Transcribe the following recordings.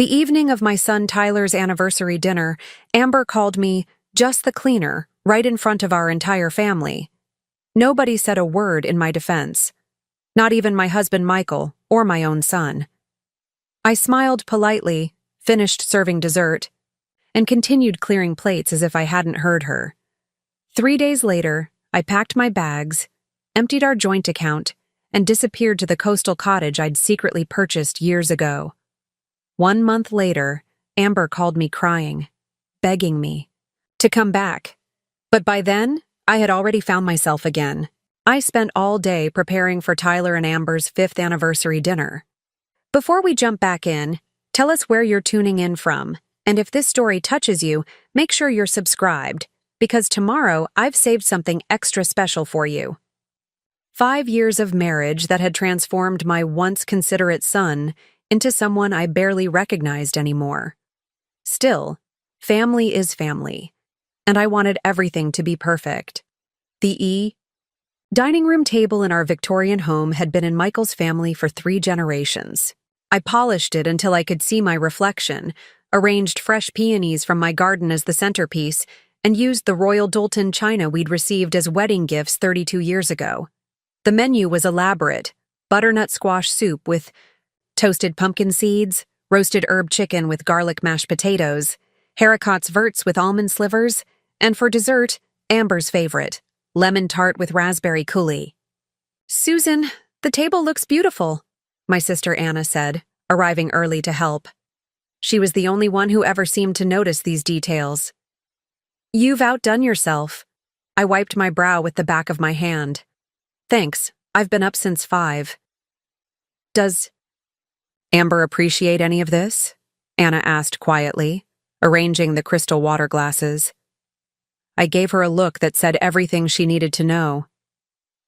The evening of my son Tyler's anniversary dinner, Amber called me just the cleaner, right in front of our entire family. Nobody said a word in my defense. Not even my husband Michael or my own son. I smiled politely, finished serving dessert, and continued clearing plates as if I hadn't heard her. 3 days later, I packed my bags, emptied our joint account, and disappeared to the coastal cottage I'd secretly purchased years ago. 1 month later, Amber called me crying, begging me to come back. But by then, I had already found myself again. I spent all day preparing for Tyler and Amber's 5th anniversary dinner. Before we jump back in, tell us where you're tuning in from, and if this story touches you, make sure you're subscribed, because tomorrow I've saved something extra special for you. 5 years of marriage that had transformed my once considerate son into someone I barely recognized anymore. Still, family is family, and I wanted everything to be perfect. The dining room table in our Victorian home had been in Michael's family for 3 generations. I polished it until I could see my reflection, arranged fresh peonies from my garden as the centerpiece, and used the Royal Doulton china we'd received as wedding gifts 32 years ago. The menu was elaborate: butternut squash soup with toasted pumpkin seeds, roasted herb chicken with garlic mashed potatoes, haricots verts with almond slivers, and for dessert, Amber's favorite, lemon tart with raspberry coulis. "Susan, the table looks beautiful," my sister Anna said, arriving early to help. She was the only one who ever seemed to notice these details. "You've outdone yourself." I wiped my brow with the back of my hand. "Thanks, I've been up since 5. "Does Amber appreciate any of this?" Anna asked quietly, arranging the crystal water glasses. I gave her a look that said everything she needed to know.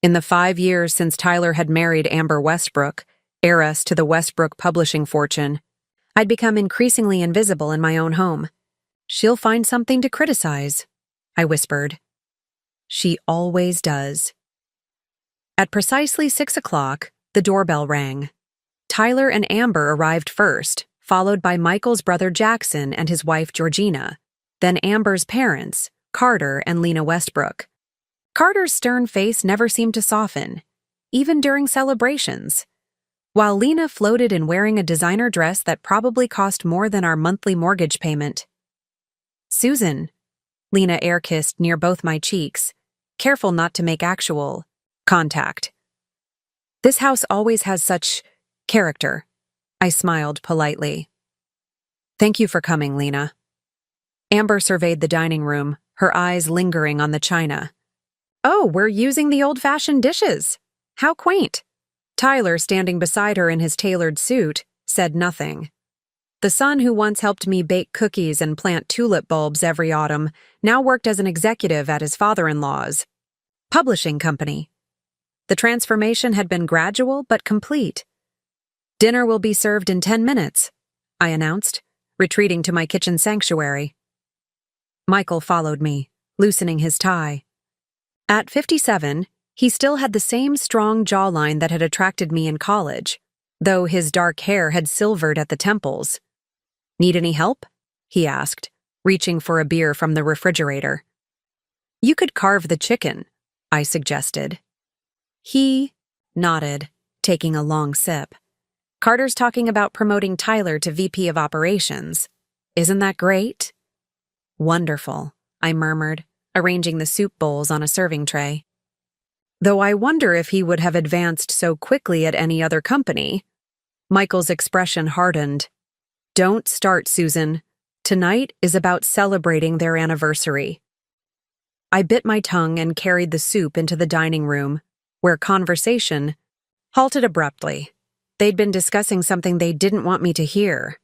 In the 5 years since Tyler had married Amber Westbrook, heiress to the Westbrook publishing fortune, I'd become increasingly invisible in my own home. "She'll find something to criticize," I whispered. "She always does." At precisely 6 o'clock, the doorbell rang. Tyler and Amber arrived first, followed by Michael's brother Jackson and his wife Georgina, then Amber's parents, Carter and Lena Westbrook. Carter's stern face never seemed to soften, even during celebrations, while Lena floated in wearing a designer dress that probably cost more than our monthly mortgage payment. "Susan," Lena air-kissed near both my cheeks, careful not to make actual contact. "This house always has such character," I smiled politely. "Thank you for coming, Lena." Amber surveyed the dining room, her eyes lingering on the china. "Oh, we're using the old-fashioned dishes. How quaint." Tyler, standing beside her in his tailored suit, said nothing. The son who once helped me bake cookies and plant tulip bulbs every autumn now worked as an executive at his father-in-law's publishing company. The transformation had been gradual but complete. "Dinner will be served in 10 minutes, I announced, retreating to my kitchen sanctuary. Michael followed me, loosening his tie. At 57, he still had the same strong jawline that had attracted me in college, though his dark hair had silvered at the temples. "Need any help?" he asked, reaching for a beer from the refrigerator. "You could carve the chicken," I suggested. He nodded, taking a long sip. "Carter's talking about promoting Tyler to VP of Operations. Isn't that great?" "Wonderful," I murmured, arranging the soup bowls on a serving tray. "Though I wonder if he would have advanced so quickly at any other company." Michael's expression hardened. "Don't start, Susan. Tonight is about celebrating their anniversary." I bit my tongue and carried the soup into the dining room, where conversation halted abruptly. They'd been discussing something they didn't want me to hear.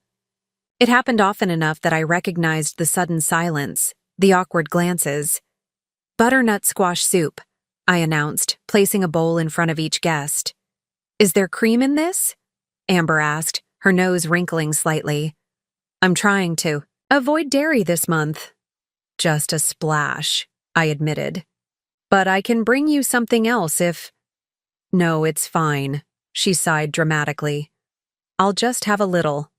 It happened often enough that I recognized the sudden silence, the awkward glances. "Butternut squash soup," I announced, placing a bowl in front of each guest. "Is there cream in this?" Amber asked, her nose wrinkling slightly. "I'm trying to avoid dairy this month." "Just a splash," I admitted. "But I can bring you something else if—" "No, it's fine," she sighed dramatically. "I'll just have a little."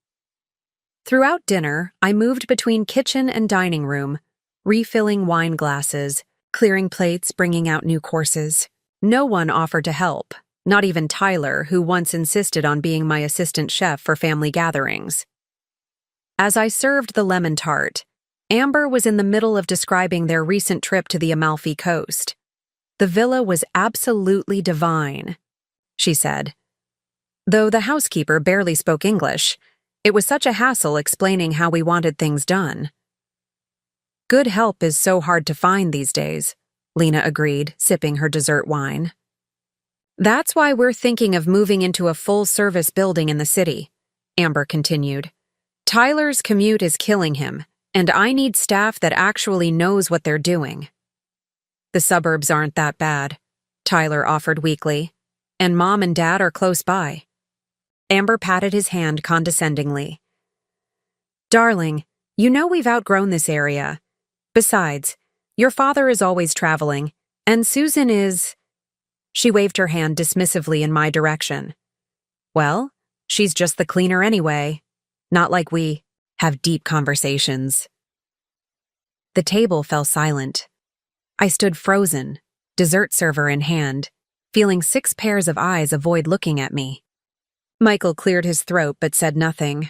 Throughout dinner, I moved between kitchen and dining room, refilling wine glasses, clearing plates, bringing out new courses. No one offered to help, not even Tyler, who once insisted on being my assistant chef for family gatherings. As I served the lemon tart, Amber was in the middle of describing their recent trip to the Amalfi Coast. The villa was absolutely divine, she said. Though the housekeeper barely spoke English, it was such a hassle explaining how we wanted things done. Good help is so hard to find these days, Lena agreed, sipping her dessert wine. That's why we're thinking of moving into a full-service building in the city, Amber continued. Tyler's commute is killing him, and I need staff that actually knows what they're doing. The suburbs aren't that bad, Tyler offered weakly, and Mom and Dad are close by. Amber patted his hand condescendingly. Darling, you know we've outgrown this area. Besides, your father is always traveling, and Susan is… She waved her hand dismissively in my direction. Well, she's just the cleaner anyway. Not like we have deep conversations. The table fell silent. I stood frozen, dessert server in hand, feeling 6 pairs of eyes avoid looking at me. Michael cleared his throat but said nothing.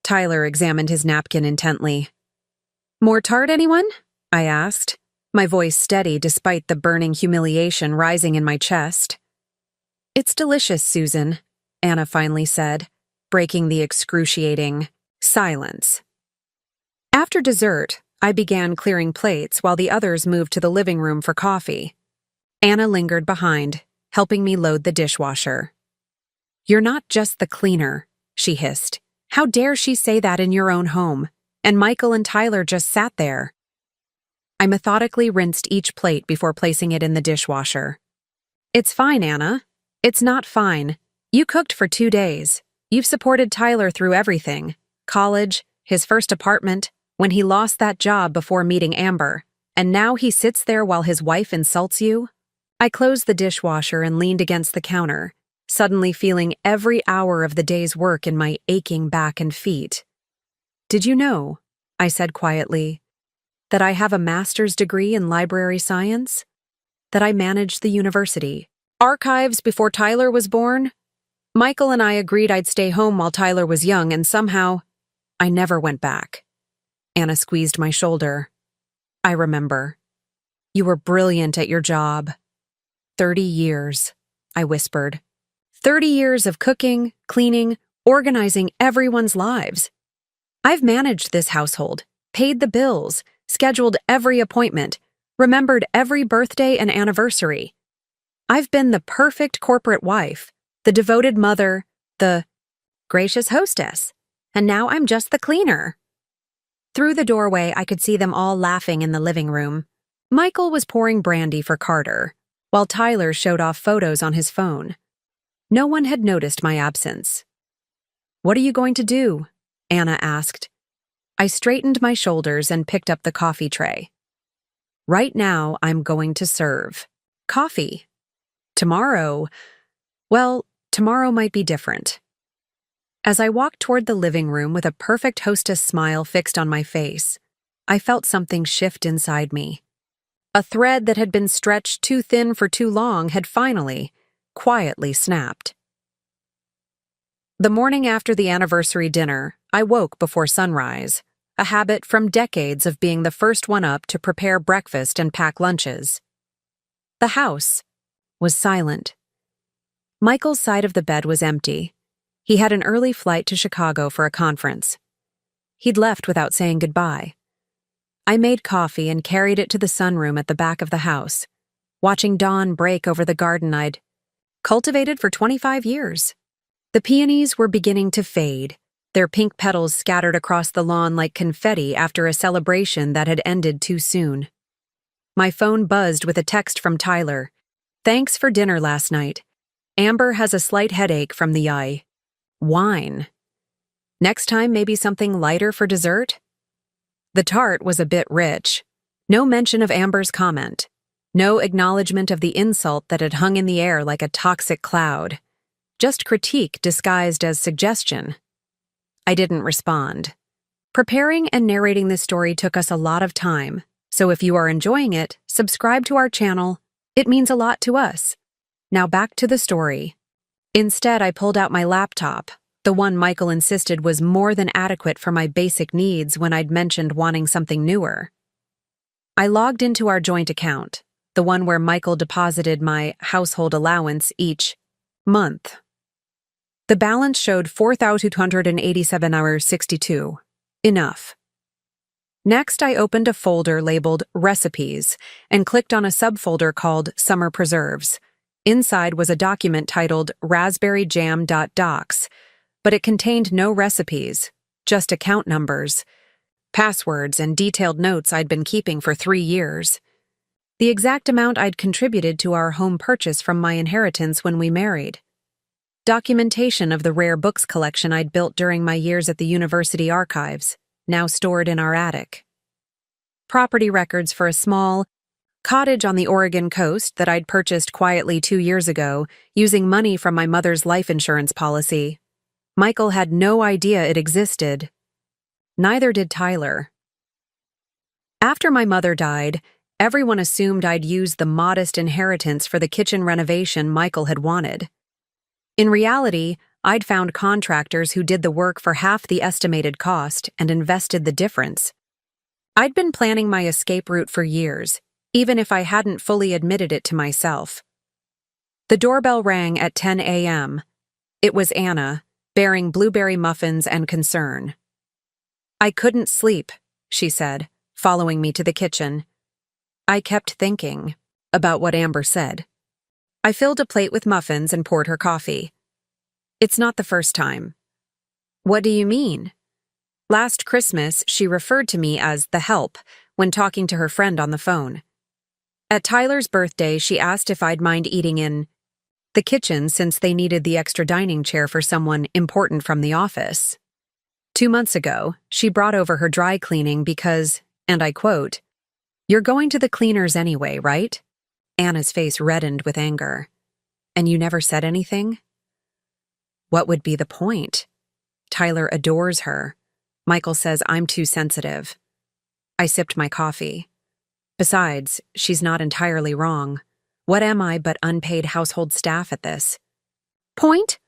Tyler examined his napkin intently. More tart, anyone? I asked, my voice steady despite the burning humiliation rising in my chest. It's delicious, Susan, Anna finally said, breaking the excruciating silence. After dessert, I began clearing plates while the others moved to the living room for coffee. Anna lingered behind, helping me load the dishwasher. You're not just the cleaner, she hissed. How dare she say that in your own home? And Michael and Tyler just sat there. I methodically rinsed each plate before placing it in the dishwasher. It's fine, Anna. It's not fine. You cooked for 2 days. You've supported Tyler through everything. College, his first apartment, when he lost that job before meeting Amber, and now he sits there while his wife insults you? I closed the dishwasher and leaned against the counter, suddenly feeling every hour of the day's work in my aching back and feet. Did you know, I said quietly, that I have a master's degree in library science? That I managed the university, archives before Tyler was born? Michael and I agreed I'd stay home while Tyler was young, and somehow, I never went back. Anna squeezed my shoulder. I remember. You were brilliant at your job. 30 years, I whispered. 30 years of cooking, cleaning, organizing everyone's lives. I've managed this household, paid the bills, scheduled every appointment, remembered every birthday and anniversary. I've been the perfect corporate wife, the devoted mother, the gracious hostess, and now I'm just the cleaner. Through the doorway, I could see them all laughing in the living room. Michael was pouring brandy for Carter, while Tyler showed off photos on his phone. No one had noticed my absence. What are you going to do? Anna asked. I straightened my shoulders and picked up the coffee tray. Right now, I'm going to serve coffee. Tomorrow might be different. As I walked toward the living room with a perfect hostess smile fixed on my face, I felt something shift inside me. A thread that had been stretched too thin for too long had finally, quietly snapped. The morning after the anniversary dinner, I woke before sunrise, a habit from decades of being the first one up to prepare breakfast and pack lunches. The house was silent. Michael's side of the bed was empty. He had an early flight to Chicago for a conference. He'd left without saying goodbye. I made coffee and carried it to the sunroom at the back of the house, watching dawn break over the garden I'd cultivated for 25 years. The peonies were beginning to fade, their pink petals scattered across the lawn like confetti after a celebration that had ended too soon. My phone buzzed with a text from Tyler. Thanks for dinner last night. Amber has a slight headache from the wine. Next time, maybe something lighter for dessert? The tart was a bit rich. No mention of Amber's comment. No acknowledgement of the insult that had hung in the air like a toxic cloud. Just critique disguised as suggestion. I didn't respond. Preparing and narrating this story took us a lot of time, so if you are enjoying it, subscribe to our channel. It means a lot to us. Now back to the story. Instead, I pulled out my laptop, the one Michael insisted was more than adequate for my basic needs when I'd mentioned wanting something newer. I logged into our joint account, the one where Michael deposited my household allowance each month. The balance showed 4,287 hours 62. Enough. Next, I opened a folder labeled Recipes and clicked on a subfolder called Summer Preserves. Inside was a document titled raspberryjam.docs, but it contained no recipes, just account numbers, passwords, and detailed notes I'd been keeping for 3 years. The exact amount I'd contributed to our home purchase from my inheritance when we married. Documentation of the rare books collection I'd built during my years at the university archives, now stored in our attic. Property records for a small cottage on the Oregon coast that I'd purchased quietly 2 years ago using money from my mother's life insurance policy. Michael had no idea it existed. Neither did Tyler. After my mother died, everyone assumed I'd used the modest inheritance for the kitchen renovation Michael had wanted. In reality, I'd found contractors who did the work for half the estimated cost and invested the difference. I'd been planning my escape route for years, even if I hadn't fully admitted it to myself. The doorbell rang at 10 a.m. It was Anna, bearing blueberry muffins and concern. "I couldn't sleep," she said, following me to the kitchen. I kept thinking about what Amber said. I filled a plate with muffins and poured her coffee. "It's not the first time." "What do you mean?" "Last Christmas, she referred to me as the help when talking to her friend on the phone. At Tyler's birthday, she asked if I'd mind eating in the kitchen since they needed the extra dining chair for someone important from the office. 2 months ago, she brought over her dry cleaning because, and I quote, 'You're going to the cleaners anyway, right?'" Anna's face reddened with anger. "And you never said anything?" "What would be the point? Tyler adores her. Michael says I'm too sensitive." I sipped my coffee. "Besides, she's not entirely wrong. What am I but unpaid household staff at this?" "Point?"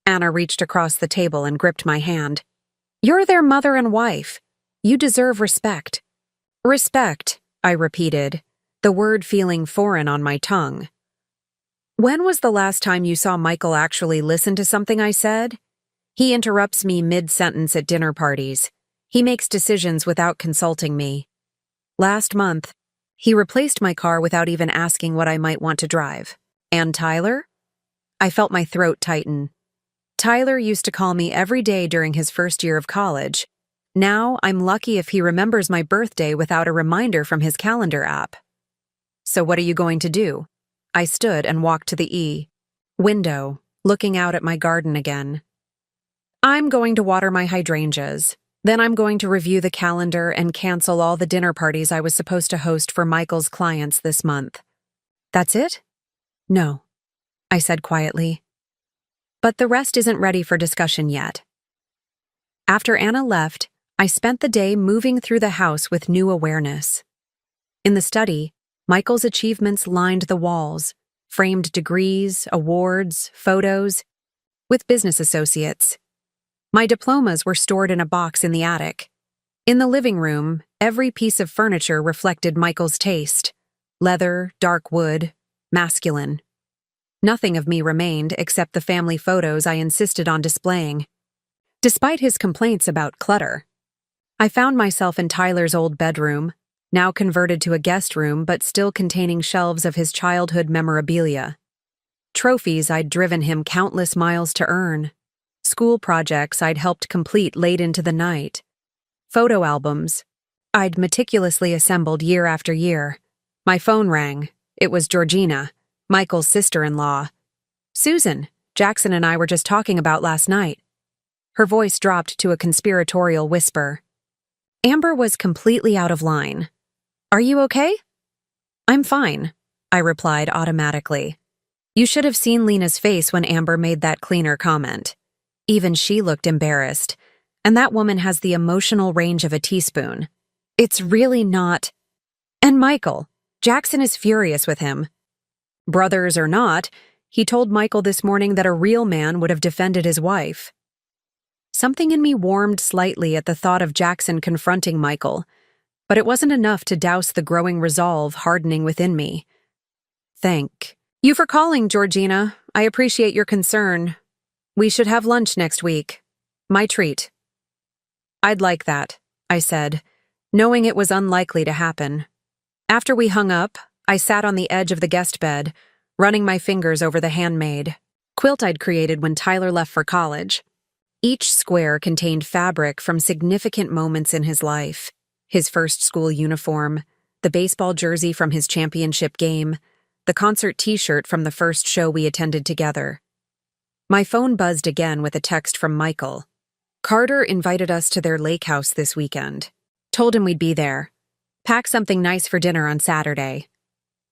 Anna reached across the table and gripped my hand. "You're their mother and wife. You deserve respect." "Respect," I repeated, the word feeling foreign on my tongue. "When was the last time you saw Michael actually listen to something I said? He interrupts me mid-sentence at dinner parties. He makes decisions without consulting me. Last month, he replaced my car without even asking what I might want to drive. And Tyler?" I felt my throat tighten. Tyler used to call me every day during his first year of college. Now I'm lucky if he remembers my birthday without a reminder from his calendar app. "So what are you going to do?" I stood and walked to the window, looking out at my garden again. "I'm going to water my hydrangeas. Then I'm going to review the calendar and cancel all the dinner parties I was supposed to host for Michael's clients this month." "That's it?" "No," I said quietly. "But the rest isn't ready for discussion yet." After Anna left, I spent the day moving through the house with new awareness. In the study, Michael's achievements lined the walls, framed degrees, awards, photos, with business associates. My diplomas were stored in a box in the attic. In the living room, every piece of furniture reflected Michael's taste: leather, dark wood, masculine. Nothing of me remained except the family photos I insisted on displaying. Despite his complaints about clutter, I found myself in Tyler's old bedroom, now converted to a guest room but still containing shelves of his childhood memorabilia. Trophies I'd driven him countless miles to earn. School projects I'd helped complete late into the night. Photo albums I'd meticulously assembled year after year. My phone rang. It was Georgina, Michael's sister-in-law. "Susan, Jackson and I were just talking about last night." Her voice dropped to a conspiratorial whisper. Amber was completely out of line. "Are you okay?" "I'm fine," I replied automatically. You should have seen Lena's face when Amber made that cleaner comment. Even she looked embarrassed. And that woman has the emotional range of a teaspoon. It's really not. And Michael. Jackson is furious with him. Brothers or not, he told Michael this morning that a real man would have defended his wife. Something in me warmed slightly at the thought of Jackson confronting Michael, but it wasn't enough to douse the growing resolve hardening within me. Thank you for calling, Georgina. I appreciate your concern. We should have lunch next week. My treat. I'd like that, I said, knowing it was unlikely to happen. After we hung up, I sat on the edge of the guest bed, running my fingers over the handmade quilt I'd created when Tyler left for college. Each square contained fabric from significant moments in his life: his first school uniform, the baseball jersey from his championship game, the concert t-shirt from the first show we attended together. My phone buzzed again with a text from Michael. Carter invited us to their lake house this weekend. Told him we'd be there. Pack something nice for dinner on Saturday.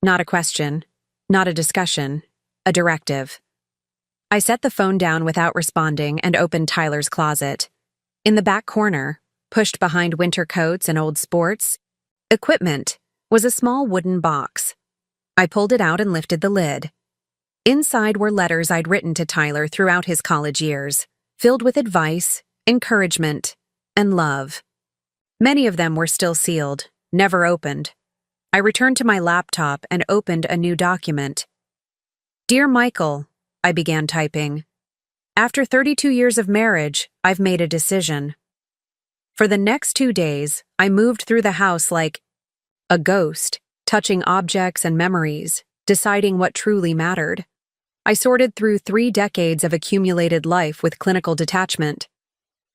Not a question, not a discussion, a directive. I set the phone down without responding and opened Tyler's closet. In the back corner, pushed behind winter coats and old sports equipment, was a small wooden box. I pulled it out and lifted the lid. Inside were letters I'd written to Tyler throughout his college years, filled with advice, encouragement, and love. Many of them were still sealed, never opened. I returned to my laptop and opened a new document. Dear Michael, I began typing. After 32 years of marriage, I've made a decision. For the next 2 days, I moved through the house like a ghost, touching objects and memories, deciding what truly mattered. I sorted through 3 decades of accumulated life with clinical detachment.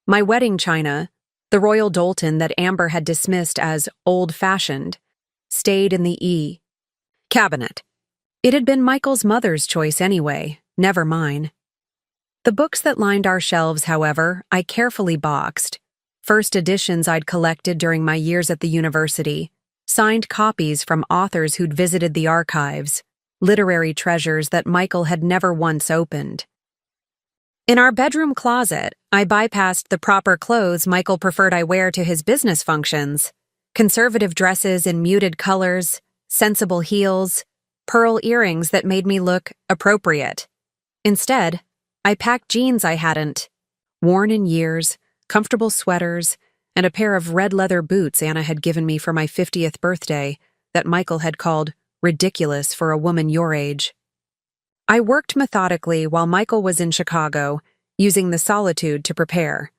My wedding china, the Royal Doulton that Amber had dismissed as old-fashioned, stayed in the E cabinet. It had been Michael's mother's choice anyway, never mine. The books that lined our shelves, however, I carefully boxed. First editions I'd collected during my years at the university, signed copies from authors who'd visited the archives, literary treasures that Michael had never once opened. In our bedroom closet, I bypassed the proper clothes Michael preferred I wear to his business functions: conservative dresses in muted colors, sensible heels, pearl earrings that made me look appropriate. Instead, I packed jeans I hadn't worn in years, comfortable sweaters, and a pair of red leather boots Anna had given me for my 50th birthday that Michael had called ridiculous for a woman your age. I worked methodically while Michael was in Chicago, using the solitude to prepare.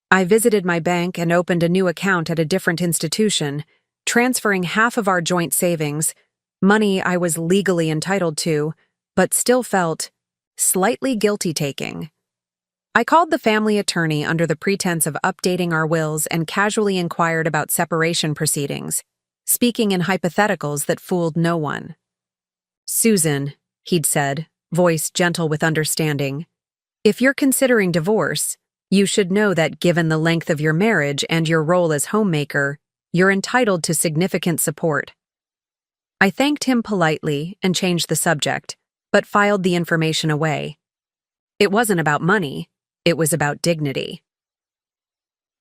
I visited my bank and opened a new account at a different institution, transferring half of our joint savings, money I was legally entitled to, but still felt slightly guilty taking. I called the family attorney under the pretense of updating our wills and casually inquired about separation proceedings, speaking in hypotheticals that fooled no one. Susan, he'd said, voice gentle with understanding, if you're considering divorce, you should know that given the length of your marriage and your role as homemaker, you're entitled to significant support. I thanked him politely and changed the subject, but filed the information away. It wasn't about money, it was about dignity.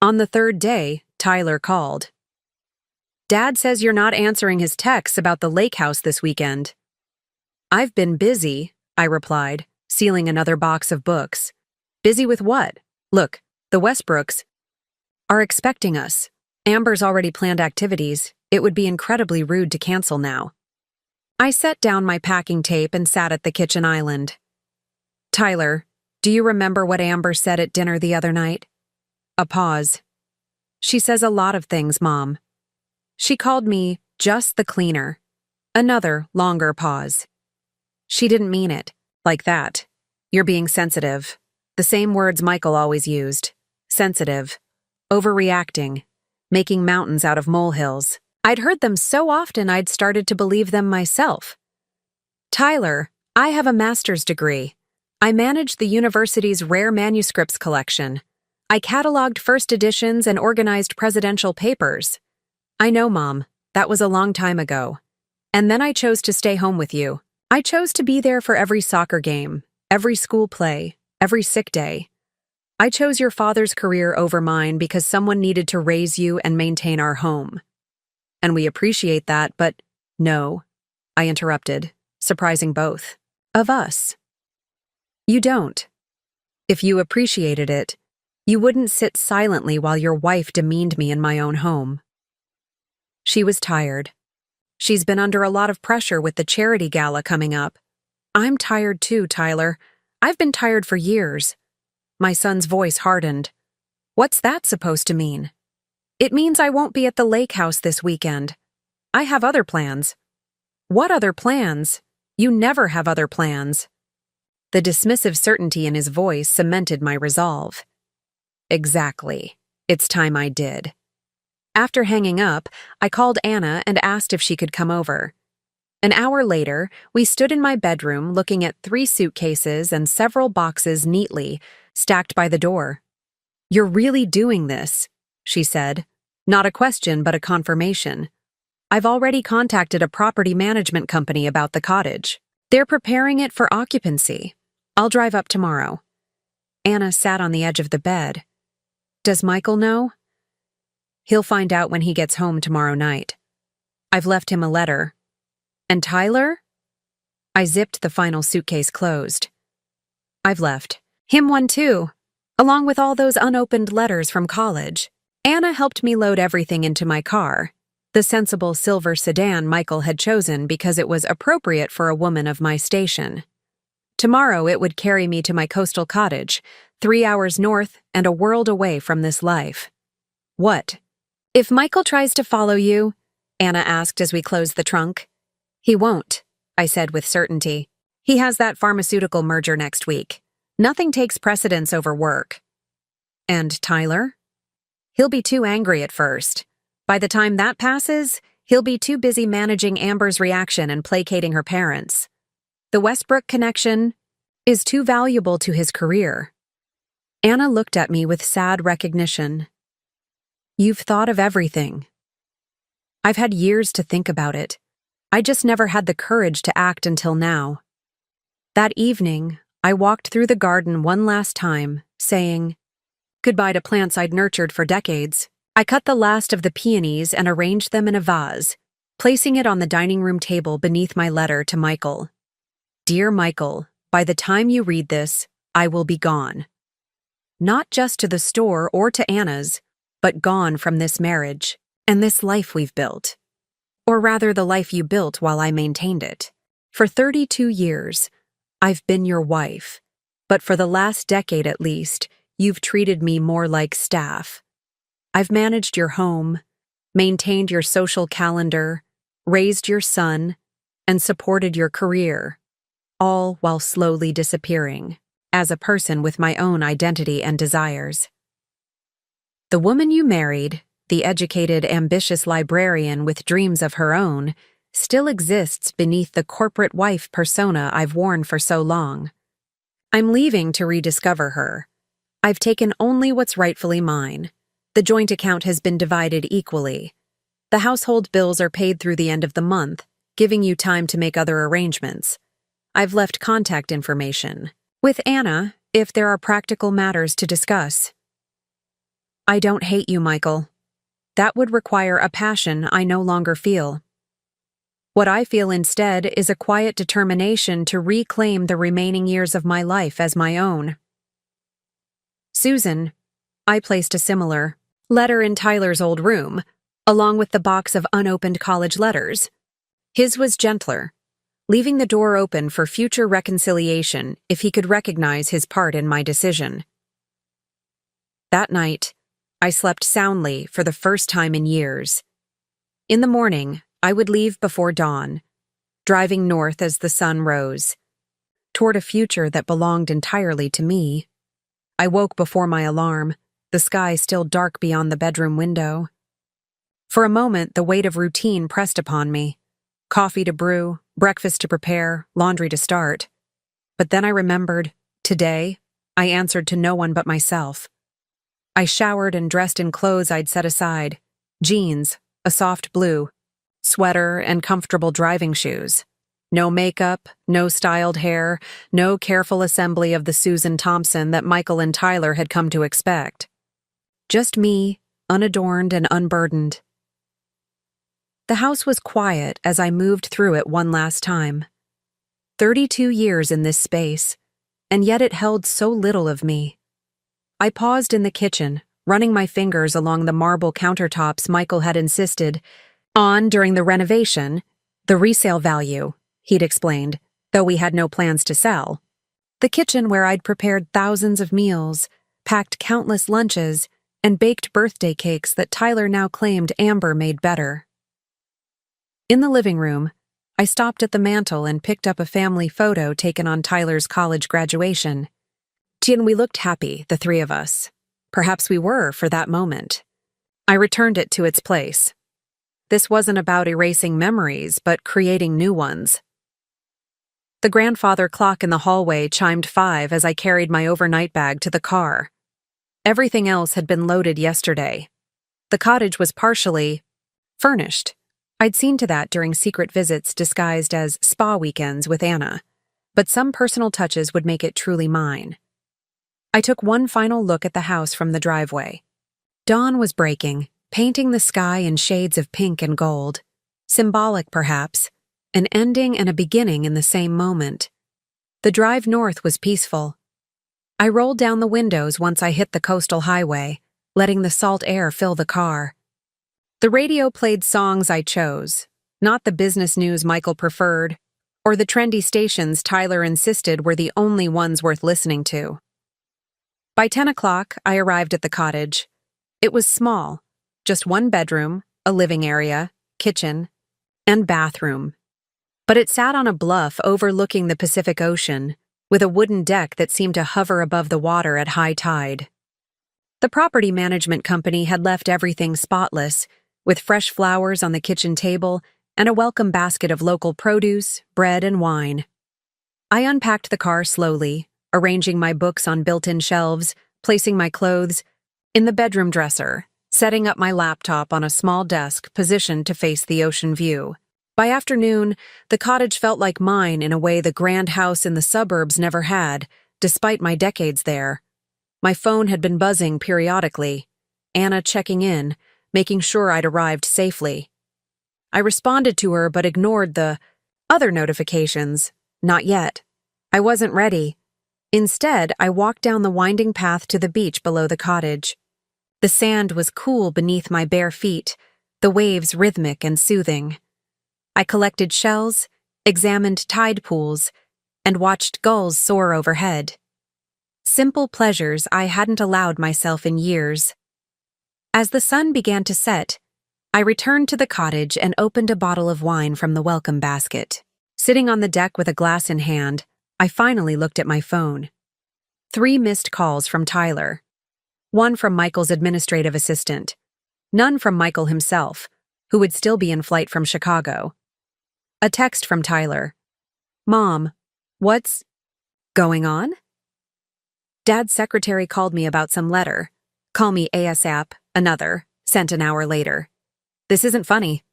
On the 3rd day, Tyler called. Dad says you're not answering his texts about the lake house this weekend. I've been busy, I replied, sealing another box of books. Busy with what? Look, the Westbrooks are expecting us. Amber's already planned activities. It would be incredibly rude to cancel now. I set down my packing tape and sat at the kitchen island. Tyler, do you remember what Amber said at dinner the other night? A pause. She says a lot of things, Mom. She called me just the cleaner. Another longer pause. She didn't mean it like that. You're being sensitive. The same words Michael always used. Sensitive. Overreacting. Making mountains out of molehills. I'd heard them so often I'd started to believe them myself. Tyler, I have a master's degree. I managed the university's rare manuscripts collection. I cataloged first editions and organized presidential papers. I know, Mom, that was a long time ago. And then I chose to stay home with you. I chose to be there for every soccer game, every school play, every sick day. I chose your father's career over mine because someone needed to raise you and maintain our home. And we appreciate that, but no, I interrupted, surprising both of us. You don't. If you appreciated it, you wouldn't sit silently while your wife demeaned me in my own home. She was tired. She's been under a lot of pressure with the charity gala coming up. I'm tired too, Tyler. I've been tired for years. My son's voice hardened. What's that supposed to mean? It means I won't be at the lake house this weekend. I have other plans. What other plans? You never have other plans. The dismissive certainty in his voice cemented my resolve. Exactly. It's time I did. After hanging up, I called Anna and asked if she could come over. An hour later, we stood in my bedroom looking at 3 suitcases and several boxes neatly stacked by the door. You're really doing this, she said. Not a question, but a confirmation. I've already contacted a property management company about the cottage. They're preparing it for occupancy. I'll drive up tomorrow. Anna sat on the edge of the bed. Does Michael know? He'll find out when he gets home tomorrow night. I've left him a letter. And Tyler? I zipped the final suitcase closed. I've left him one too, along with all those unopened letters from college. Anna helped me load everything into my car, the sensible silver sedan Michael had chosen because it was appropriate for a woman of my station. Tomorrow it would carry me to my coastal cottage, 3 hours north and a world away from this life. What? If Michael tries to follow you? Anna asked as we closed the trunk. He won't, I said with certainty. He has that pharmaceutical merger next week. Nothing takes precedence over work. And Tyler? He'll be too angry at first. By the time that passes, he'll be too busy managing Amber's reaction and placating her parents. The Westbrook connection is too valuable to his career. Anna looked at me with sad recognition. You've thought of everything. I've had years to think about it. I just never had the courage to act until now. That evening, I walked through the garden one last time, saying goodbye to plants I'd nurtured for decades. I cut the last of the peonies and arranged them in a vase, placing it on the dining room table beneath my letter to Michael. Dear Michael, by the time you read this, I will be gone. Not just to the store or to Anna's, but gone from this marriage and this life we've built. Or rather, the life you built while I maintained it. For 32 years, I've been your wife, but for the last decade at least, you've treated me more like staff. I've managed your home, maintained your social calendar, raised your son, and supported your career, all while slowly disappearing, as a person with my own identity and desires. The woman you married, the educated, ambitious librarian with dreams of her own, still exists beneath the corporate wife persona I've worn for so long. I'm leaving to rediscover her. I've taken only what's rightfully mine. The joint account has been divided equally. The household bills are paid through the end of the month, giving you time to make other arrangements. I've left contact information with Anna if there are practical matters to discuss. I don't hate you, Michael. That would require a passion I no longer feel. What I feel instead is a quiet determination to reclaim the remaining years of my life as my own. Susan, I placed a similar letter in Tyler's old room, along with the box of unopened college letters. His was gentler, leaving the door open for future reconciliation if he could recognize his part in my decision. That night, I slept soundly for the first time in years. In the morning, I would leave before dawn, driving north as the sun rose, toward a future that belonged entirely to me. I woke before my alarm, the sky still dark beyond the bedroom window. For a moment, the weight of routine pressed upon me. Coffee to brew, breakfast to prepare, laundry to start. But then I remembered, today, I answered to no one but myself. I showered and dressed in clothes I'd set aside, jeans, a soft blue, sweater, and comfortable driving shoes. No makeup, no styled hair, no careful assembly of the Susan Thompson that Michael and Tyler had come to expect. Just me, unadorned and unburdened. The house was quiet as I moved through it one last time. 32 years in this space, and yet it held so little of me. I paused in the kitchen, running my fingers along the marble countertops Michael had insisted on during the renovation, the resale value, he'd explained, though we had no plans to sell. The kitchen where I'd prepared thousands of meals, packed countless lunches, and baked birthday cakes that Tyler now claimed Amber made better. In the living room, I stopped at the mantel and picked up a family photo taken on Tyler's college graduation. We looked happy, the three of us. Perhaps we were for that moment. I returned it to its place. This wasn't about erasing memories, but creating new ones. The grandfather clock in the hallway chimed 5 as I carried my overnight bag to the car. Everything else had been loaded yesterday. The cottage was partially furnished. I'd seen to that during secret visits disguised as spa weekends with Anna, but some personal touches would make it truly mine. I took one final look at the house from the driveway. Dawn was breaking, painting the sky in shades of pink and gold. Symbolic, perhaps, an ending and a beginning in the same moment. The drive north was peaceful. I rolled down the windows once I hit the coastal highway, letting the salt air fill the car. The radio played songs I chose, not the business news Michael preferred, or the trendy stations Tyler insisted were the only ones worth listening to. By 10 o'clock, I arrived at the cottage. It was small, just one bedroom, a living area, kitchen, and bathroom. But it sat on a bluff overlooking the Pacific Ocean, with a wooden deck that seemed to hover above the water at high tide. The property management company had left everything spotless, with fresh flowers on the kitchen table and a welcome basket of local produce, bread, and wine. I unpacked the car slowly, arranging my books on built-in shelves, placing my clothes in the bedroom dresser, setting up my laptop on a small desk positioned to face the ocean view. By afternoon, the cottage felt like mine in a way the grand house in the suburbs never had, despite my decades there. My phone had been buzzing periodically, Anna checking in, making sure I'd arrived safely. I responded to her but ignored the other notifications. Not yet. I wasn't ready. Instead, I walked down the winding path to the beach below the cottage. The sand was cool beneath my bare feet, the waves rhythmic and soothing. I collected shells, examined tide pools, and watched gulls soar overhead. Simple pleasures I hadn't allowed myself in years. As the sun began to set, I returned to the cottage and opened a bottle of wine from the welcome basket. Sitting on the deck with a glass in hand, I finally looked at my phone. 3 missed calls from Tyler. 1 from Michael's administrative assistant. None from Michael himself, who would still be in flight from Chicago. A text from Tyler. "Mom, what's going on?" Dad's secretary called me about some letter. "Call me ASAP," another, sent an hour later. "This isn't funny.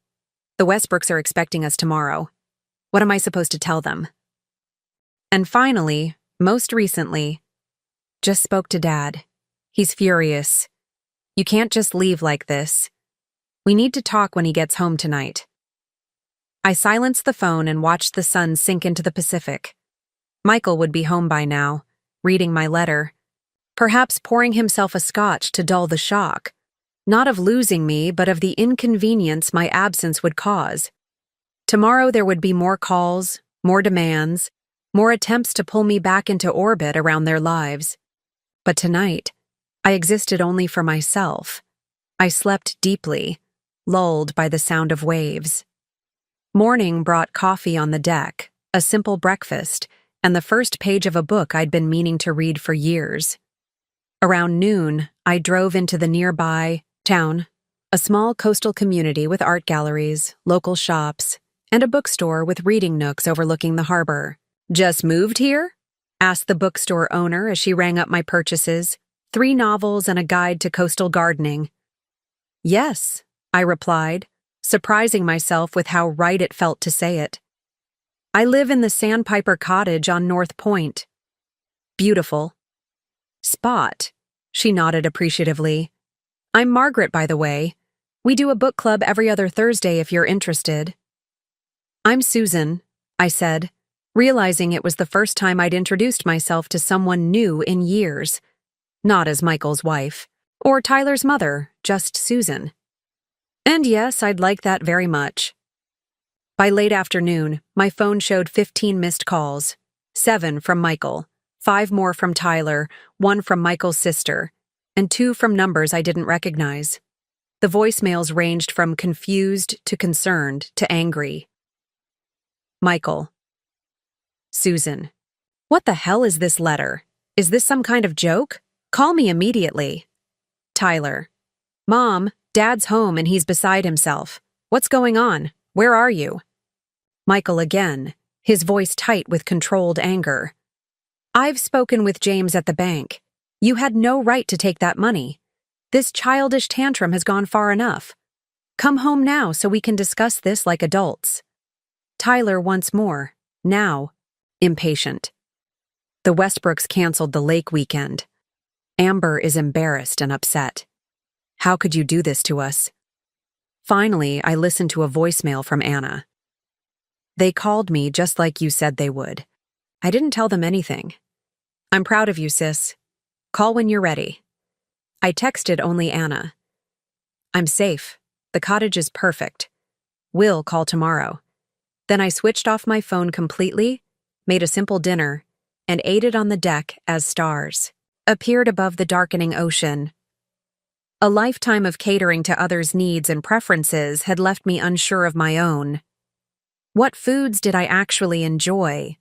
The Westbrooks are expecting us tomorrow. What am I supposed to tell them?" And finally, most recently, just spoke to Dad. He's furious. "You can't just leave like this. We need to talk when he gets home tonight." I silenced the phone and watched the sun sink into the Pacific. Michael would be home by now, reading my letter, perhaps pouring himself a scotch to dull the shock, not of losing me, but of the inconvenience my absence would cause. Tomorrow there would be more calls, more demands, more attempts to pull me back into orbit around their lives. But tonight, I existed only for myself. I slept deeply, lulled by the sound of waves. Morning brought coffee on the deck, a simple breakfast, and the first page of a book I'd been meaning to read for years. Around noon, I drove into the nearby town, a small coastal community with art galleries, local shops, and a bookstore with reading nooks overlooking the harbor. "Just moved here?" asked the bookstore owner as she rang up my purchases, 3 novels and a guide to coastal gardening. "Yes," I replied, surprising myself with how right it felt to say it. I live in the Sandpiper Cottage on North Point. Beautiful. Spot. She nodded appreciatively. I'm Margaret, by the way. We do a book club every other Thursday if you're interested. I'm Susan, I said, realizing it was the first time I'd introduced myself to someone new in years. Not as Michael's wife, or Tyler's mother, just Susan. And yes, I'd like that very much. By late afternoon, my phone showed 15 missed calls, 7 from Michael, 5 more from Tyler, 1 from Michael's sister, and 2 from numbers I didn't recognize. The voicemails ranged from confused to concerned to angry. Michael. Susan. What the hell is this letter? Is this some kind of joke? Call me immediately. Tyler. Mom, Dad's home and he's beside himself. What's going on? Where are you? Michael again, his voice tight with controlled anger. I've spoken with James at the bank. You had no right to take that money. This childish tantrum has gone far enough. Come home now so we can discuss this like adults. Tyler once more, now, impatient. The Westbrooks canceled the lake weekend. Amber is embarrassed and upset. How could you do this to us? Finally, I listened to a voicemail from Anna. They called me just like you said they would. I didn't tell them anything. I'm proud of you, sis. Call when you're ready. I texted only Anna. I'm safe. The cottage is perfect. We'll call tomorrow. Then I switched off my phone completely, made a simple dinner, and ate it on the deck as stars appeared above the darkening ocean. A lifetime of catering to others' needs and preferences had left me unsure of my own. What foods did I actually enjoy?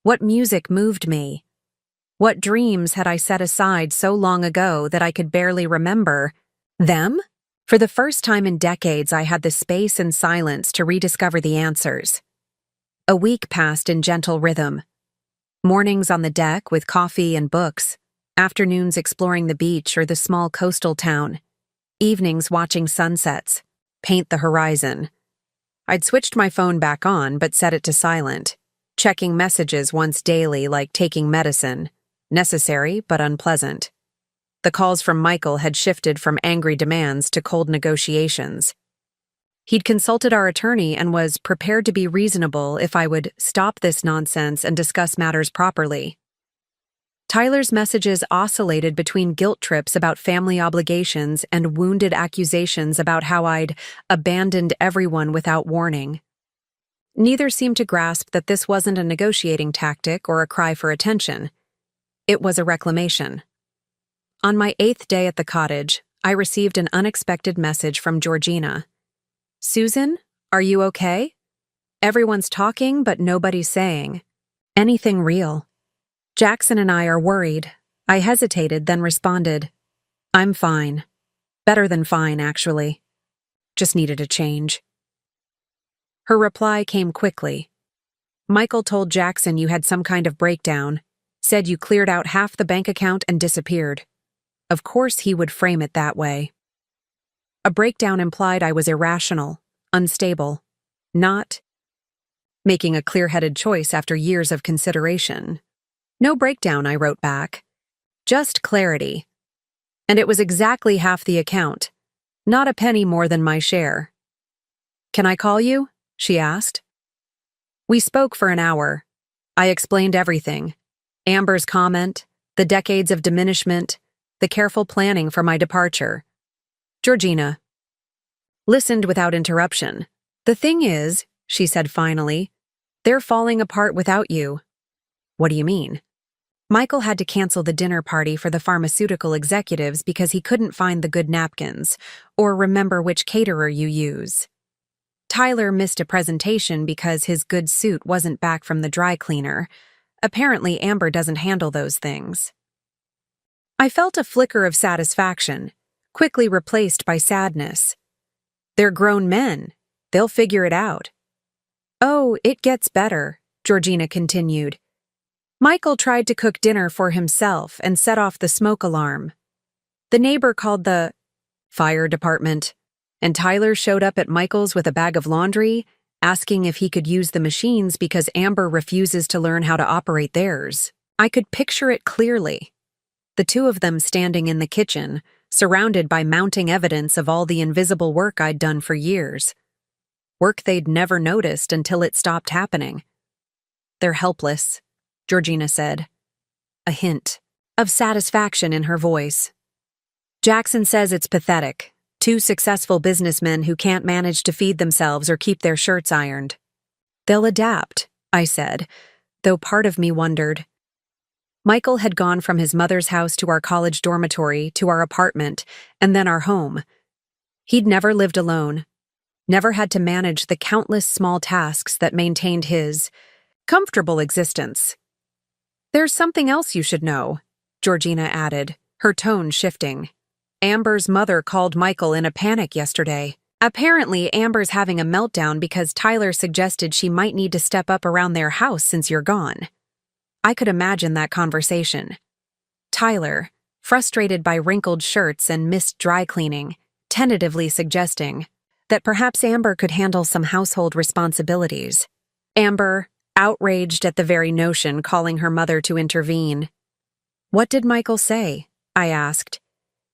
What music moved me? What dreams had I set aside so long ago that I could barely remember them? For the first time in decades, I had the space and silence to rediscover the answers. A week passed in gentle rhythm. Mornings on the deck with coffee and books, afternoons exploring the beach or the small coastal town, evenings watching sunsets, paint the horizon. I'd switched my phone back on but set it to silent, checking messages once daily like taking medicine, necessary but unpleasant. The calls from Michael had shifted from angry demands to cold negotiations. He'd consulted our attorney and was prepared to be reasonable if I would stop this nonsense and discuss matters properly. Tyler's messages oscillated between guilt trips about family obligations and wounded accusations about how I'd abandoned everyone without warning. Neither seemed to grasp that this wasn't a negotiating tactic or a cry for attention. It was a reclamation. On my 8th day at the cottage, I received an unexpected message from Georgina. Susan, are you okay? Everyone's talking, but nobody's saying anything real. Jackson and I are worried. I hesitated, then responded, I'm fine. Better than fine, actually. Just needed a change. Her reply came quickly. Michael told Jackson you had some kind of breakdown, said you cleared out half the bank account and disappeared. Of course he would frame it that way. A breakdown implied I was irrational, unstable, not making a clear-headed choice after years of consideration. No breakdown, I wrote back. Just clarity. And it was exactly half the account, not a penny more than my share. Can I call you? She asked. We spoke for an hour. I explained everything. Amber's comment, the decades of diminishment, the careful planning for my departure. Georgina listened without interruption. The thing is, she said finally, they're falling apart without you. What do you mean? Michael had to cancel the dinner party for the pharmaceutical executives because he couldn't find the good napkins or remember which caterer you use. Tyler missed a presentation because his good suit wasn't back from the dry cleaner. Apparently, Amber doesn't handle those things. I felt a flicker of satisfaction, quickly replaced by sadness. They're grown men. They'll figure it out. Oh, it gets better, Georgina continued. Michael tried to cook dinner for himself and set off the smoke alarm. The neighbor called the fire department, and Tyler showed up at Michael's with a bag of laundry asking if he could use the machines because Amber refuses to learn how to operate theirs. I could picture it clearly. The two of them standing in the kitchen, surrounded by mounting evidence of all the invisible work I'd done for years. Work they'd never noticed until it stopped happening. "They're helpless," Georgina said, a hint of satisfaction in her voice. "Jackson says it's pathetic. Two successful businessmen who can't manage to feed themselves or keep their shirts ironed." "They'll adapt," I said, though part of me wondered. Michael had gone from his mother's house to our college dormitory to our apartment and then our home. He'd never lived alone, never had to manage the countless small tasks that maintained his comfortable existence. "There's something else you should know," Georgina added, her tone shifting. "Amber's mother called Michael in a panic yesterday. Apparently, Amber's having a meltdown because Tyler suggested she might need to step up around their house since you're gone." I could imagine that conversation. Tyler, frustrated by wrinkled shirts and missed dry cleaning, tentatively suggesting that perhaps Amber could handle some household responsibilities. Amber, outraged at the very notion, calling her mother to intervene. "What did Michael say?" I asked.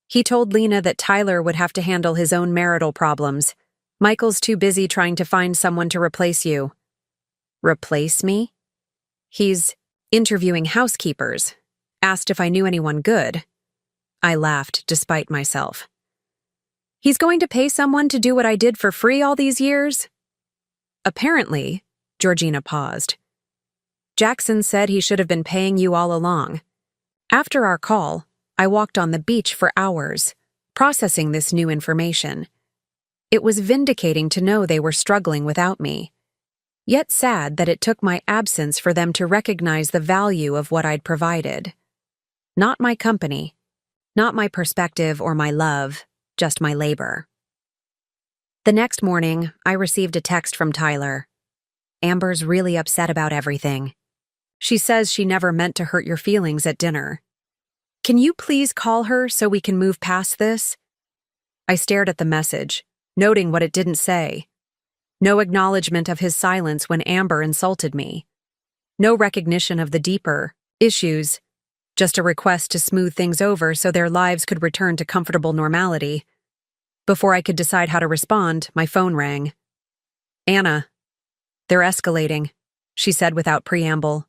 "He told Lena that Tyler would have to handle his own marital problems. Michael's too busy trying to find someone to replace you." "Replace me?" "He's interviewing housekeepers. Asked if I knew anyone good." I laughed despite myself. "He's going to pay someone to do what I did for free all these years?" "Apparently," Georgina paused. "Jackson said he should have been paying you all along." After our call, I walked on the beach for hours, processing this new information. It was vindicating to know they were struggling without me, yet sad that it took my absence for them to recognize the value of what I'd provided. Not my company, not my perspective or my love, just my labor. The next morning, I received a text from Tyler. "Amber's really upset about everything. She says she never meant to hurt your feelings at dinner. Can you please call her so we can move past this?" I stared at the message, noting what it didn't say. No acknowledgement of his silence when Amber insulted me. No recognition of the deeper issues, just a request to smooth things over so their lives could return to comfortable normality. Before I could decide how to respond, my phone rang. "Anna, they're escalating," she said without preamble.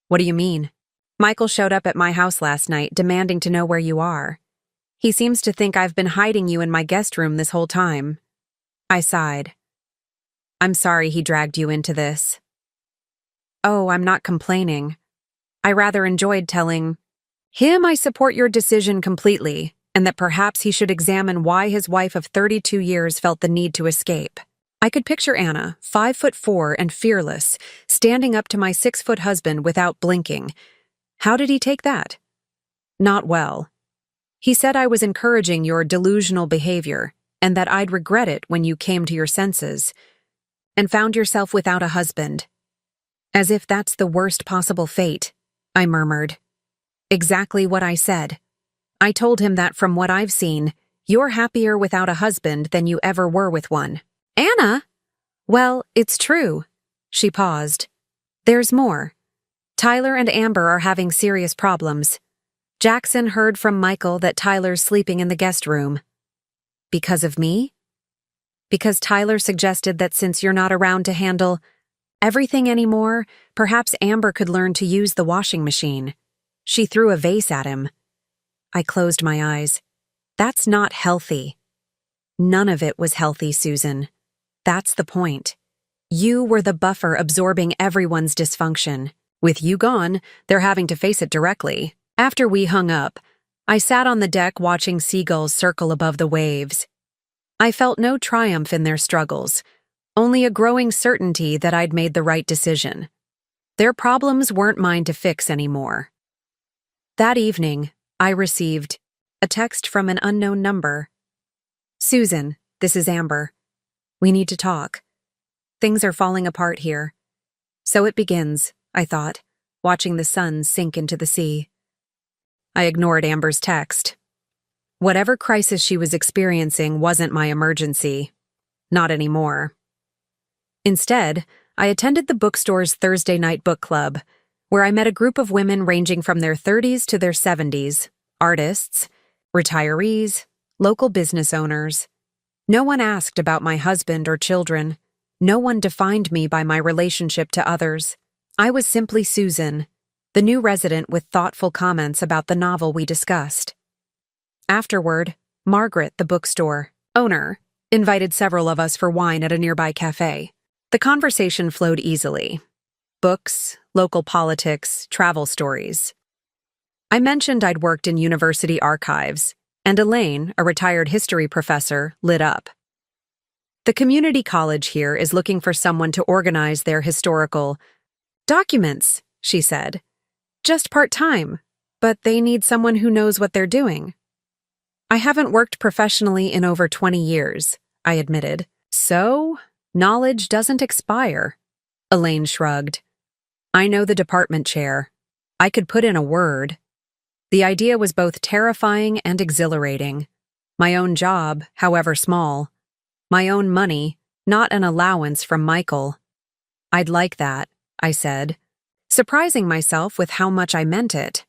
"What do you mean?" "Michael showed up at my house last night, demanding to know where you are. He seems to think I've been hiding you in my guest room this whole time." I sighed. "I'm sorry he dragged you into this." "Oh, I'm not complaining. I rather enjoyed telling him I support your decision completely, and that perhaps he should examine why his wife of 32 years felt the need to escape." I could picture Anna, 5'4" and fearless, standing up to my 6-foot husband without blinking. How did he take that? Not well. He said I was encouraging your delusional behavior, and that I'd regret it when you came to your senses and found yourself without a husband. "As if that's the worst possible fate," I murmured. Exactly what I said. I told him that from what I've seen, you're happier without a husband than you ever were with one. "Anna?" "Well, it's true." She paused. "There's more. Tyler and Amber are having serious problems. Jackson heard from Michael that Tyler's sleeping in the guest room." "Because of me?" "Because Tyler suggested that since you're not around to handle everything anymore, perhaps Amber could learn to use the washing machine. She threw a vase at him." I closed my eyes. That's not healthy. None of it was healthy, Susan. That's the point. You were the buffer absorbing everyone's dysfunction. With you gone, they're having to face it directly. After we hung up, I sat on the deck watching seagulls circle above the waves. I felt no triumph in their struggles, only a growing certainty that I'd made the right decision. Their problems weren't mine to fix anymore. That evening, I received a text from an unknown number. "Susan, this is Amber. We need to talk. Things are falling apart here." So it begins, I thought, watching the sun sink into the sea. I ignored Amber's text. Whatever crisis she was experiencing wasn't my emergency. Not anymore. Instead, I attended the bookstore's Thursday night book club, where I met a group of women ranging from their 30s to their 70s, artists, retirees, local business owners. No one asked about my husband or children. No one defined me by my relationship to others. I was simply Susan, the new resident with thoughtful comments about the novel we discussed. Afterward, Margaret, the bookstore owner, invited several of us for wine at a nearby cafe. The conversation flowed easily. Books, local politics, travel stories. I mentioned I'd worked in university archives, and Elaine, a retired history professor, lit up. The community college here is looking for someone to organize their historical documents, she said. Just part-time, but they need someone who knows what they're doing. I haven't worked professionally in over 20 years, I admitted. So, knowledge doesn't expire. Elaine shrugged. I know the department chair. I could put in a word. The idea was both terrifying and exhilarating. My own job, however small. My own money, not an allowance from Michael. I'd like that, I said, surprising myself with how much I meant it.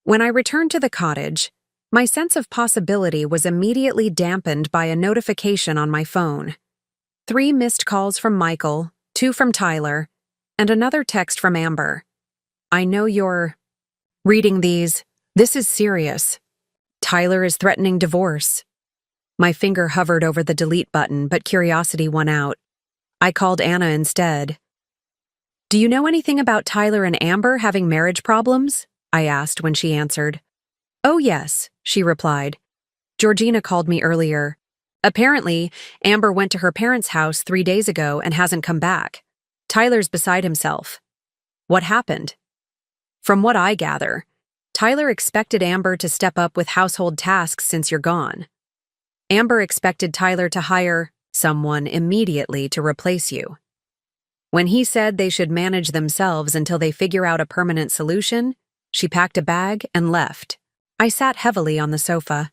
When I returned to the cottage, my sense of possibility was immediately dampened by a notification on my phone. 3 missed calls from Michael, 2 from Tyler, and another text from Amber. I know you're reading these. This is serious. Tyler is threatening divorce. My finger hovered over the delete button, but curiosity won out. I called Anna instead. Do you know anything about Tyler and Amber having marriage problems? I asked when she answered. Oh yes, she replied. Georgina called me earlier. Apparently, Amber went to her parents' house 3 days ago and hasn't come back. Tyler's beside himself. What happened? From what I gather, Tyler expected Amber to step up with household tasks since you're gone. Amber expected Tyler to hire someone immediately to replace you. When he said they should manage themselves until they figure out a permanent solution, she packed a bag and left. I sat heavily on the sofa.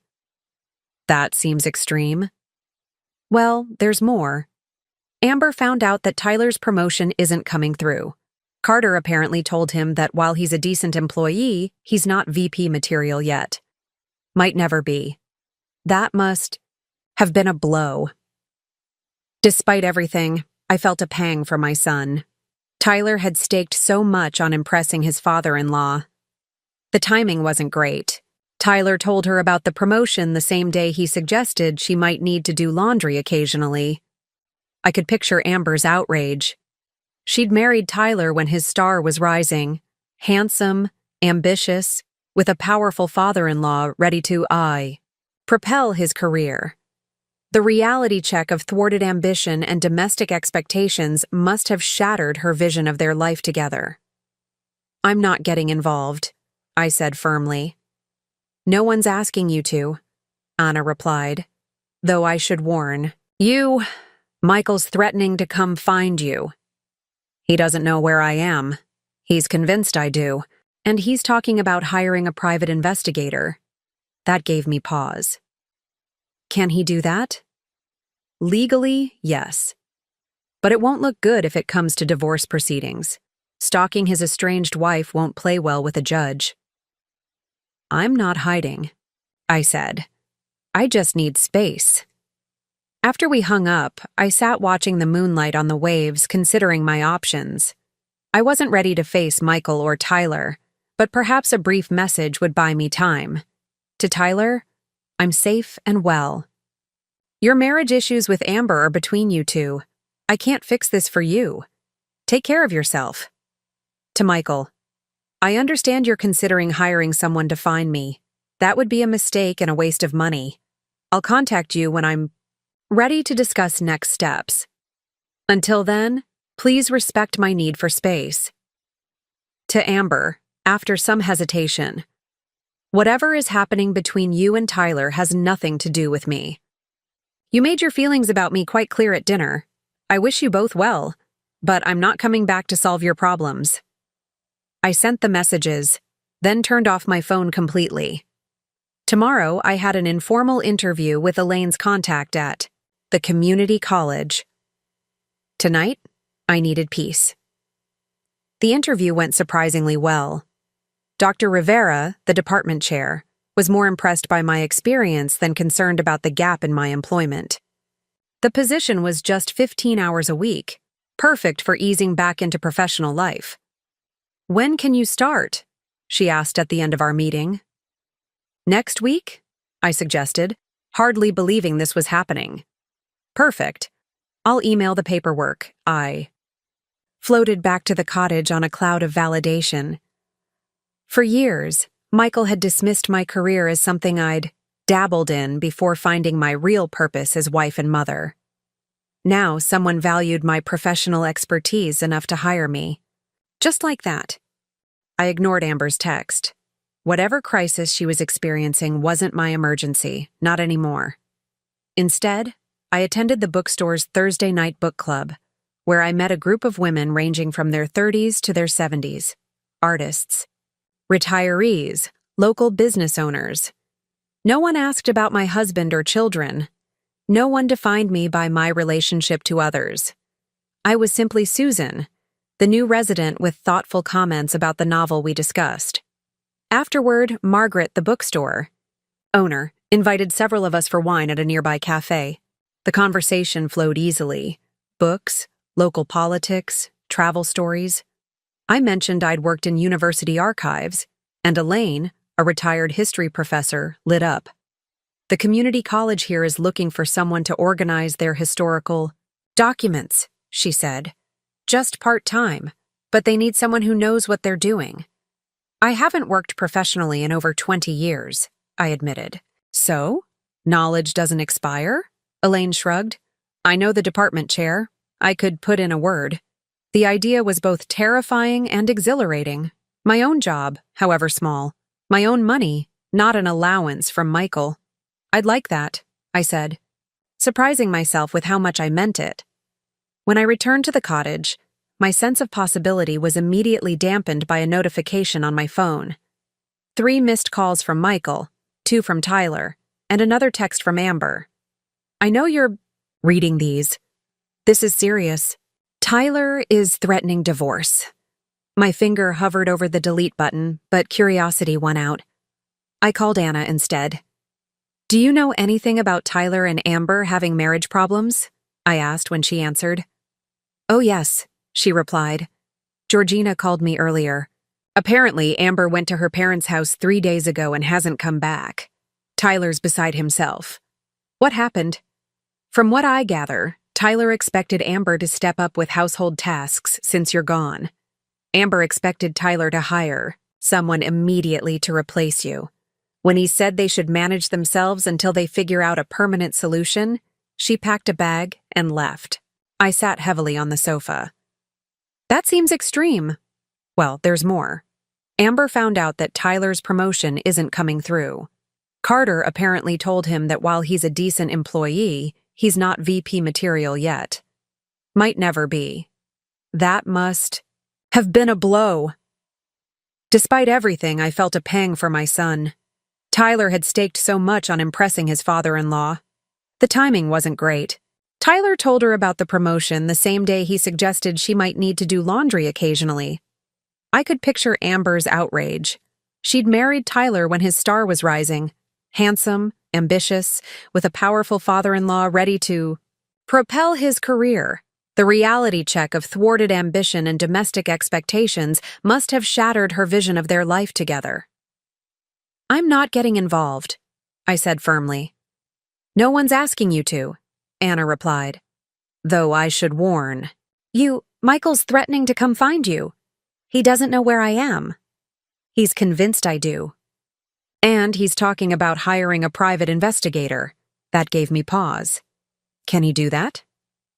That seems extreme. Well, there's more. Amber found out that Tyler's promotion isn't coming through. Carter apparently told him that while he's a decent employee, he's not VP material yet. Might never be. That must have been a blow. Despite everything, I felt a pang for my son. Tyler had staked so much on impressing his father-in-law. The timing wasn't great. Tyler told her about the promotion the same day he suggested she might need to do laundry occasionally. I could picture Amber's outrage. She'd married Tyler when his star was rising, handsome, ambitious, with a powerful father-in-law ready to propel his career. The reality check of thwarted ambition and domestic expectations must have shattered her vision of their life together. I'm not getting involved, I said firmly. No one's asking you to, Anna replied, though I should warn. Michael's threatening to come find you. He doesn't know where I am. He's convinced I do, and he's talking about hiring a private investigator. That gave me pause. Can he do that? Legally, yes. But it won't look good if it comes to divorce proceedings. Stalking his estranged wife won't play well with a judge. I'm not hiding, I said. I just need space. After we hung up, I sat watching the moonlight on the waves, considering my options. I wasn't ready to face Michael or Tyler, but perhaps a brief message would buy me time. To Tyler, I'm safe and well. Your marriage issues with Amber are between you two. I can't fix this for you. Take care of yourself. To Michael, I understand you're considering hiring someone to find me. That would be a mistake and a waste of money. I'll contact you when I'm ready to discuss next steps. Until then, please respect my need for space. To Amber, after some hesitation, whatever is happening between you and Tyler has nothing to do with me. You made your feelings about me quite clear at dinner. I wish you both well, but I'm not coming back to solve your problems. I sent the messages, then turned off my phone completely. Tomorrow, I had an informal interview with Elaine's contact at the community college. Tonight, I needed peace. The interview went surprisingly well. Dr. Rivera, the department chair, was more impressed by my experience than concerned about the gap in my employment. The position was just 15 hours a week, perfect for easing back into professional life. "When can you start?" she asked at the end of our meeting. "Next week?" I suggested, hardly believing this was happening. "Perfect. I'll email the paperwork." I floated back to the cottage on a cloud of validation. For years, Michael had dismissed my career as something I'd dabbled in before finding my real purpose as wife and mother. Now someone valued my professional expertise enough to hire me. Just like that. I ignored Amber's text. Whatever crisis she was experiencing wasn't my emergency, not anymore. Instead, I attended the bookstore's Thursday night book club, where I met a group of women ranging from their 30s to their 70s, artists, retirees, local business owners. No one asked about my husband or children. No one defined me by my relationship to others. I was simply Susan, the new resident with thoughtful comments about the novel we discussed. Afterward, Margaret, the bookstore owner, invited several of us for wine at a nearby cafe. The conversation flowed easily. Books, local politics, travel stories. I mentioned I'd worked in university archives, and Elaine, a retired history professor, lit up. "The community college here is looking for someone to organize their historical documents," she said. "Just part-time, but they need someone who knows what they're doing." "I haven't worked professionally in over 20 years, I admitted. "So? Knowledge doesn't expire?" Elaine shrugged. "I know the department chair. I could put in a word." The idea was both terrifying and exhilarating. My own job, however small. My own money, not an allowance from Michael. "I'd like that," I said, surprising myself with how much I meant it. When I returned to the cottage, my sense of possibility was immediately dampened by a notification on my phone. 3 missed calls from Michael, 2 from Tyler, and another text from Amber. "I know you're reading these. This is serious. Tyler is threatening divorce." My finger hovered over the delete button, but curiosity won out. I called Anna instead. "Do you know anything about Tyler and Amber having marriage problems?" I asked when she answered. "Oh yes," she replied. "Georgina called me earlier. Apparently, Amber went to her parents' house 3 days ago and hasn't come back. Tyler's beside himself." "What happened?" "From what I gather, Tyler expected Amber to step up with household tasks since you're gone. Amber expected Tyler to hire someone immediately to replace you. When he said they should manage themselves until they figure out a permanent solution, she packed a bag and left." I sat heavily on the sofa. "That seems extreme." "Well, there's more. Amber found out that Tyler's promotion isn't coming through. Carter apparently told him that while he's a decent employee, he's not VP material yet. Might never be. That must have been a blow. Despite everything, I felt a pang for my son. Tyler had staked so much on impressing his father-in-law. The timing wasn't great. Tyler told her about the promotion the same day he suggested she might need to do laundry occasionally. I could picture Amber's outrage. She'd married Tyler when his star was rising. Handsome, ambitious, with a powerful father-in-law ready to propel his career. The reality check of thwarted ambition and domestic expectations must have shattered her vision of their life together. "I'm not getting involved," I said firmly. "No one's asking you to," Anna replied. "Though I should warn. Michael's threatening to come find you. He doesn't know where I am." "He's convinced I do. And he's talking about hiring a private investigator." That gave me pause. "Can he do that?"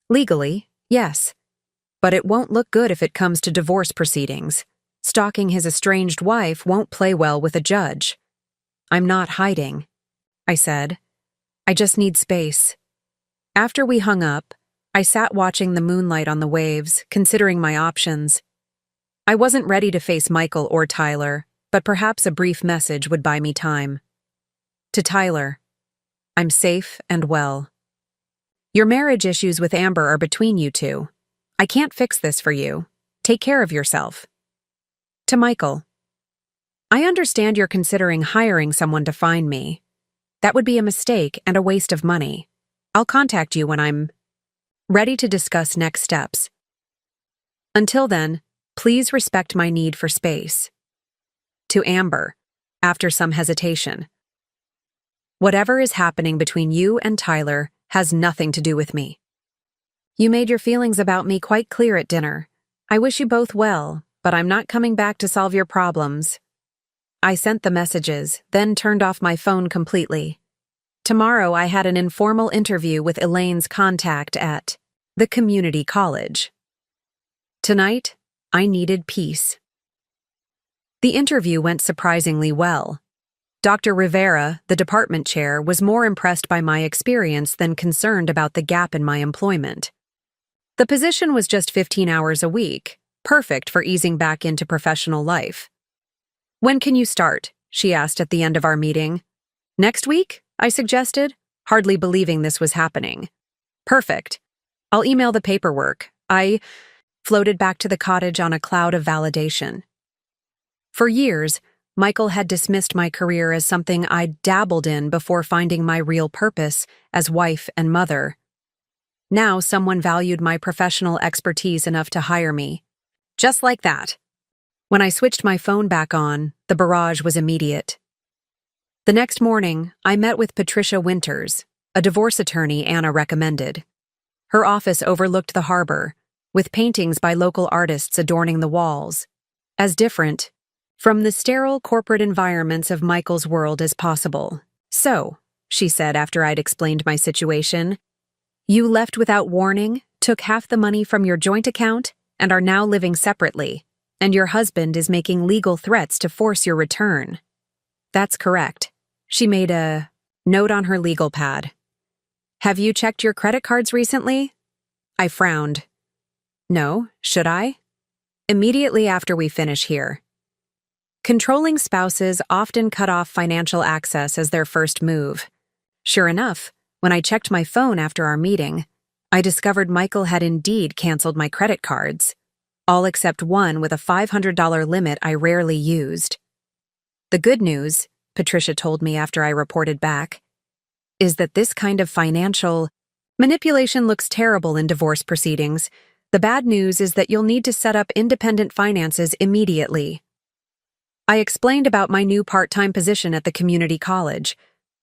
"Legally, yes. But it won't look good if it comes to divorce proceedings. Stalking his estranged wife won't play well with a judge." "I'm not hiding," I said. "I just need space." After we hung up, I sat watching the moonlight on the waves, considering my options. I wasn't ready to face Michael or Tyler, but perhaps a brief message would buy me time. To Tyler, "I'm safe and well. Your marriage issues with Amber are between you two. I can't fix this for you. Take care of yourself. To Michael. I understand you're considering hiring someone to find me. That would be a mistake and a waste of money. I'll contact you when I'm ready to discuss next steps. Until then, please respect my need for space. To Amber, after some hesitation. Whatever is happening between you and Tyler has nothing to do with me. You made your feelings about me quite clear at dinner. I wish you both well, but I'm not coming back to solve your problems. I sent the messages, then turned off my phone completely. Tomorrow I had an informal interview with Elaine's contact at the community college. Tonight, I needed peace. The interview went surprisingly well. Dr. Rivera, the department chair, was more impressed by my experience than concerned about the gap in my employment. The position was just 15 hours a week, perfect for easing back into professional life. When can you start? She asked at the end of our meeting. Next week? I suggested, hardly believing this was happening. Perfect. I'll email the paperwork. I floated back to the cottage on a cloud of validation. For years, Michael had dismissed my career as something I'd dabbled in before finding my real purpose as wife and mother. Now someone valued my professional expertise enough to hire me. Just like that. When I switched my phone back on, the barrage was immediate. The next morning, I met with Patricia Winters, a divorce attorney Anna recommended. Her office overlooked the harbor, with paintings by local artists adorning the walls, as different from the sterile corporate environments of Michael's world as possible. So, she said after I'd explained my situation, you left without warning, took half the money from your joint account, and are now living separately, and your husband is making legal threats to force your return. That's correct. She made a note on her legal pad. Have you checked your credit cards recently? I frowned. No, should I? Immediately after we finish here. Controlling spouses often cut off financial access as their first move. Sure enough, when I checked my phone after our meeting, I discovered Michael had indeed canceled my credit cards, all except one with a $500 limit I rarely used. The good news, Patricia told me after I reported back, is that this kind of financial manipulation looks terrible in divorce proceedings. The bad news is that you'll need to set up independent finances immediately. I explained about my new part-time position at the community college.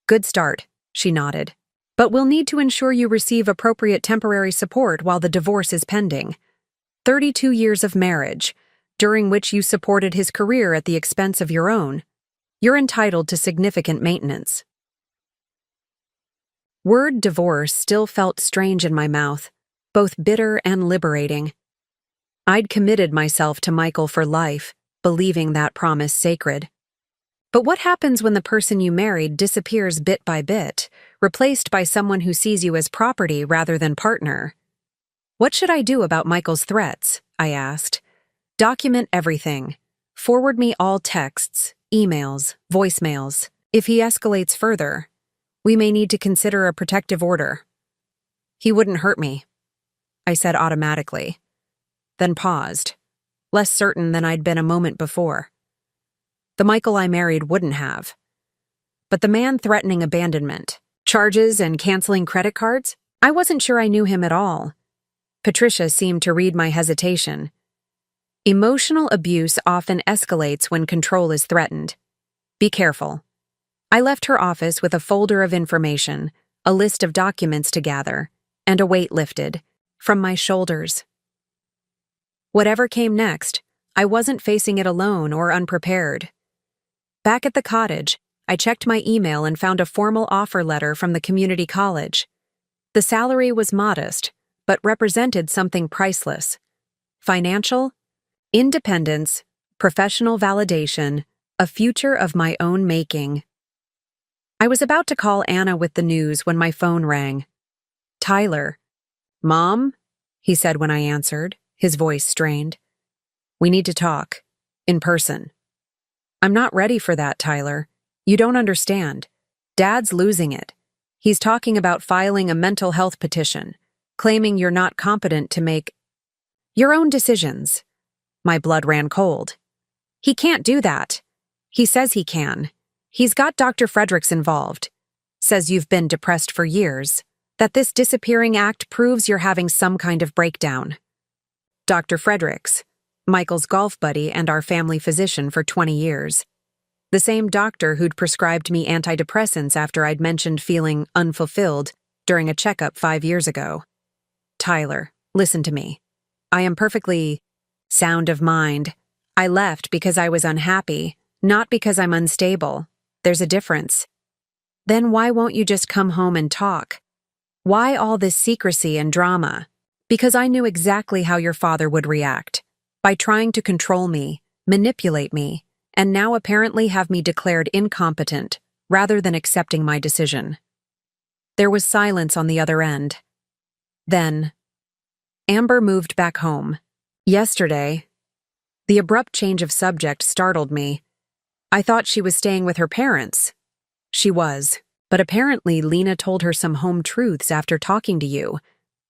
Good start, she nodded. But we'll need to ensure you receive appropriate temporary support while the divorce is pending. 32 years of marriage, during which you supported his career at the expense of your own. You're entitled to significant maintenance. Word divorce still felt strange in my mouth, both bitter and liberating. I'd committed myself to Michael for life, believing that promise sacred. But what happens when the person you married disappears bit by bit, replaced by someone who sees you as property rather than partner? What should I do about Michael's threats? I asked. Document everything. Forward me all texts, emails, voicemails. If he escalates further, we may need to consider a protective order. He wouldn't hurt me, I said automatically, then paused, less certain than I'd been a moment before. The Michael I married wouldn't have. But the man threatening abandonment, charges, and canceling credit cards, I wasn't sure I knew him at all. Patricia seemed to read my hesitation. Emotional abuse often escalates when control is threatened. Be careful. I left her office with a folder of information, a list of documents to gather, and a weight lifted from my shoulders. Whatever came next, I wasn't facing it alone or unprepared. Back at the cottage, I checked my email and found a formal offer letter from the community college. The salary was modest, but represented something priceless. Financial, independence, professional validation, a future of my own making. I was about to call Anna with the news when my phone rang. Tyler. Mom? He said when I answered, his voice strained. We need to talk. In person. I'm not ready for that, Tyler. You don't understand. Dad's losing it. He's talking about filing a mental health petition, claiming you're not competent to make... Your own decisions. My blood ran cold. He can't do that. He says he can. He's got Dr. Fredericks involved. Says you've been depressed for years. That this disappearing act proves you're having some kind of breakdown. Dr. Fredericks, Michael's golf buddy and our family physician for 20 years. The same doctor who'd prescribed me antidepressants after I'd mentioned feeling unfulfilled during a checkup 5 years ago. Tyler, listen to me. I am perfectly sound of mind. I left because I was unhappy, not because I'm unstable. There's a difference. Then why won't you just come home and talk? Why all this secrecy and drama? Because I knew exactly how your father would react. By trying to control me, manipulate me, and now apparently have me declared incompetent, rather than accepting my decision. There was silence on the other end. Then, Amber moved back home. Yesterday, the abrupt change of subject startled me. I thought she was staying with her parents. She was, but apparently Lena told her some home truths after talking to you.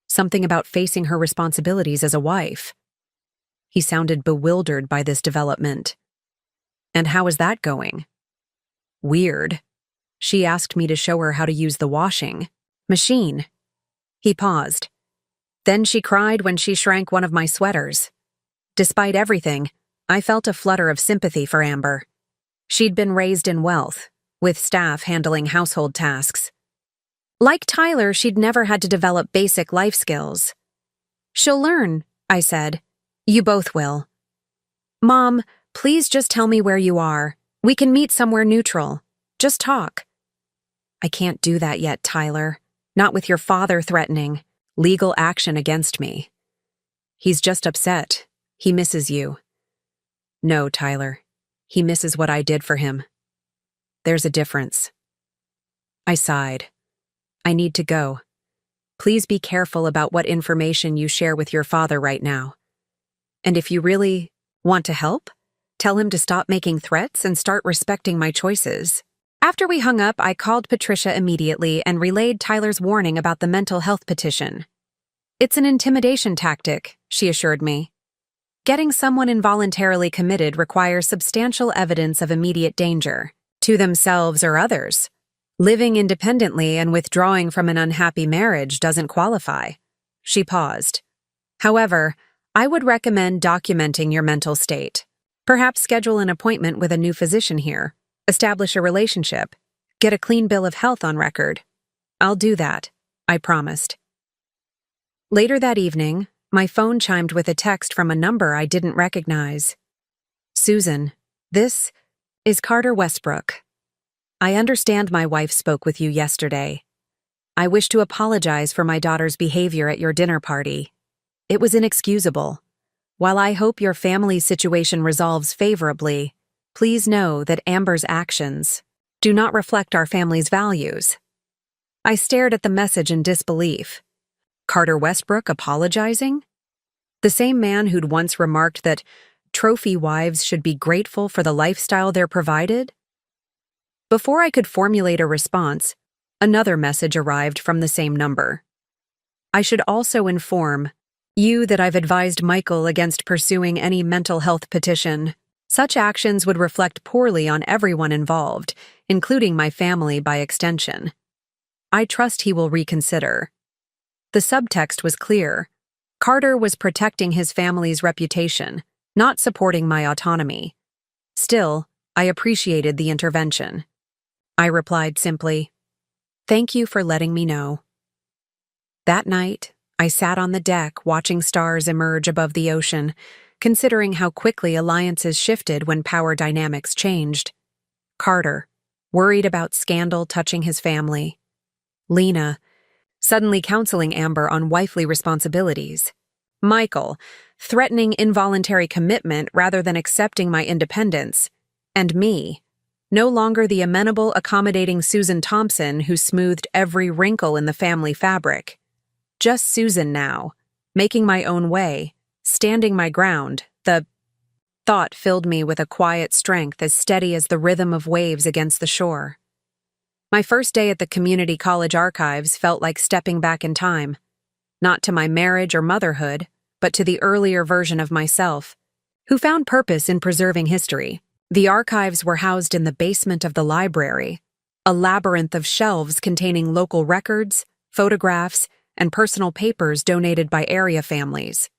Something about facing her responsibilities as a wife. He sounded bewildered by this development. And how is that going? Weird. She asked me to show her how to use the washing machine. He paused. Then she cried when she shrank one of my sweaters. Despite everything, I felt a flutter of sympathy for Amber. She'd been raised in wealth, with staff handling household tasks. Like Tyler, she'd never had to develop basic life skills. She'll learn, I said. You both will. Mom, please just tell me where you are. We can meet somewhere neutral. Just talk. I can't do that yet, Tyler. Not with your father threatening legal action against me. He's just upset. He misses you. No, Tyler. He misses what I did for him. There's a difference. I sighed. I need to go. Please be careful about what information you share with your father right now. And if you really want to help, tell him to stop making threats and start respecting my choices. After we hung up, I called Patricia immediately and relayed Tyler's warning about the mental health petition. It's an intimidation tactic, she assured me. Getting someone involuntarily committed requires substantial evidence of immediate danger, to themselves or others. Living independently and withdrawing from an unhappy marriage doesn't qualify. She paused. However, I would recommend documenting your mental state. Perhaps schedule an appointment with a new physician here. Establish a relationship. Get a clean bill of health on record. I'll do that, I promised. Later that evening, my phone chimed with a text from a number I didn't recognize. Susan, this is Carter Westbrook. I understand my wife spoke with you yesterday. I wish to apologize for my daughter's behavior at your dinner party. It was inexcusable. While I hope your family's situation resolves favorably, please know that Amber's actions do not reflect our family's values. I stared at the message in disbelief. Carter Westbrook apologizing? The same man who'd once remarked that trophy wives should be grateful for the lifestyle they're provided? Before I could formulate a response, another message arrived from the same number. I should also inform you that I've advised Michael against pursuing any mental health petition. Such actions would reflect poorly on everyone involved, including my family by extension. I trust he will reconsider. The subtext was clear. Carter was protecting his family's reputation, not supporting my autonomy. Still, I appreciated the intervention. I replied simply, "Thank you for letting me know." That night, I sat on the deck watching stars emerge above the ocean, considering how quickly alliances shifted when power dynamics changed. Carter, worried about scandal touching his family. Lena, suddenly counseling Amber on wifely responsibilities. Michael, threatening involuntary commitment rather than accepting my independence. And me, no longer the amenable, accommodating Susan Thompson who smoothed every wrinkle in the family fabric. Just Susan now, making my own way, standing my ground. The thought filled me with a quiet strength as steady as the rhythm of waves against the shore. My first day at the community college archives felt like stepping back in time. Not to my marriage or motherhood, but to the earlier version of myself, who found purpose in preserving history. The archives were housed in the basement of the library, a labyrinth of shelves containing local records, photographs, and personal papers donated by area families.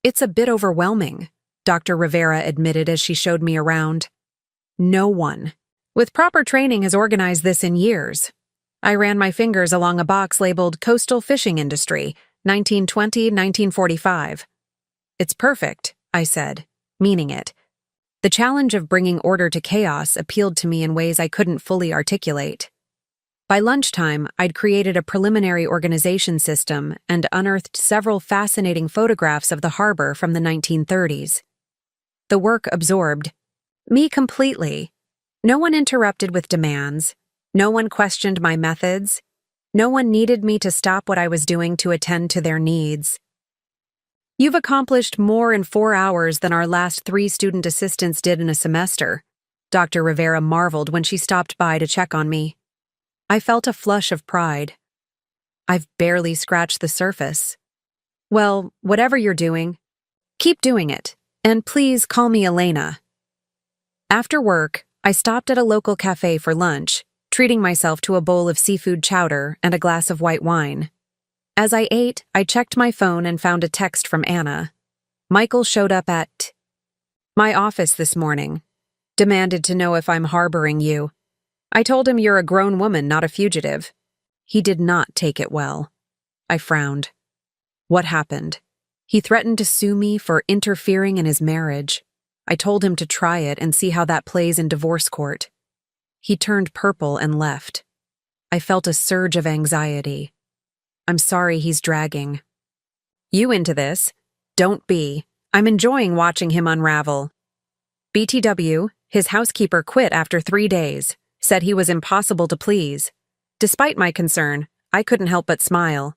"It's a bit overwhelming," Dr. Rivera admitted as she showed me around. "No one with proper training has organized this in years." I ran my fingers along a box labeled Coastal Fishing Industry, 1920-1945. "It's perfect," I said, meaning it. The challenge of bringing order to chaos appealed to me in ways I couldn't fully articulate. By lunchtime, I'd created a preliminary organization system and unearthed several fascinating photographs of the harbor from the 1930s. The work absorbed me completely. No one interrupted with demands. No one questioned my methods. No one needed me to stop what I was doing to attend to their needs. "You've accomplished more in 4 hours than our last 3 student assistants did in a semester," Dr. Rivera marveled when she stopped by to check on me. I felt a flush of pride. "I've barely scratched the surface." "Well, whatever you're doing, keep doing it, and please call me Elena." After work, I stopped at a local cafe for lunch, treating myself to a bowl of seafood chowder and a glass of white wine. As I ate, I checked my phone and found a text from Anna. "Michael showed up at my office this morning. Demanded to know if I'm harboring you. I told him you're a grown woman, not a fugitive. He did not take it well." I frowned. "What happened?" "He threatened to sue me for interfering in his marriage. I told him to try it and see how that plays in divorce court. He turned purple and left. I felt a surge of anxiety. I'm sorry he's dragging you into this. Don't be. I'm enjoying watching him unravel. BTW, his housekeeper quit after 3 days, said he was impossible to please. Despite my concern, I couldn't help but smile.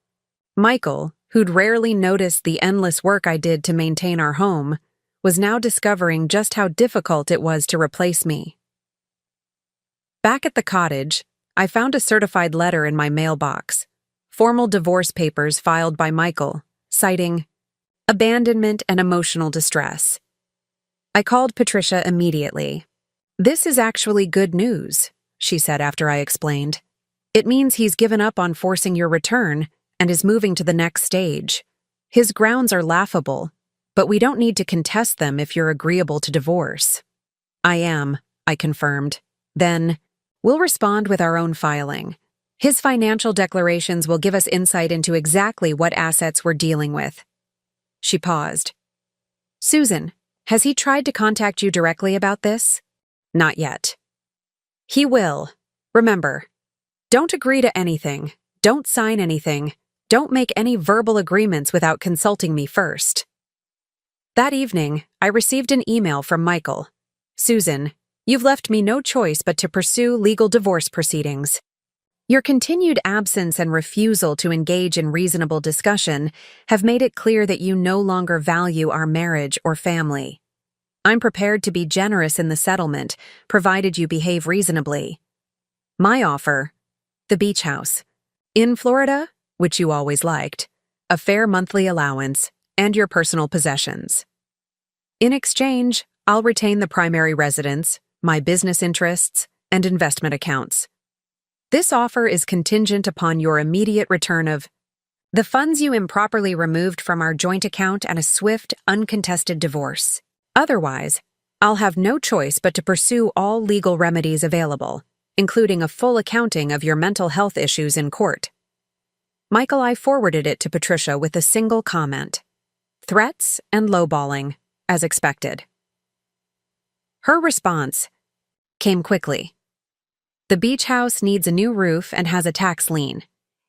Michael, who'd rarely noticed the endless work I did to maintain our home, was now discovering just how difficult it was to replace me. Back at the cottage, I found a certified letter in my mailbox. Formal divorce papers filed by Michael, citing abandonment and emotional distress. I called Patricia immediately. "This is actually good news," she said after I explained. "It means he's given up on forcing your return and is moving to the next stage. His grounds are laughable, but we don't need to contest them if you're agreeable to divorce." "I am," I confirmed. "Then, we'll respond with our own filing. His financial declarations will give us insight into exactly what assets we're dealing with." She paused. "Susan, has he tried to contact you directly about this?" "Not yet." "He will. Remember, don't agree to anything, don't sign anything, don't make any verbal agreements without consulting me first." That evening, I received an email from Michael. "Susan, you've left me no choice but to pursue legal divorce proceedings. Your continued absence and refusal to engage in reasonable discussion have made it clear that you no longer value our marriage or family. I'm prepared to be generous in the settlement, provided you behave reasonably. My offer: the beach house in Florida, which you always liked, a fair monthly allowance, and your personal possessions. In exchange, I'll retain the primary residence, my business interests, and investment accounts. This offer is contingent upon your immediate return of the funds you improperly removed from our joint account and a swift, uncontested divorce. Otherwise, I'll have no choice but to pursue all legal remedies available, including a full accounting of your mental health issues in court." Michael, I forwarded it to Patricia with a single comment: threats and lowballing, as expected. Her response came quickly. "The beach house needs a new roof and has a tax lien.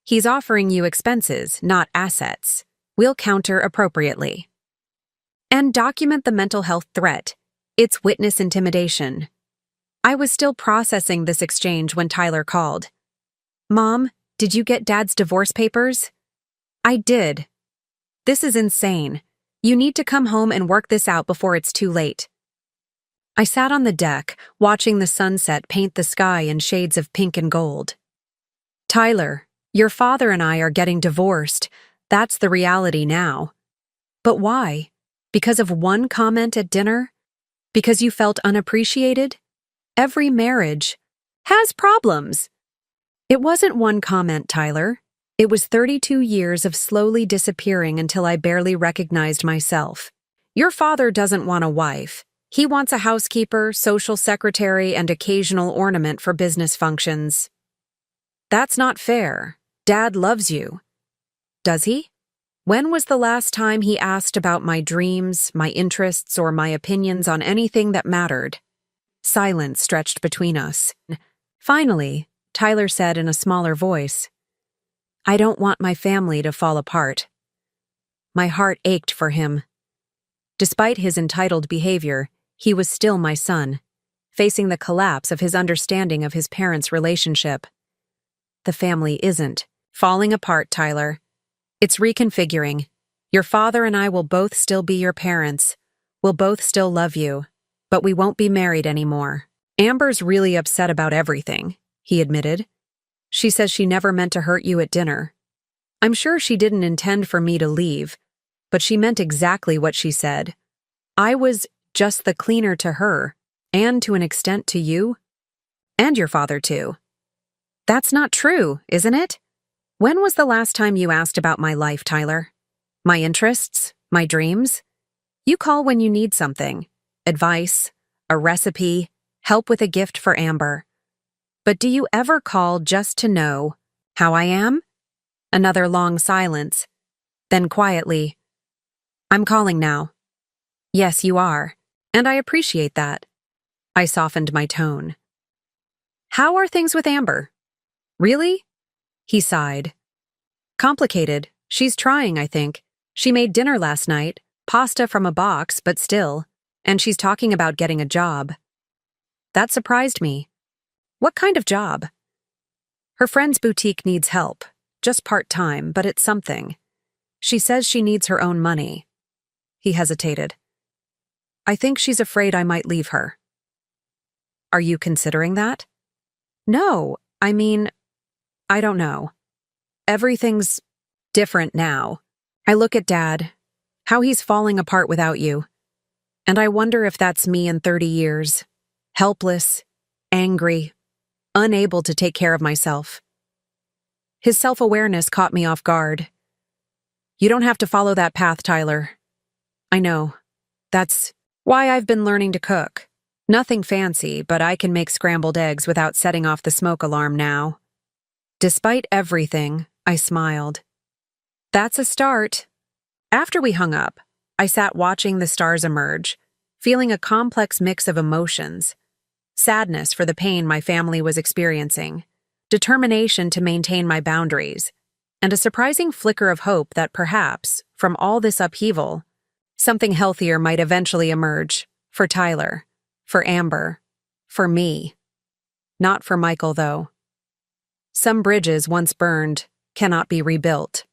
He's offering you expenses, not assets. We'll counter appropriately. And document the mental health threat. It's witness intimidation." I was still processing this exchange when Tyler called. "Mom, did you get Dad's divorce papers?" "I did. This is insane. You need to come home and work this out before it's too late." I sat on the deck, watching the sunset paint the sky in shades of pink and gold. "Tyler, your father and I are getting divorced. That's the reality now." But why? Because of one comment at dinner? Because you felt unappreciated? Every marriage has problems. It wasn't one comment, Tyler. It was 32 years of slowly disappearing until I barely recognized myself. Your father doesn't want a wife. He wants a housekeeper, social secretary, and occasional ornament for business functions. That's not fair. Dad loves you. Does he? When was the last time he asked about my dreams, my interests, or my opinions on anything that mattered? Silence stretched between us. Finally, Tyler said in a smaller voice, I don't want my family to fall apart. My heart ached for him. Despite his entitled behavior, he was still my son, facing the collapse of his understanding of his parents' relationship. The family isn't falling apart, Tyler. It's reconfiguring. Your father and I will both still be your parents. We'll both still love you, but we won't be married anymore. Amber's really upset about everything, he admitted. She says she never meant to hurt you at dinner. I'm sure she didn't intend for me to leave, but she meant exactly what she said. I was just the cleaner to her, and to an extent to you, and your father too. That's not true, isn't it? When was the last time you asked about my life, Tyler? My interests? My dreams? You call when you need something. Advice, a recipe, help with a gift for Amber. But do you ever call just to know how I am? Another long silence. Then quietly, I'm calling now. Yes, you are, and I appreciate that. I softened my tone. How are things with Amber? Really? He sighed. Complicated. She's trying, I think. She made dinner last night, pasta from a box, but still, and she's talking about getting a job. That surprised me. What kind of job? Her friend's boutique needs help, just part-time, but it's something. She says she needs her own money. He hesitated. I think she's afraid I might leave her. Are you considering that? No, I mean, I don't know. Everything's different now. I look at Dad, how he's falling apart without you. And I wonder if that's me in 30 years. Helpless, angry, unable to take care of myself. His self-awareness caught me off guard. You don't have to follow that path, Tyler. I know. That's why I've been learning to cook. Nothing fancy, but I can make scrambled eggs without setting off the smoke alarm now. Despite everything, I smiled. That's a start. After we hung up, I sat watching the stars emerge, feeling a complex mix of emotions. Sadness for the pain my family was experiencing, determination to maintain my boundaries, and a surprising flicker of hope that perhaps, from all this upheaval, something healthier might eventually emerge, for Tyler, for Amber, for me. Not for Michael, though. Some bridges once burned cannot be rebuilt.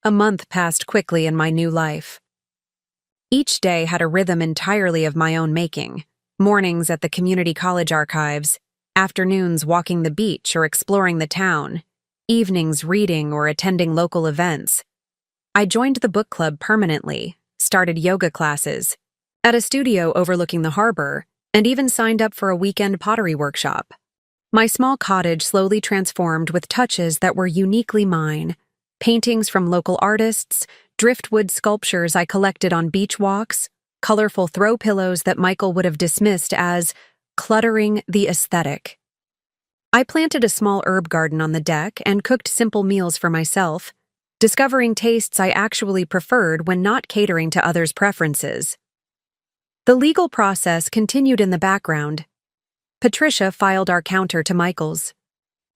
A month passed quickly in my new life. Each day had a rhythm entirely of my own making. Mornings at the community college archives, afternoons walking the beach or exploring the town, evenings reading or attending local events. I joined the book club permanently, started yoga classes, at a studio overlooking the harbor, and even signed up for a weekend pottery workshop. My small cottage slowly transformed with touches that were uniquely mine. Paintings from local artists, driftwood sculptures I collected on beach walks, colorful throw pillows that Michael would have dismissed as cluttering the aesthetic. I planted a small herb garden on the deck and cooked simple meals for myself, discovering tastes I actually preferred when not catering to others' preferences. The legal process continued in the background. Patricia filed our counter to Michael's.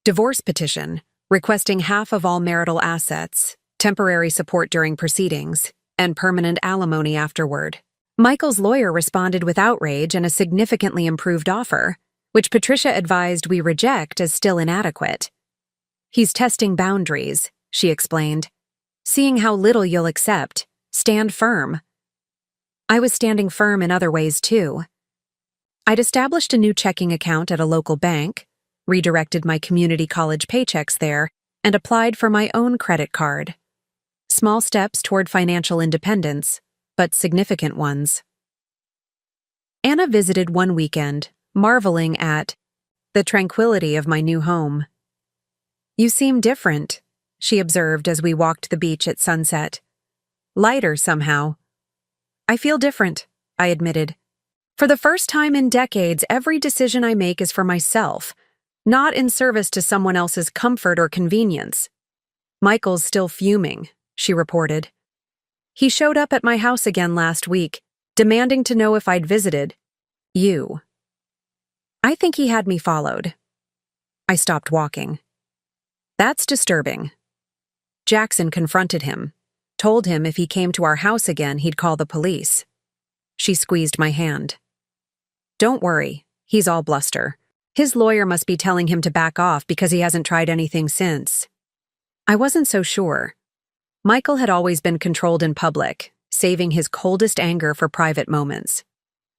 Divorce petition, requesting half of all marital assets, temporary support during proceedings, and permanent alimony afterward. Michael's lawyer responded with outrage and a significantly improved offer, which Patricia advised we reject as still inadequate. He's testing boundaries, she explained. Seeing how little you'll accept, stand firm. I was standing firm in other ways, too. I'd established a new checking account at a local bank, redirected my community college paychecks there, and applied for my own credit card. Small steps toward financial independence, but significant ones. Anna visited one weekend, marveling at the tranquility of my new home. "You seem different," she observed as we walked the beach at sunset. "Lighter somehow." "I feel different," I admitted. "For the first time in decades, every decision I make is for myself, not in service to someone else's comfort or convenience." "Michael's still fuming," she reported. "He showed up at my house again last week, demanding to know if I'd visited you." "I think he had me followed." I stopped walking. "That's disturbing." Jackson confronted him, told him if he came to our house again, he'd call the police. She squeezed my hand. "Don't worry, he's all bluster. His lawyer must be telling him to back off because he hasn't tried anything since." I wasn't so sure. Michael had always been controlled in public, saving his coldest anger for private moments.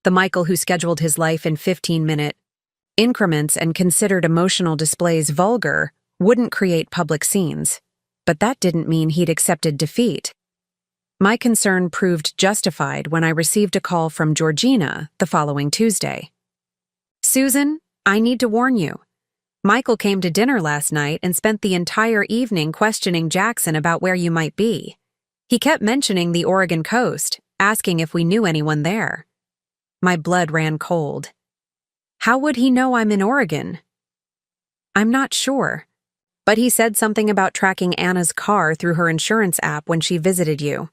The Michael who scheduled his life in 15-minute increments and considered emotional displays vulgar wouldn't create public scenes. But that didn't mean he'd accepted defeat. My concern proved justified when I received a call from Georgina the following Tuesday. "Susan, I need to warn you. Michael came to dinner last night and spent the entire evening questioning Jackson about where you might be. He kept mentioning the Oregon coast, asking if we knew anyone there." My blood ran cold. "How would he know I'm in Oregon?" "I'm not sure. But he said something about tracking Anna's car through her insurance app when she visited you."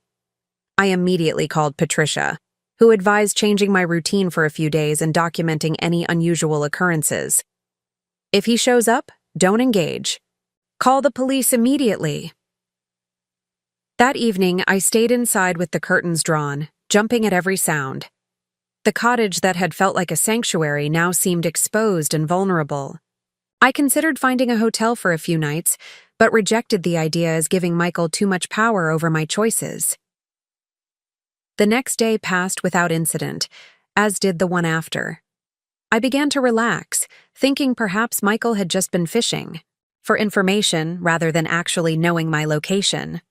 I immediately called Patricia, who advised changing my routine for a few days and documenting any unusual occurrences. "If he shows up, don't engage. Call the police immediately." That evening, I stayed inside with the curtains drawn, jumping at every sound. The cottage that had felt like a sanctuary now seemed exposed and vulnerable. I considered finding a hotel for a few nights, but rejected the idea as giving Michael too much power over my choices. The next day passed without incident, as did the one after. I began to relax, thinking perhaps Michael had just been fishing for information rather than actually knowing my location.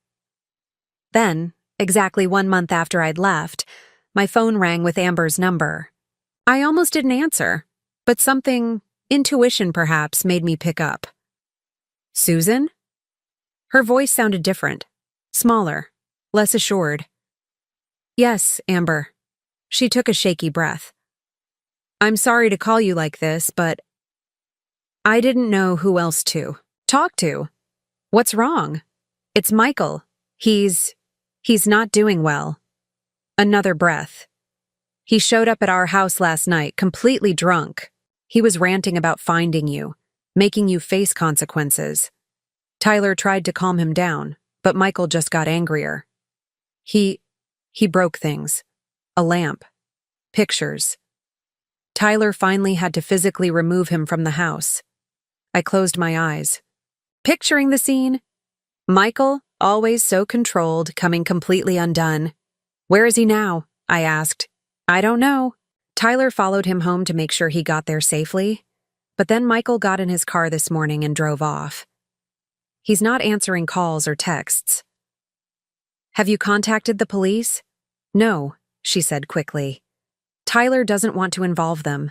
Then, exactly 1 month after I'd left, my phone rang with Amber's number. I almost didn't answer, but something, intuition perhaps, made me pick up. "Susan?" Her voice sounded different, smaller, less assured. "Yes, Amber." She took a shaky breath. "I'm sorry to call you like this, but I didn't know who else to talk to. What's wrong?" "It's Michael. He's not doing well." Another breath. "He showed up at our house last night, completely drunk. He was ranting about finding you, making you face consequences." Tyler tried to calm him down, but Michael just got angrier. He broke things. A lamp. Pictures. Tyler finally had to physically remove him from the house. I closed my eyes. Picturing the scene. Michael, always so controlled, coming completely undone. "Where is he now?" I asked. "I don't know." Tyler followed him home to make sure he got there safely, but then Michael got in his car this morning and drove off. He's not answering calls or texts. "Have you contacted the police?" "No," she said quickly. "Tyler doesn't want to involve them.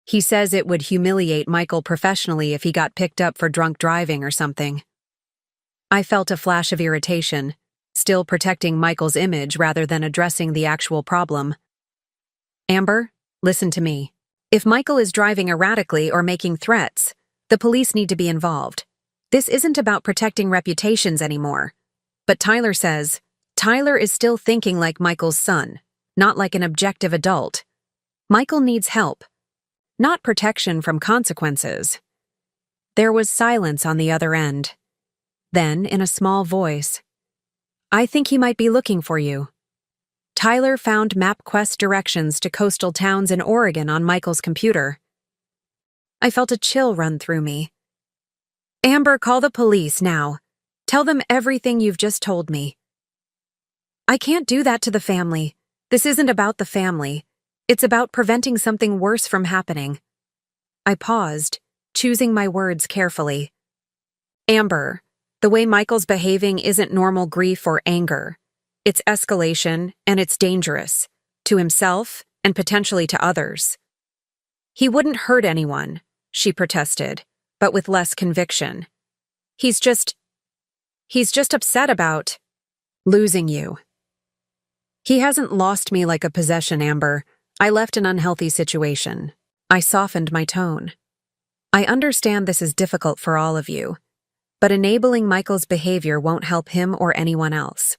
He says it would humiliate Michael professionally if he got picked up for drunk driving or something." I felt a flash of irritation, still protecting Michael's image rather than addressing the actual problem. "Amber, listen to me. If Michael is driving erratically or making threats, the police need to be involved. This isn't about protecting reputations anymore." But Tyler says, Tyler is still thinking like Michael's son, not like an objective adult. Michael needs help, not protection from consequences. There was silence on the other end. Then, in a small voice, "I think he might be looking for you." Tyler found MapQuest directions to coastal towns in Oregon on Michael's computer. I felt a chill run through me. "Amber, call the police now. Tell them everything you've just told me." "I can't do that to the family. This isn't about the family. It's about preventing something worse from happening." I paused, choosing my words carefully. "Amber, The way Michael's behaving isn't normal grief or anger. It's escalation, and it's dangerous. To himself, and potentially to others. He wouldn't hurt anyone, she protested, but with less conviction. He's just upset about losing you. He hasn't lost me like a possession, Amber. I left an unhealthy situation. I softened my tone. I understand this is difficult for all of you, but enabling Michael's behavior won't help him or anyone else.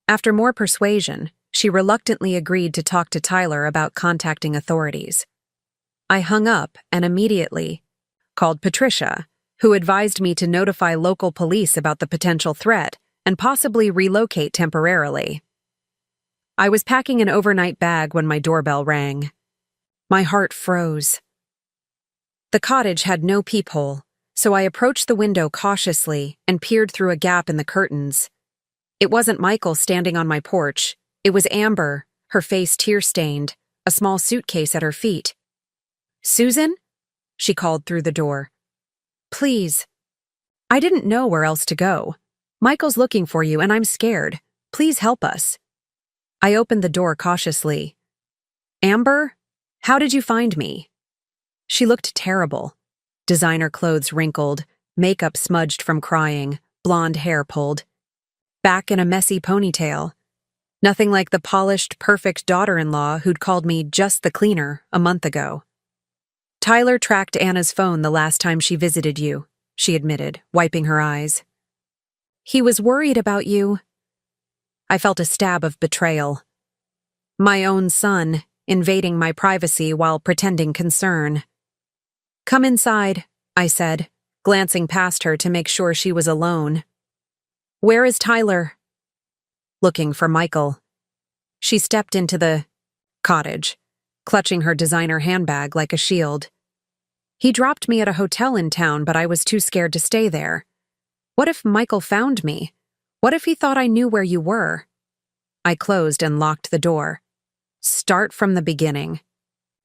After more persuasion, she reluctantly agreed to talk to Tyler about contacting authorities. I hung up and immediately called Patricia, who advised me to notify local police about the potential threat and possibly relocate temporarily. I was packing an overnight bag when my doorbell rang. My heart froze. The cottage had no peephole, so I approached the window cautiously and peered through a gap in the curtains. It wasn't Michael standing on my porch. It was Amber, her face tear-stained, a small suitcase at her feet. "Susan?" she called through the door. "Please." I didn't know where else to go. "Michael's looking for you and I'm scared. Please help us." I opened the door cautiously. "Amber? How did you find me?" She looked terrible. Designer clothes wrinkled, makeup smudged from crying, blonde hair pulled. Back in a messy ponytail. Nothing like the polished, perfect daughter-in-law who'd called me just the cleaner a month ago. "Tyler tracked Anna's phone the last time she visited you," she admitted, wiping her eyes. "He was worried about you." I felt a stab of betrayal. My own son, invading my privacy while pretending concern. "Come inside," I said, glancing past her to make sure she was alone. "Where is Tyler?" "Looking for Michael." She stepped into the cottage, clutching her designer handbag like a shield. "He dropped me at a hotel in town, but I was too scared to stay there. What if Michael found me? What if he thought I knew where you were?" I closed and locked the door. "Start from the beginning.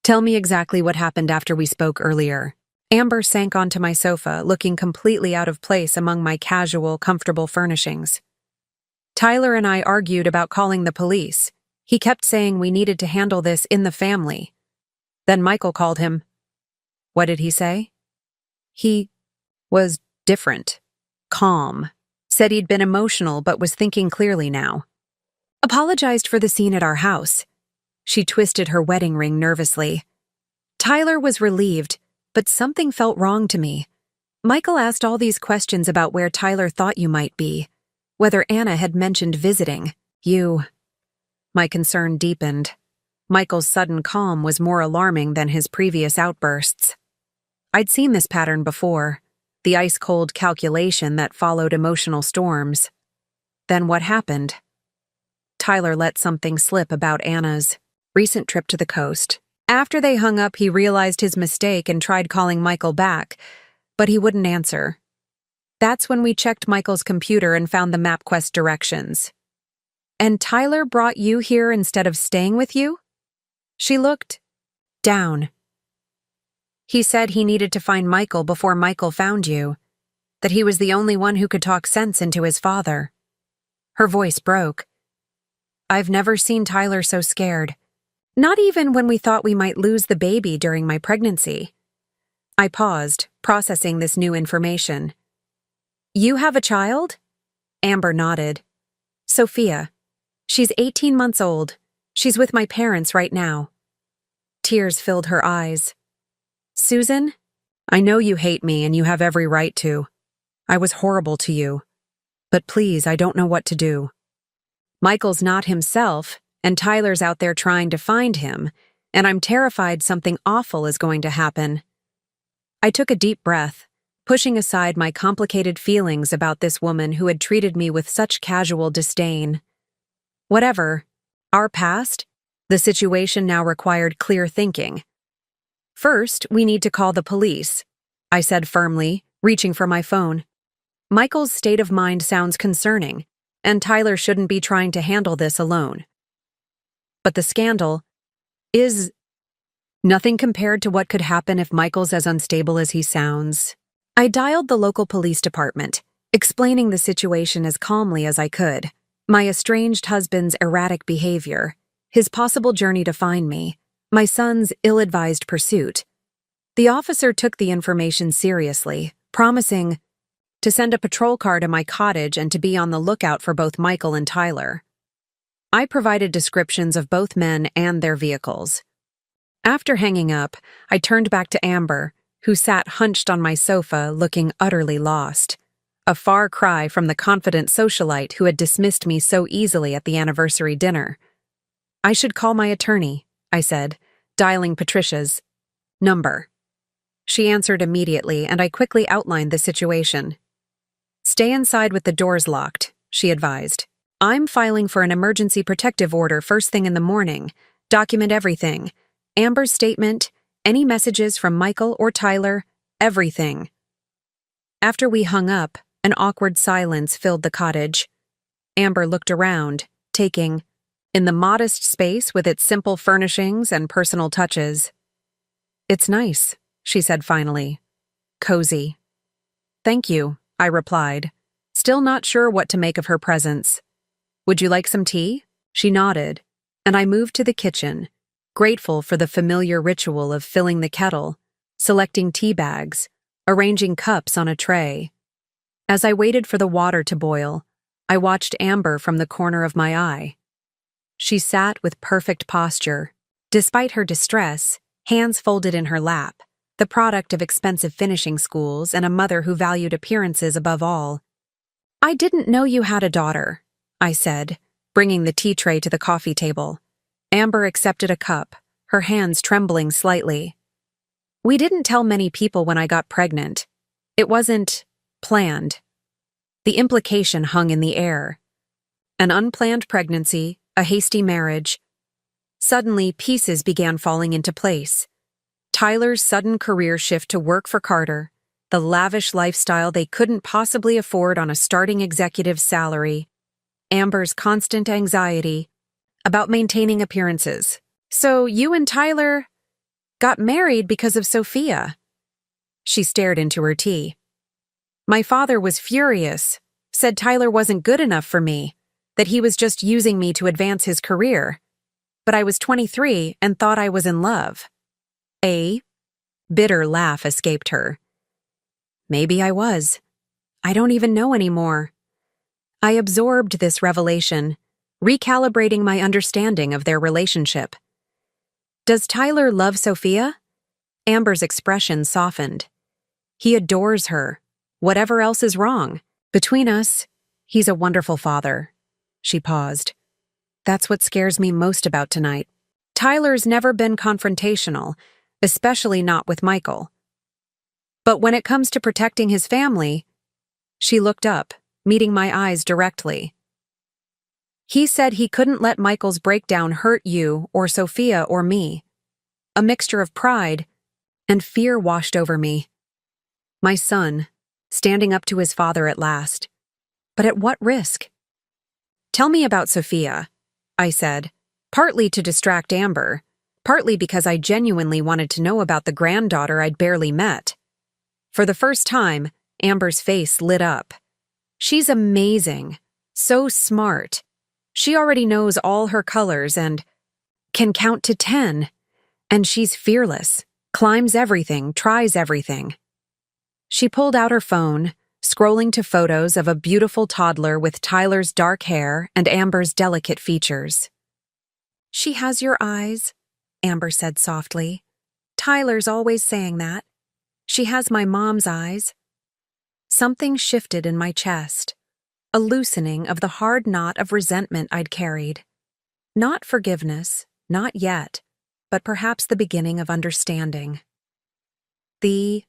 Tell me exactly what happened after we spoke earlier." Amber sank onto my sofa, looking completely out of place among my casual, comfortable furnishings. "Tyler and I argued about calling the police. He kept saying we needed to handle this in the family. Then Michael called him." "What did he say?" "He was different. Calm. Said he'd been emotional but was thinking clearly now. Apologized for the scene at our house." She twisted her wedding ring nervously. "Tyler was relieved, but something felt wrong to me. Michael asked all these questions about where Tyler thought you might be, whether Anna had mentioned visiting you." My concern deepened. Michael's sudden calm was more alarming than his previous outbursts. I'd seen this pattern before, the ice-cold calculation that followed emotional storms. Then what happened? Tyler let something slip about Anna's recent trip to the coast. After they hung up, he realized his mistake and tried calling Michael back, but he wouldn't answer. That's when we checked Michael's computer and found the MapQuest directions. "And Tyler brought you here instead of staying with you?" She looked down. "He said he needed to find Michael before Michael found you, that he was the only one who could talk sense into his father." Her voice broke. "I've never seen Tyler so scared. Not even when we thought we might lose the baby during my pregnancy." I paused, processing this new information. "You have a child?" Amber nodded. "Sophia. She's 18 months old. She's with my parents right now." Tears filled her eyes. "Susan, I know you hate me and you have every right to. I was horrible to you. But please, I don't know what to do. Michael's not himself, and Tyler's out there trying to find him, and I'm terrified something awful is going to happen." I took a deep breath, pushing aside my complicated feelings about this woman who had treated me with such casual disdain. Whatever. Our past, the situation now required clear thinking. "First, we need to call the police," I said firmly, reaching for my phone. "Michael's state of mind sounds concerning, and Tyler shouldn't be trying to handle this alone. But the scandal is nothing compared to what could happen if Michael's as unstable as he sounds." I dialed the local police department, explaining the situation as calmly as I could. My estranged husband's erratic behavior, his possible journey to find me, my son's ill-advised pursuit. The officer took the information seriously, promising to send a patrol car to my cottage and to be on the lookout for both Michael and Tyler. I provided descriptions of both men and their vehicles. After hanging up, I turned back to Amber, who sat hunched on my sofa looking utterly lost. A far cry from the confident socialite who had dismissed me so easily at the anniversary dinner. "I should call my attorney," I said, dialing Patricia's number. She answered immediately, and I quickly outlined the situation. "Stay inside with the doors locked," she advised. "I'm filing for an emergency protective order first thing in the morning. Document everything. Amber's statement, any messages from Michael or Tyler, everything." After we hung up, an awkward silence filled the cottage. Amber looked around, taking in the modest space with its simple furnishings and personal touches. "It's nice," she said finally. "Cozy." "Thank you," I replied, still not sure what to make of her presence. "Would you like some tea?" She nodded, and I moved to the kitchen, grateful for the familiar ritual of filling the kettle, selecting tea bags, arranging cups on a tray. As I waited for the water to boil, I watched Amber from the corner of my eye. She sat with perfect posture, despite her distress, hands folded in her lap, the product of expensive finishing schools and a mother who valued appearances above all. "I didn't know you had a daughter," I said, bringing the tea tray to the coffee table. Amber accepted a cup, her hands trembling slightly. "We didn't tell many people when I got pregnant. It wasn't planned." The implication hung in the air. An unplanned pregnancy, a hasty marriage. Suddenly, pieces began falling into place. Tyler's sudden career shift to work for Carter, the lavish lifestyle they couldn't possibly afford on a starting executive's salary, Amber's constant anxiety about maintaining appearances. "So you and Tyler got married because of Sophia?" She stared into her tea. "My father was furious, said Tyler wasn't good enough for me, that he was just using me to advance his career. But I was 23 and thought I was in love." A bitter laugh escaped her. "Maybe I was. I don't even know anymore." I absorbed this revelation, recalibrating my understanding of their relationship. "Does Tyler love Sophia?" Amber's expression softened. "He adores her. Whatever else is wrong. Between us, he's a wonderful father." She paused. "That's what scares me most about tonight. Tyler's never been confrontational, especially not with Michael. But when it comes to protecting his family..." She looked up, meeting my eyes directly. "He said he couldn't let Michael's breakdown hurt you or Sophia or me." A mixture of pride and fear washed over me. My son, standing up to his father at last. But at what risk? "Tell me about Sophia," I said, partly to distract Amber, partly because I genuinely wanted to know about the granddaughter I'd barely met. For the first time, Amber's face lit up. "She's amazing, so smart. She already knows all her colors and can count to 10. And she's fearless, climbs everything, tries everything." She pulled out her phone, scrolling to photos of a beautiful toddler with Tyler's dark hair and Amber's delicate features. "She has your eyes," Amber said softly. "Tyler's always saying that. She has my mom's eyes." Something shifted in my chest, a loosening of the hard knot of resentment I'd carried. Not forgiveness, not yet, but perhaps the beginning of understanding. The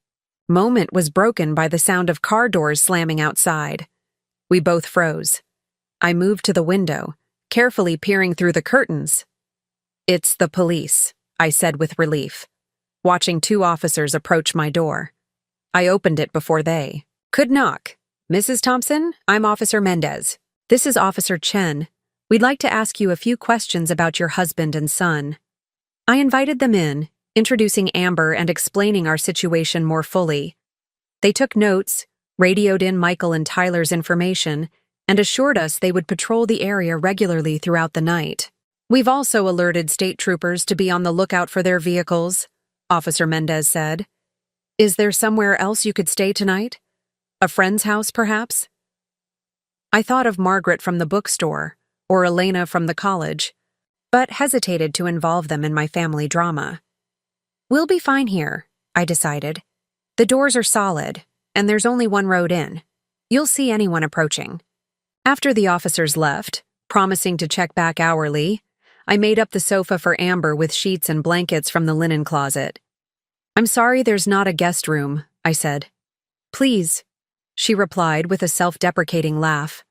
moment was broken by the sound of car doors slamming outside. We both froze. I moved to the window, carefully peering through the curtains. "It's the police," I said with relief, watching 2 officers approach my door. I opened it before they could knock. "Mrs. Thompson, I'm Officer Mendez. This is Officer Chen. We'd like to ask you a few questions about your husband and son." I invited them in, introducing Amber and explaining our situation more fully. They took notes, radioed in Michael and Tyler's information, and assured us they would patrol the area regularly throughout the night. We've also alerted state troopers to be on the lookout for their vehicles, Officer Mendez said. Is there somewhere else you could stay tonight? A friend's house, perhaps? I thought of Margaret from the bookstore, or Elena from the college, but hesitated to involve them in my family drama. We'll be fine here, I decided. The doors are solid, and there's only one road in. You'll see anyone approaching. After the officers left, promising to check back hourly, I made up the sofa for Amber with sheets and blankets from the linen closet. I'm sorry there's not a guest room, I said. Please, she replied with a self-deprecating laugh.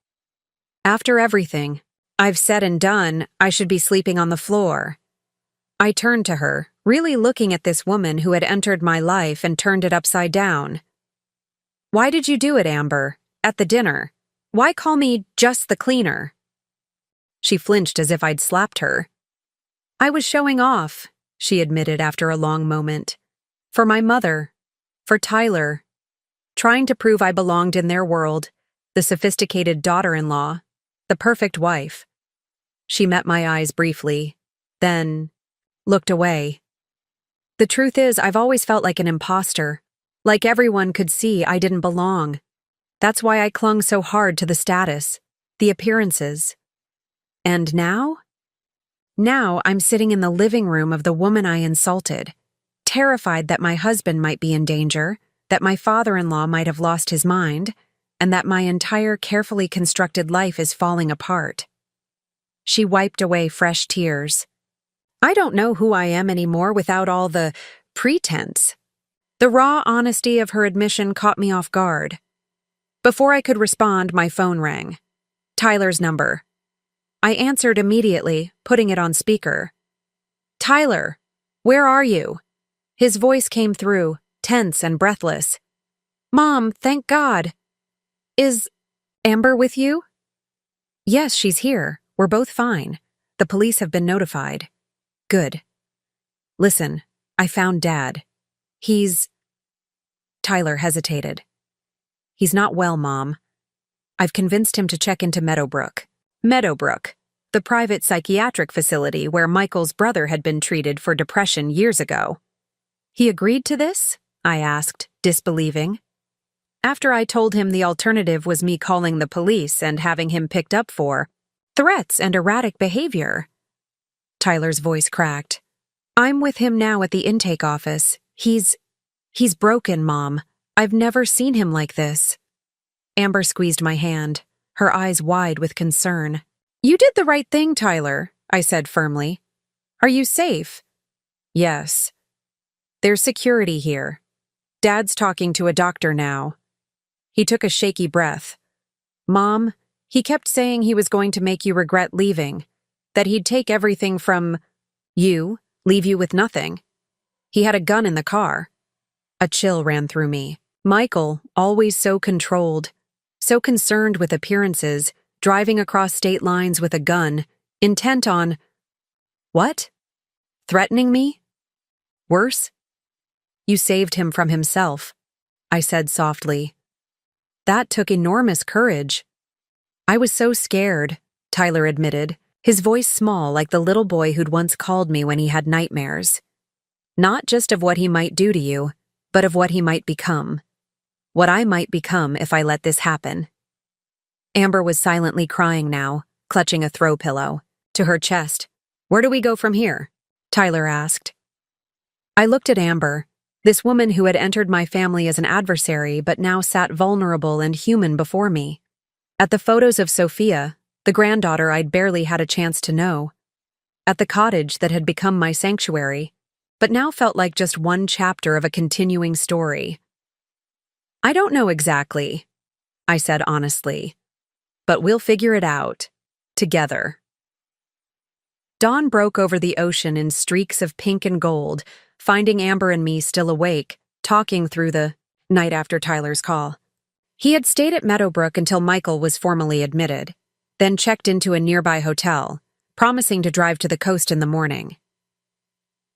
After everything I've said and done, I should be sleeping on the floor. I turned to her, really looking at this woman who had entered my life and turned it upside down. Why did you do it, Amber? At the dinner? Why call me just the cleaner? She flinched as if I'd slapped her. I was showing off, she admitted after a long moment. For my mother. For Tyler. Trying to prove I belonged in their world, the sophisticated daughter-in-law, the perfect wife. She met my eyes briefly, then looked away. The truth is, I've always felt like an imposter, like everyone could see I didn't belong. That's why I clung so hard to the status, the appearances. And now? Now I'm sitting in the living room of the woman I insulted, terrified that my husband might be in danger, that my father-in-law might have lost his mind, and that my entire carefully constructed life is falling apart. She wiped away fresh tears. I don't know who I am anymore without all the pretense. The raw honesty of her admission caught me off guard. Before I could respond, my phone rang. Tyler's number. I answered immediately, putting it on speaker. Tyler, where are you? His voice came through, tense and breathless. Mom, thank God. Is Amber with you? Yes, she's here. We're both fine. The police have been notified. Good. Listen, I found Dad. Tyler hesitated. He's not well, Mom. I've convinced him to check into Meadowbrook. Meadowbrook, the private psychiatric facility where Michael's brother had been treated for depression years ago. He agreed to this? I asked, disbelieving. After I told him the alternative was me calling the police and having him picked up for threats and erratic behavior. Tyler's voice cracked. I'm with him now at the intake office. He's broken, Mom. I've never seen him like this. Amber squeezed my hand, her eyes wide with concern. You did the right thing, Tyler, I said firmly. Are you safe? Yes. There's security here. Dad's talking to a doctor now. He took a shaky breath. Mom, he kept saying he was going to make you regret leaving, that he'd take everything from you, leave you with nothing. He had a gun in the car. A chill ran through me. Michael, always so controlled, so concerned with appearances, driving across state lines with a gun, intent on… What? Threatening me? Worse? You saved him from himself, I said softly. That took enormous courage. I was so scared, Tyler admitted, his voice small like the little boy who'd once called me when he had nightmares. Not just of what he might do to you, but of what he might become. What I might become if I let this happen. Amber was silently crying now, clutching a throw pillow. To her chest. Where do we go from here? Tyler asked. I looked at Amber, this woman who had entered my family as an adversary but now sat vulnerable and human before me. At the photos of Sophia, the granddaughter I'd barely had a chance to know. At the cottage that had become my sanctuary, but now felt like just one chapter of a continuing story. I don't know exactly, I said honestly, but we'll figure it out, together. Dawn broke over the ocean in streaks of pink and gold, finding Amber and me still awake, talking through the night after Tyler's call. He had stayed at Meadowbrook until Michael was formally admitted, then checked into a nearby hotel, promising to drive to the coast in the morning.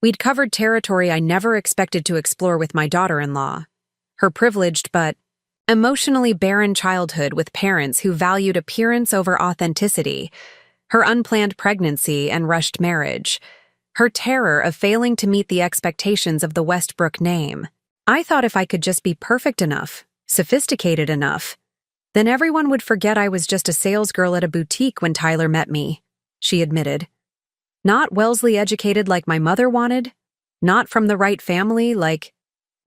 We'd covered territory I never expected to explore with my daughter-in-law, her privileged but emotionally barren childhood with parents who valued appearance over authenticity, her unplanned pregnancy and rushed marriage, her terror of failing to meet the expectations of the Westbrook name. I thought if I could just be perfect enough, sophisticated enough, then everyone would forget I was just a salesgirl at a boutique when Tyler met me, she admitted. Not Wellesley-educated like my mother wanted, not from the right family like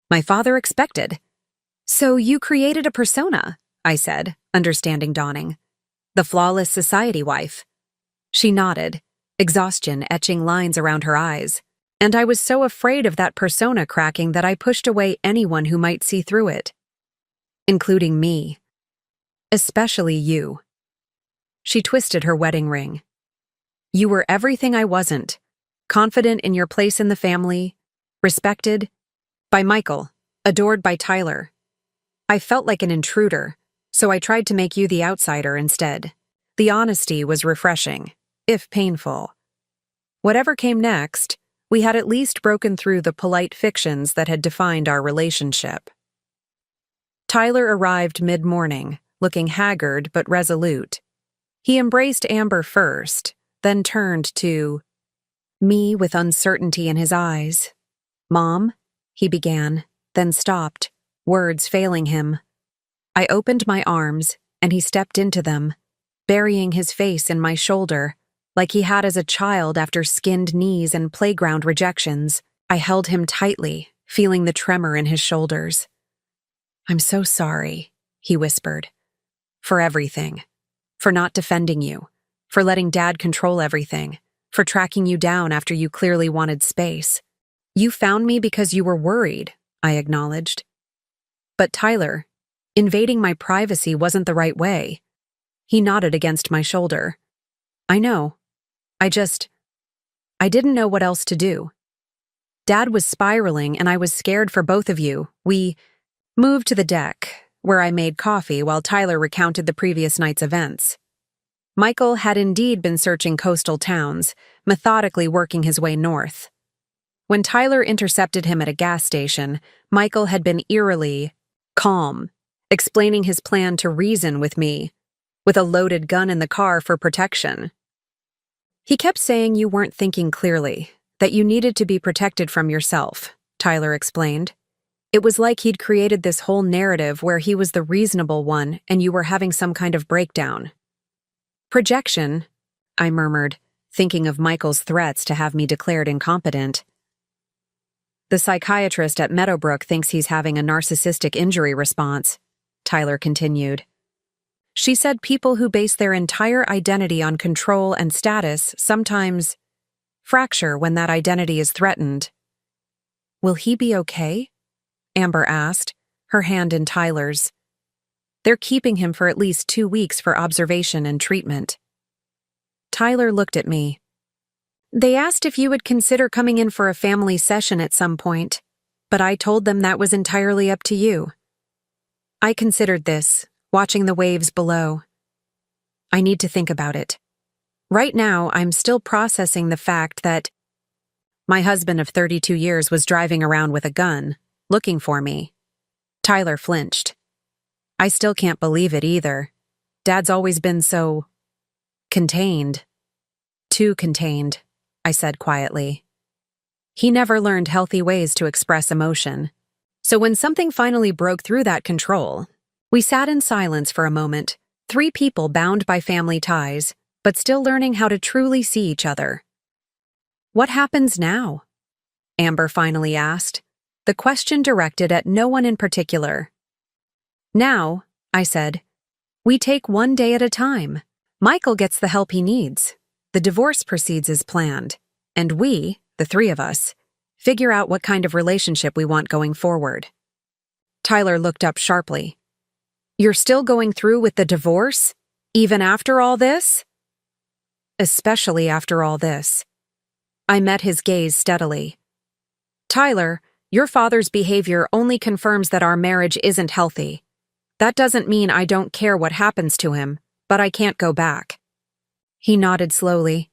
my father expected. So you created a persona, I said, understanding dawning. The flawless society wife. She nodded, exhaustion etching lines around her eyes, and I was so afraid of that persona cracking that I pushed away anyone who might see through it. Including me. Especially you. She twisted her wedding ring. You were everything I wasn't. Confident in your place in the family, respected by Michael, adored by Tyler. I felt like an intruder, so I tried to make you the outsider instead. The honesty was refreshing, if painful. Whatever came next, we had at least broken through the polite fictions that had defined our relationship. Tyler arrived mid-morning, looking haggard but resolute. He embraced Amber first, then turned to me with uncertainty in his eyes. "Mom," he began, then stopped, words failing him. I opened my arms, and he stepped into them, burying his face in my shoulder, like he had as a child after skinned knees and playground rejections. I held him tightly, feeling the tremor in his shoulders. "I'm so sorry," he whispered. "For everything. For not defending you. For letting Dad control everything. For tracking you down after you clearly wanted space. You found me because you were worried," I acknowledged. "But Tyler, invading my privacy wasn't the right way." He nodded against my shoulder. "I know. I didn't know what else to do. Dad was spiraling and I was scared for both of you. We moved to the deck, where I made coffee while Tyler recounted the previous night's events. Michael had indeed been searching coastal towns, methodically working his way north. When Tyler intercepted him at a gas station, Michael had been eerily calm, explaining his plan to reason with me, with a loaded gun in the car for protection. "He kept saying you weren't thinking clearly, that you needed to be protected from yourself," Tyler explained. "It was like he'd created this whole narrative where he was the reasonable one and you were having some kind of breakdown." "Projection," I murmured, thinking of Michael's threats to have me declared incompetent. "The psychiatrist at Meadowbrook thinks he's having a narcissistic injury response," Tyler continued. "She said people who base their entire identity on control and status sometimes fracture when that identity is threatened." "Will he be okay?" Amber asked, her hand in Tyler's. "They're keeping him for at least 2 weeks for observation and treatment." Tyler looked at me. "They asked if you would consider coming in for a family session at some point, but I told them that was entirely up to you. I considered this, watching the waves below. I need to think about it. Right now, I'm still processing the fact that my husband of 32 years was driving around with a gun, looking for me." Tyler flinched. "I still can't believe it either. Dad's always been so contained." "Too contained," I said quietly. He never learned healthy ways to express emotion. So when something finally broke through that control, we sat in silence for a moment, 3 people bound by family ties, but still learning how to truly see each other. "What happens now?" Amber finally asked, the question directed at no one in particular. "Now," I said, "we take one day at a time. Michael gets the help he needs. The divorce proceeds as planned. And we, the 3 of us, figure out what kind of relationship we want going forward." Tyler looked up sharply. "You're still going through with the divorce? Even after all this?" "Especially after all this." I met his gaze steadily. "Tyler, your father's behavior only confirms that our marriage isn't healthy. That doesn't mean I don't care what happens to him, but I can't go back." He nodded slowly.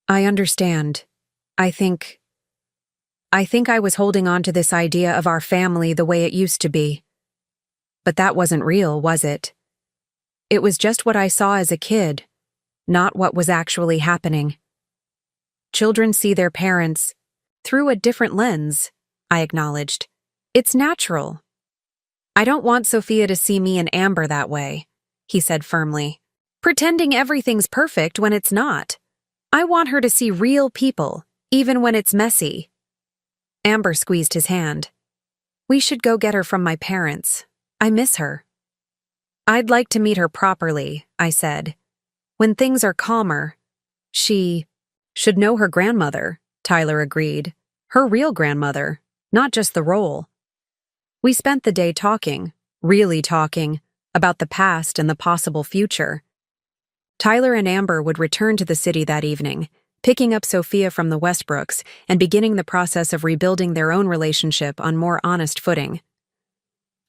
"I understand. I think I was holding on to this idea of our family the way it used to be. But that wasn't real, was it? It was just what I saw as a kid, not what was actually happening. Children see their parents through a different lens, I acknowledged. It's natural. I don't want Sophia to see me and Amber that way, he said firmly. Pretending everything's perfect when it's not. I want her to see real people, even when it's messy. Amber squeezed his hand. We should go get her from my parents. I miss her. I'd like to meet her properly, I said. When things are calmer. She should know her grandmother, Tyler agreed. Her real grandmother, not just the role. We spent the day talking, really talking, about the past and the possible future. Tyler and Amber would return to the city that evening, picking up Sophia from the Westbrooks and beginning the process of rebuilding their own relationship on more honest footing.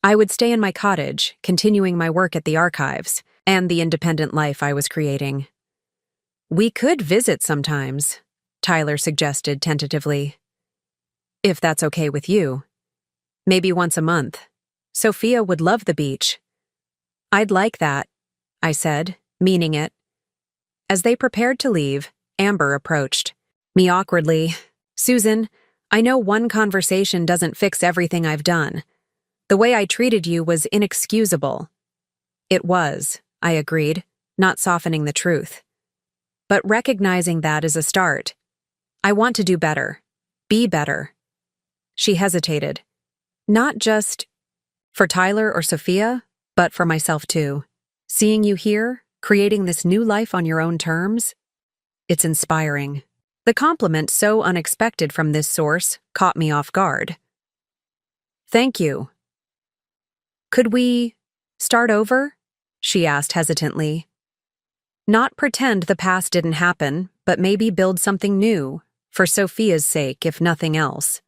I would stay in my cottage, continuing my work at the archives and the independent life I was creating. We could visit sometimes, Tyler suggested tentatively. If that's okay with you. Maybe once a month. Sophia would love the beach. I'd like that, I said, meaning it. As they prepared to leave, Amber approached me awkwardly. Susan, I know one conversation doesn't fix everything I've done. The way I treated you was inexcusable. It was, I agreed, not softening the truth. But recognizing that is a start. I want to do better. Be better. She hesitated. Not just for Tyler or Sophia, but for myself too. Seeing you here, creating this new life on your own terms, it's inspiring. The compliment, so unexpected from this source, caught me off guard. Thank you. Could we start over? She asked hesitantly. Not pretend the past didn't happen, but maybe build something new, for Sophia's sake, if nothing else.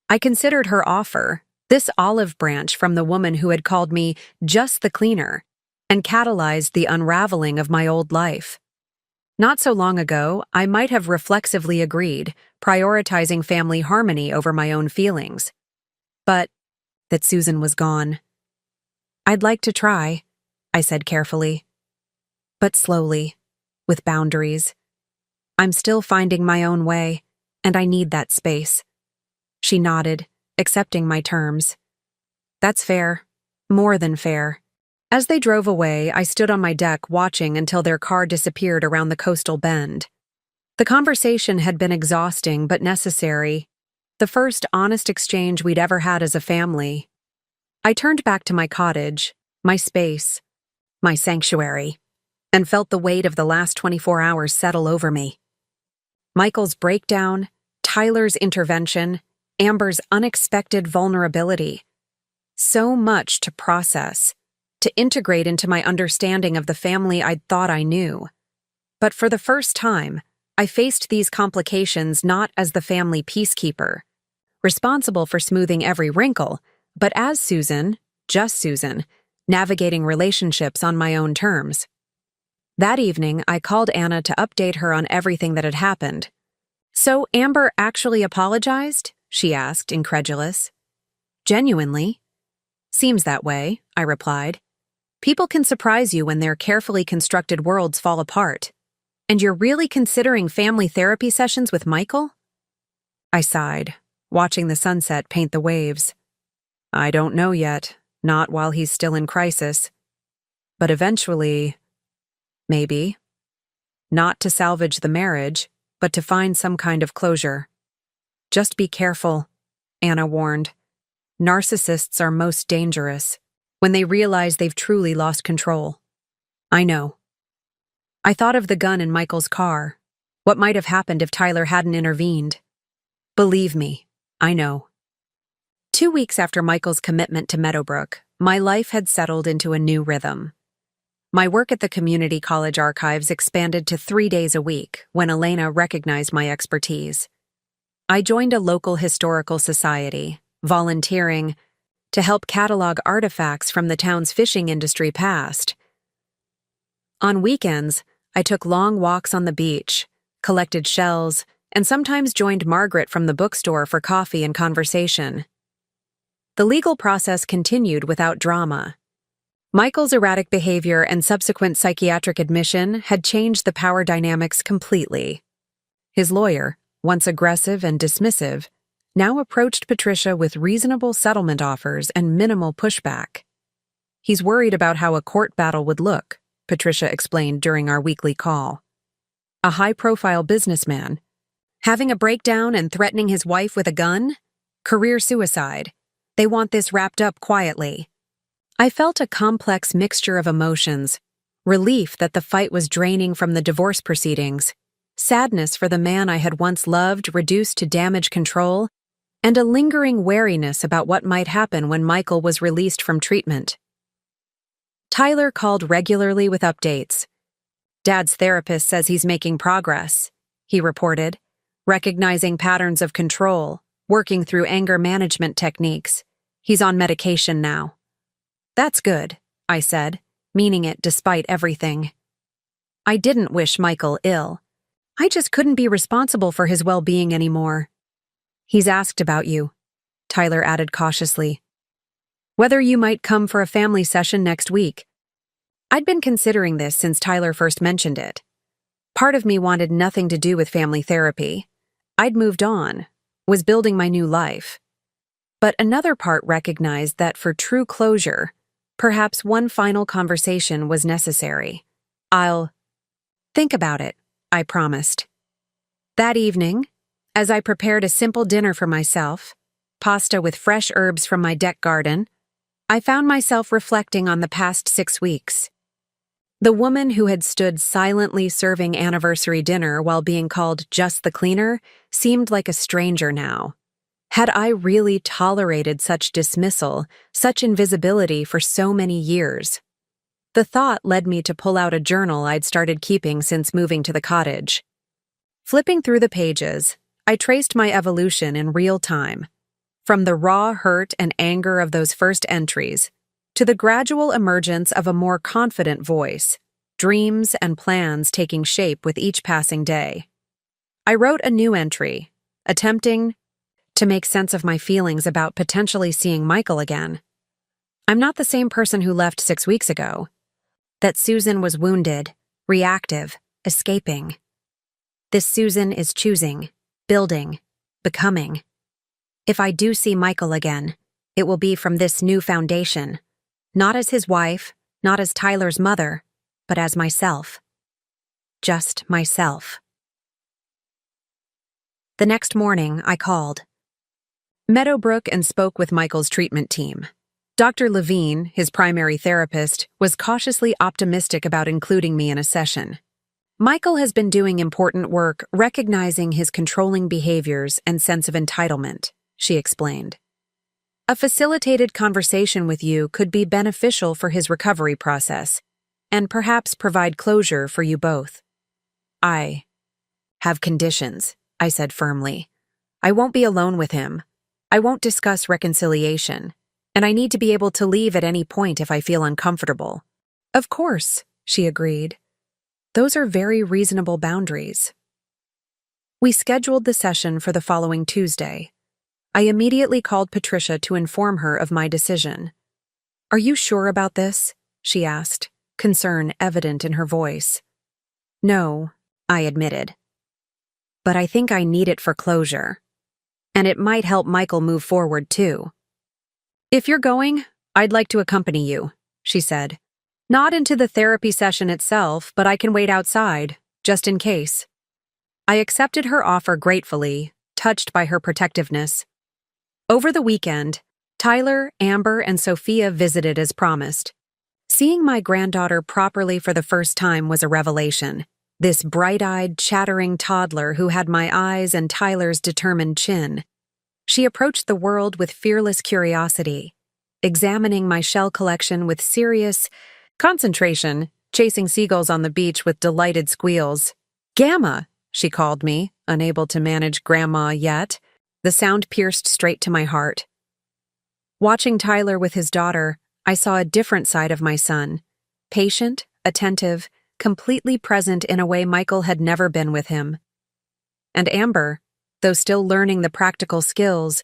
I considered her offer, this olive branch from the woman who had called me just the cleaner, and catalyzed the unraveling of my old life. Not so long ago, I might have reflexively agreed, prioritizing family harmony over my own feelings. But that Susan was gone. I'd like to try, I said carefully. But slowly, with boundaries. I'm still finding my own way, and I need that space. She nodded, accepting my terms. That's fair. More than fair. As they drove away, I stood on my deck watching until their car disappeared around the coastal bend. The conversation had been exhausting but necessary, the first honest exchange we'd ever had as a family. I turned back to my cottage, my space, my sanctuary, and felt the weight of the last 24 hours settle over me. Michael's breakdown, Tyler's intervention, Amber's unexpected vulnerability. So much to process, to integrate into my understanding of the family I'd thought I knew. But for the first time, I faced these complications not as the family peacekeeper, responsible for smoothing every wrinkle, but as Susan, just Susan, navigating relationships on my own terms. That evening, I called Anna to update her on everything that had happened. So Amber actually apologized? She asked, incredulous. Genuinely? Seems that way, I replied. People can surprise you when their carefully constructed worlds fall apart. And you're really considering family therapy sessions with Michael? I sighed, watching the sunset paint the waves. I don't know yet, not while he's still in crisis. But eventually, maybe. Not to salvage the marriage, but to find some kind of closure. Just be careful, Anna warned. Narcissists are most dangerous when they realize they've truly lost control. I know. I thought of the gun in Michael's car, what might have happened if Tyler hadn't intervened. Believe me, I know. 2 weeks after Michael's commitment to Meadowbrook, my life had settled into a new rhythm. My work at the community college archives expanded to 3 days a week when Elena recognized my expertise. I joined a local historical society, volunteering to help catalog artifacts from the town's fishing industry past. On weekends, I took long walks on the beach, collected shells, and sometimes joined Margaret from the bookstore for coffee and conversation. The legal process continued without drama. Michael's erratic behavior and subsequent psychiatric admission had changed the power dynamics completely. His lawyer, once aggressive and dismissive, now approached Patricia with reasonable settlement offers and minimal pushback. He's worried about how a court battle would look, Patricia explained during our weekly call. A high-profile businessman, having a breakdown and threatening his wife with a gun? Career suicide. They want this wrapped up quietly. I felt a complex mixture of emotions, relief that the fight was draining from the divorce proceedings, sadness for the man I had once loved reduced to damage control, and a lingering wariness about what might happen when Michael was released from treatment. Tyler called regularly with updates. Dad's therapist says he's making progress, he reported, recognizing patterns of control, working through anger management techniques. He's on medication now. That's good, I said, meaning it despite everything. I didn't wish Michael ill. I just couldn't be responsible for his well-being anymore. He's asked about you, Tyler added cautiously. Whether you might come for a family session next week. I'd been considering this since Tyler first mentioned it. Part of me wanted nothing to do with family therapy. I'd moved on, was building my new life. But another part recognized that for true closure, perhaps one final conversation was necessary. I'll think about it, I promised. That evening, as I prepared a simple dinner for myself, pasta with fresh herbs from my deck garden, I found myself reflecting on the past 6 weeks. The woman who had stood silently serving anniversary dinner while being called just the cleaner seemed like a stranger now. Had I really tolerated such dismissal, such invisibility for so many years? The thought led me to pull out a journal I'd started keeping since moving to the cottage. Flipping through the pages, I traced my evolution in real time, from the raw hurt and anger of those first entries to the gradual emergence of a more confident voice, dreams and plans taking shape with each passing day. I wrote a new entry, attempting to make sense of my feelings about potentially seeing Michael again. I'm not the same person who left 6 weeks ago. That Susan was wounded, reactive, escaping. This Susan is choosing, building, becoming. If I do see Michael again, it will be from this new foundation, not as his wife, not as Tyler's mother, but as myself. Just myself. The next morning, I called Meadowbrook and spoke with Michael's treatment team. Dr. Levine, his primary therapist, was cautiously optimistic about including me in a session. Michael has been doing important work recognizing his controlling behaviors and sense of entitlement, she explained. A facilitated conversation with you could be beneficial for his recovery process, and perhaps provide closure for you both. I have conditions, I said firmly. I won't be alone with him. I won't discuss reconciliation, and I need to be able to leave at any point if I feel uncomfortable. Of course, she agreed. Those are very reasonable boundaries. We scheduled the session for the following Tuesday. I immediately called Patricia to inform her of my decision. Are you sure about this? She asked, concern evident in her voice. No, I admitted. But I think I need it for closure. And it might help Michael move forward, too. If you're going, I'd like to accompany you, she said. Not into the therapy session itself, but I can wait outside, just in case. I accepted her offer gratefully, touched by her protectiveness. Over the weekend, Tyler, Amber, and Sophia visited as promised. Seeing my granddaughter properly for the first time was a revelation. This bright-eyed, chattering toddler who had my eyes and Tyler's determined chin. She approached the world with fearless curiosity, examining my shell collection with serious concentration, chasing seagulls on the beach with delighted squeals. Gamma, she called me, unable to manage Grandma yet. The sound pierced straight to my heart. Watching Tyler with his daughter, I saw a different side of my son. Patient, attentive, completely present in a way Michael had never been with him. And Amber, though still learning the practical skills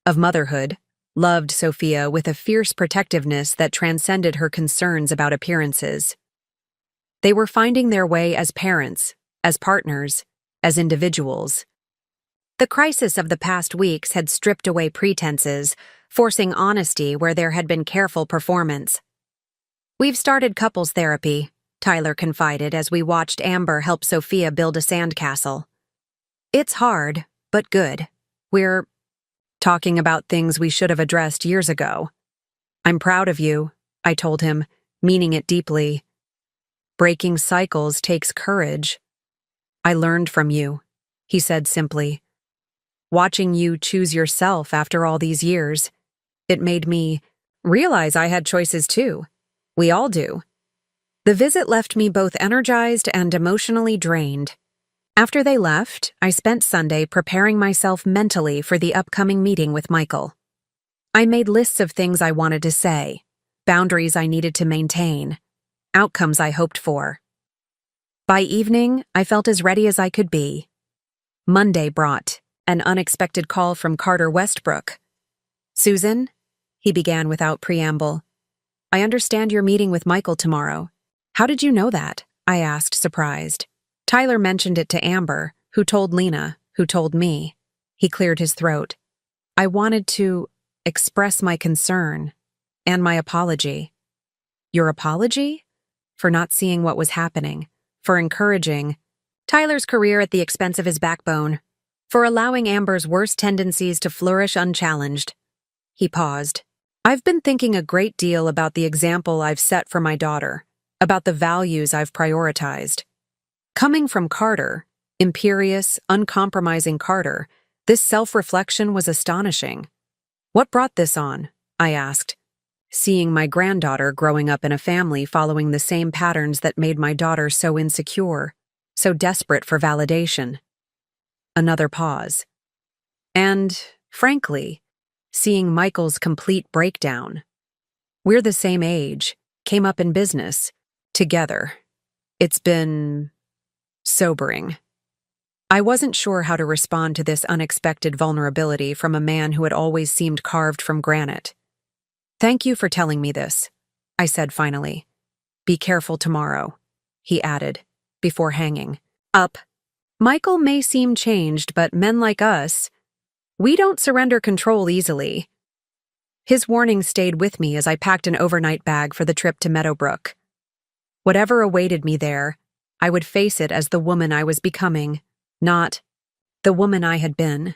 of motherhood, loved Sophia with a fierce protectiveness that transcended her concerns about appearances. They were finding their way as parents, as partners, as individuals. The crisis of the past weeks had stripped away pretenses, forcing honesty where there had been careful performance. "We've started couples therapy," Tyler confided as we watched Amber help Sophia build a sandcastle. "It's hard, but good. We're talking about things we should have addressed years ago." "I'm proud of you," I told him, meaning it deeply. "Breaking cycles takes courage." "I learned from you," he said simply. "Watching you choose yourself after all these years, it made me realize I had choices too. We all do." The visit left me both energized and emotionally drained. After they left, I spent Sunday preparing myself mentally for the upcoming meeting with Michael. I made lists of things I wanted to say, boundaries I needed to maintain, outcomes I hoped for. By evening, I felt as ready as I could be. Monday brought an unexpected call from Carter Westbrook. "Susan," he began without preamble, "I understand you're meeting with Michael tomorrow." "How did you know that?" I asked, surprised. "Tyler mentioned it to Amber, who told Lena, who told me." He cleared his throat. "I wanted to express my concern and my apology." "Your apology?" "For not seeing what was happening, for encouraging Tyler's career at the expense of his backbone, for allowing Amber's worst tendencies to flourish unchallenged." He paused. "I've been thinking a great deal about the example I've set for my daughter, about the values I've prioritized. Coming from Carter, imperious, uncompromising Carter, this self-reflection was astonishing." "What brought this on?" I asked. "Seeing my granddaughter growing up in a family following the same patterns that made my daughter so insecure, so desperate for validation." Another pause. "And, frankly, seeing Michael's complete breakdown. We're the same age, came up in business, together. It's been sobering." I wasn't sure how to respond to this unexpected vulnerability from a man who had always seemed carved from granite. "Thank you for telling me this," I said finally. "Be careful tomorrow," he added, before hanging up. "Michael may seem changed, but men like us, we don't surrender control easily." His warning stayed with me as I packed an overnight bag for the trip to Meadowbrook. Whatever awaited me there, I would face it as the woman I was becoming, not the woman I had been.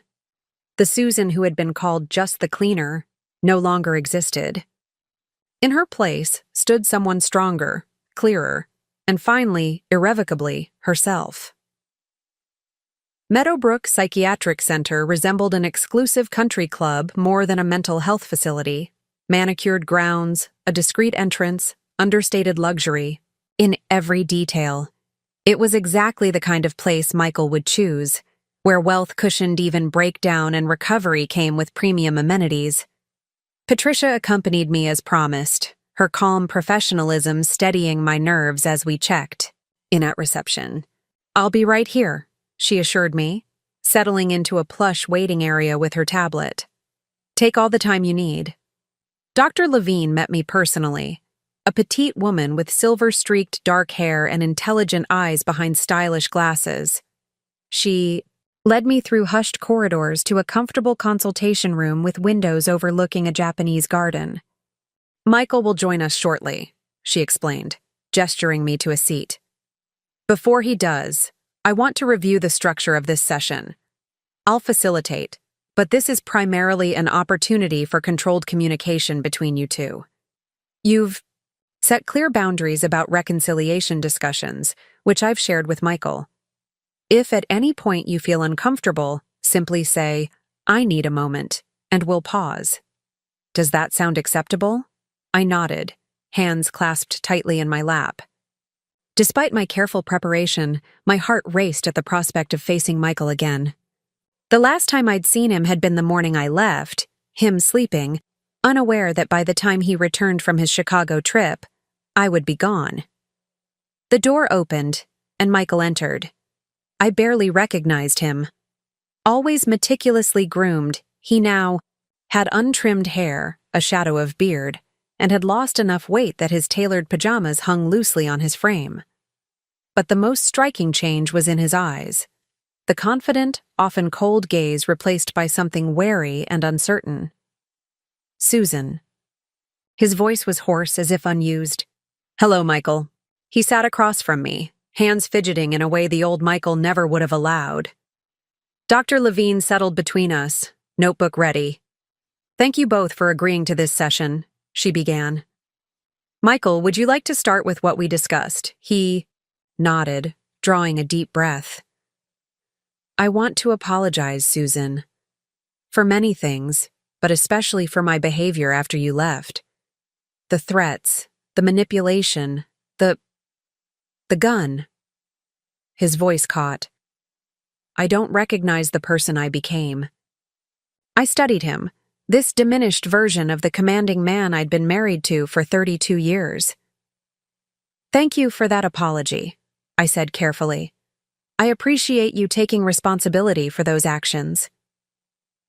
The Susan who had been called just the cleaner no longer existed. In her place stood someone stronger, clearer, and finally, irrevocably, herself. Meadowbrook Psychiatric Center resembled an exclusive country club more than a mental health facility. Manicured grounds, a discreet entrance, understated luxury, in every detail. It was exactly the kind of place Michael would choose, where wealth cushioned even breakdown and recovery came with premium amenities. Patricia accompanied me as promised, her calm professionalism steadying my nerves as we checked in at reception. "I'll be right here," she assured me, settling into a plush waiting area with her tablet. "Take all the time you need." Dr. Levine met me personally, a petite woman with silver-streaked dark hair and intelligent eyes behind stylish glasses. She led me through hushed corridors to a comfortable consultation room with windows overlooking a Japanese garden. "Michael will join us shortly," she explained, gesturing me to a seat. "Before he does, I want to review the structure of this session. I'll facilitate, but this is primarily an opportunity for controlled communication between you two. You've set clear boundaries about reconciliation discussions, which I've shared with Michael. If at any point you feel uncomfortable, simply say, 'I need a moment,' and we'll pause." Does that sound acceptable? I nodded, hands clasped tightly in my lap. Despite my careful preparation, my heart raced at the prospect of facing Michael again. The last time I'd seen him had been the morning I left, him sleeping, unaware that by the time he returned from his Chicago trip, I would be gone. The door opened, and Michael entered. I barely recognized him. Always meticulously groomed, he now had untrimmed hair, a shadow of beard, and had lost enough weight that his tailored pajamas hung loosely on his frame. But the most striking change was in his eyes. The confident, often cold gaze replaced by something wary and uncertain. "Susan." His voice was hoarse as if unused. "Hello, Michael." He sat across from me, hands fidgeting in a way the old Michael never would have allowed. Dr. Levine settled between us, notebook ready. "Thank you both for agreeing to this session," she began. "Michael, would you like to start with what we discussed?" He nodded, drawing a deep breath. "I want to apologize, Susan. For many things, but especially for my behavior after you left. The threats, the manipulation, the gun." His voice caught. "I don't recognize the person I became. I studied him, this diminished version of the commanding man I'd been married to for 32 years. Thank you for that apology," I said carefully. "I appreciate you taking responsibility for those actions."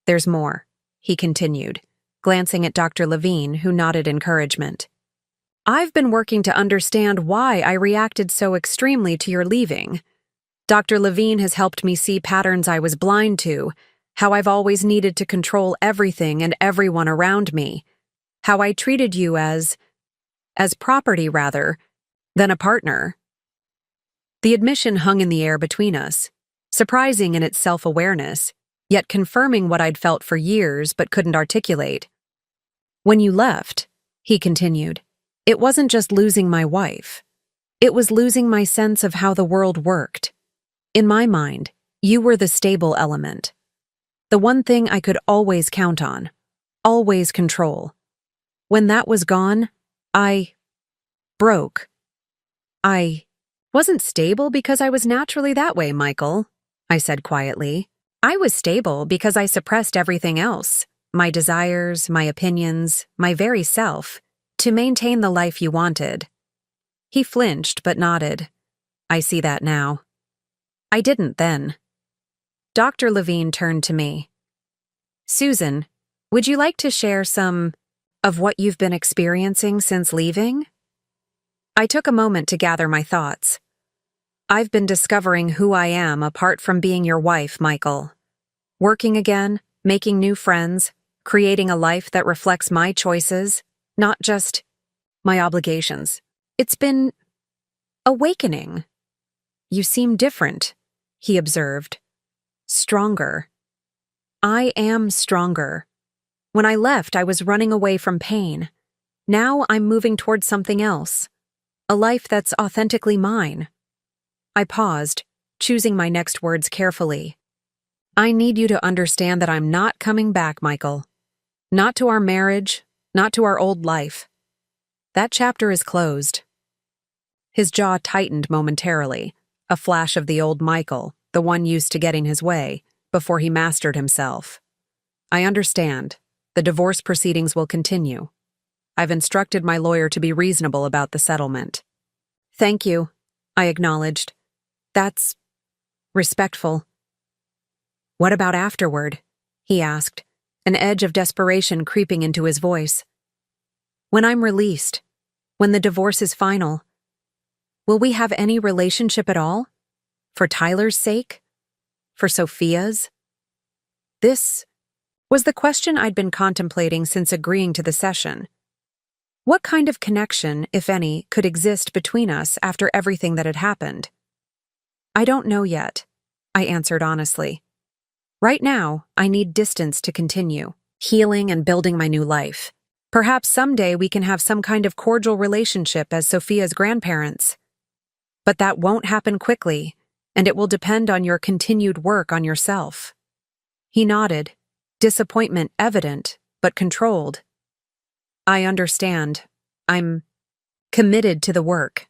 "There's more," he continued, glancing at Dr. Levine, who nodded encouragement. "I've been working to understand why I reacted so extremely to your leaving. Dr. Levine has helped me see patterns I was blind to, how I've always needed to control everything and everyone around me, how I treated you as property rather than a partner." The admission hung in the air between us, surprising in its self-awareness, yet confirming what I'd felt for years but couldn't articulate. "When you left," he continued, "it wasn't just losing my wife. It was losing my sense of how the world worked. In my mind, you were the stable element. The one thing I could always count on, always control. When that was gone, I broke. I wasn't stable because I was naturally that way, Michael," I said quietly. "I was stable because I suppressed everything else, my desires, my opinions, my very self, to maintain the life you wanted." He flinched but nodded. "I see that now. I didn't then." Dr. Levine turned to me. "Susan, would you like to share some of what you've been experiencing since leaving?" I took a moment to gather my thoughts. "I've been discovering who I am apart from being your wife, Michael. Working again, making new friends, creating a life that reflects my choices, not just my obligations. It's been awakening." "You seem different," he observed. "Stronger." "I am stronger. When I left, I was running away from pain. Now I'm moving towards something else. A life that's authentically mine." I paused, choosing my next words carefully. "I need you to understand that I'm not coming back, Michael. Not to our marriage, not to our old life. That chapter is closed." His jaw tightened momentarily, a flash of the old Michael, the one used to getting his way, before he mastered himself. "I understand. The divorce proceedings will continue. I've instructed my lawyer to be reasonable about the settlement." "Thank you," I acknowledged. "That's respectful." "What about afterward?" he asked, an edge of desperation creeping into his voice. "When I'm released, when the divorce is final, will we have any relationship at all? For Tyler's sake? For Sophia's?" This was the question I'd been contemplating since agreeing to the session. What kind of connection, if any, could exist between us after everything that had happened? "I don't know yet," I answered honestly. "Right now, I need distance to continue, healing and building my new life. Perhaps someday we can have some kind of cordial relationship as Sophia's grandparents. But that won't happen quickly, and it will depend on your continued work on yourself." He nodded, disappointment evident, but controlled. "I understand. I'm committed to the work.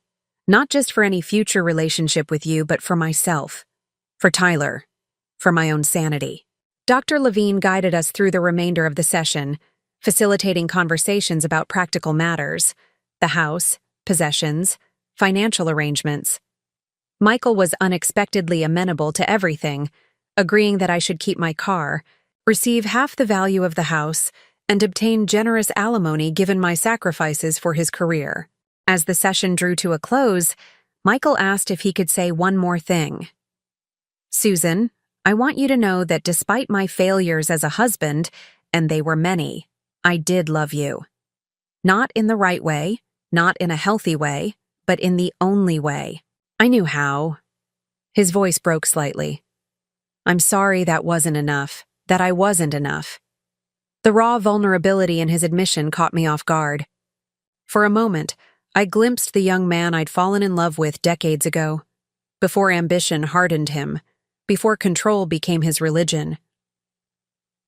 Not just for any future relationship with you, but for myself, for Tyler, for my own sanity." Dr. Levine guided us through the remainder of the session, facilitating conversations about practical matters, the house, possessions, financial arrangements. Michael was unexpectedly amenable to everything, agreeing that I should keep my car, receive half the value of the house, and obtain generous alimony given my sacrifices for his career. As the session drew to a close, Michael asked if he could say one more thing. "Susan, I want you to know that despite my failures as a husband, and they were many, I did love you. Not in the right way, not in a healthy way, but in the only way. I knew how." His voice broke slightly. "I'm sorry that wasn't enough, that I wasn't enough." The raw vulnerability in his admission caught me off guard. For a moment, I glimpsed the young man I'd fallen in love with decades ago, before ambition hardened him, before control became his religion.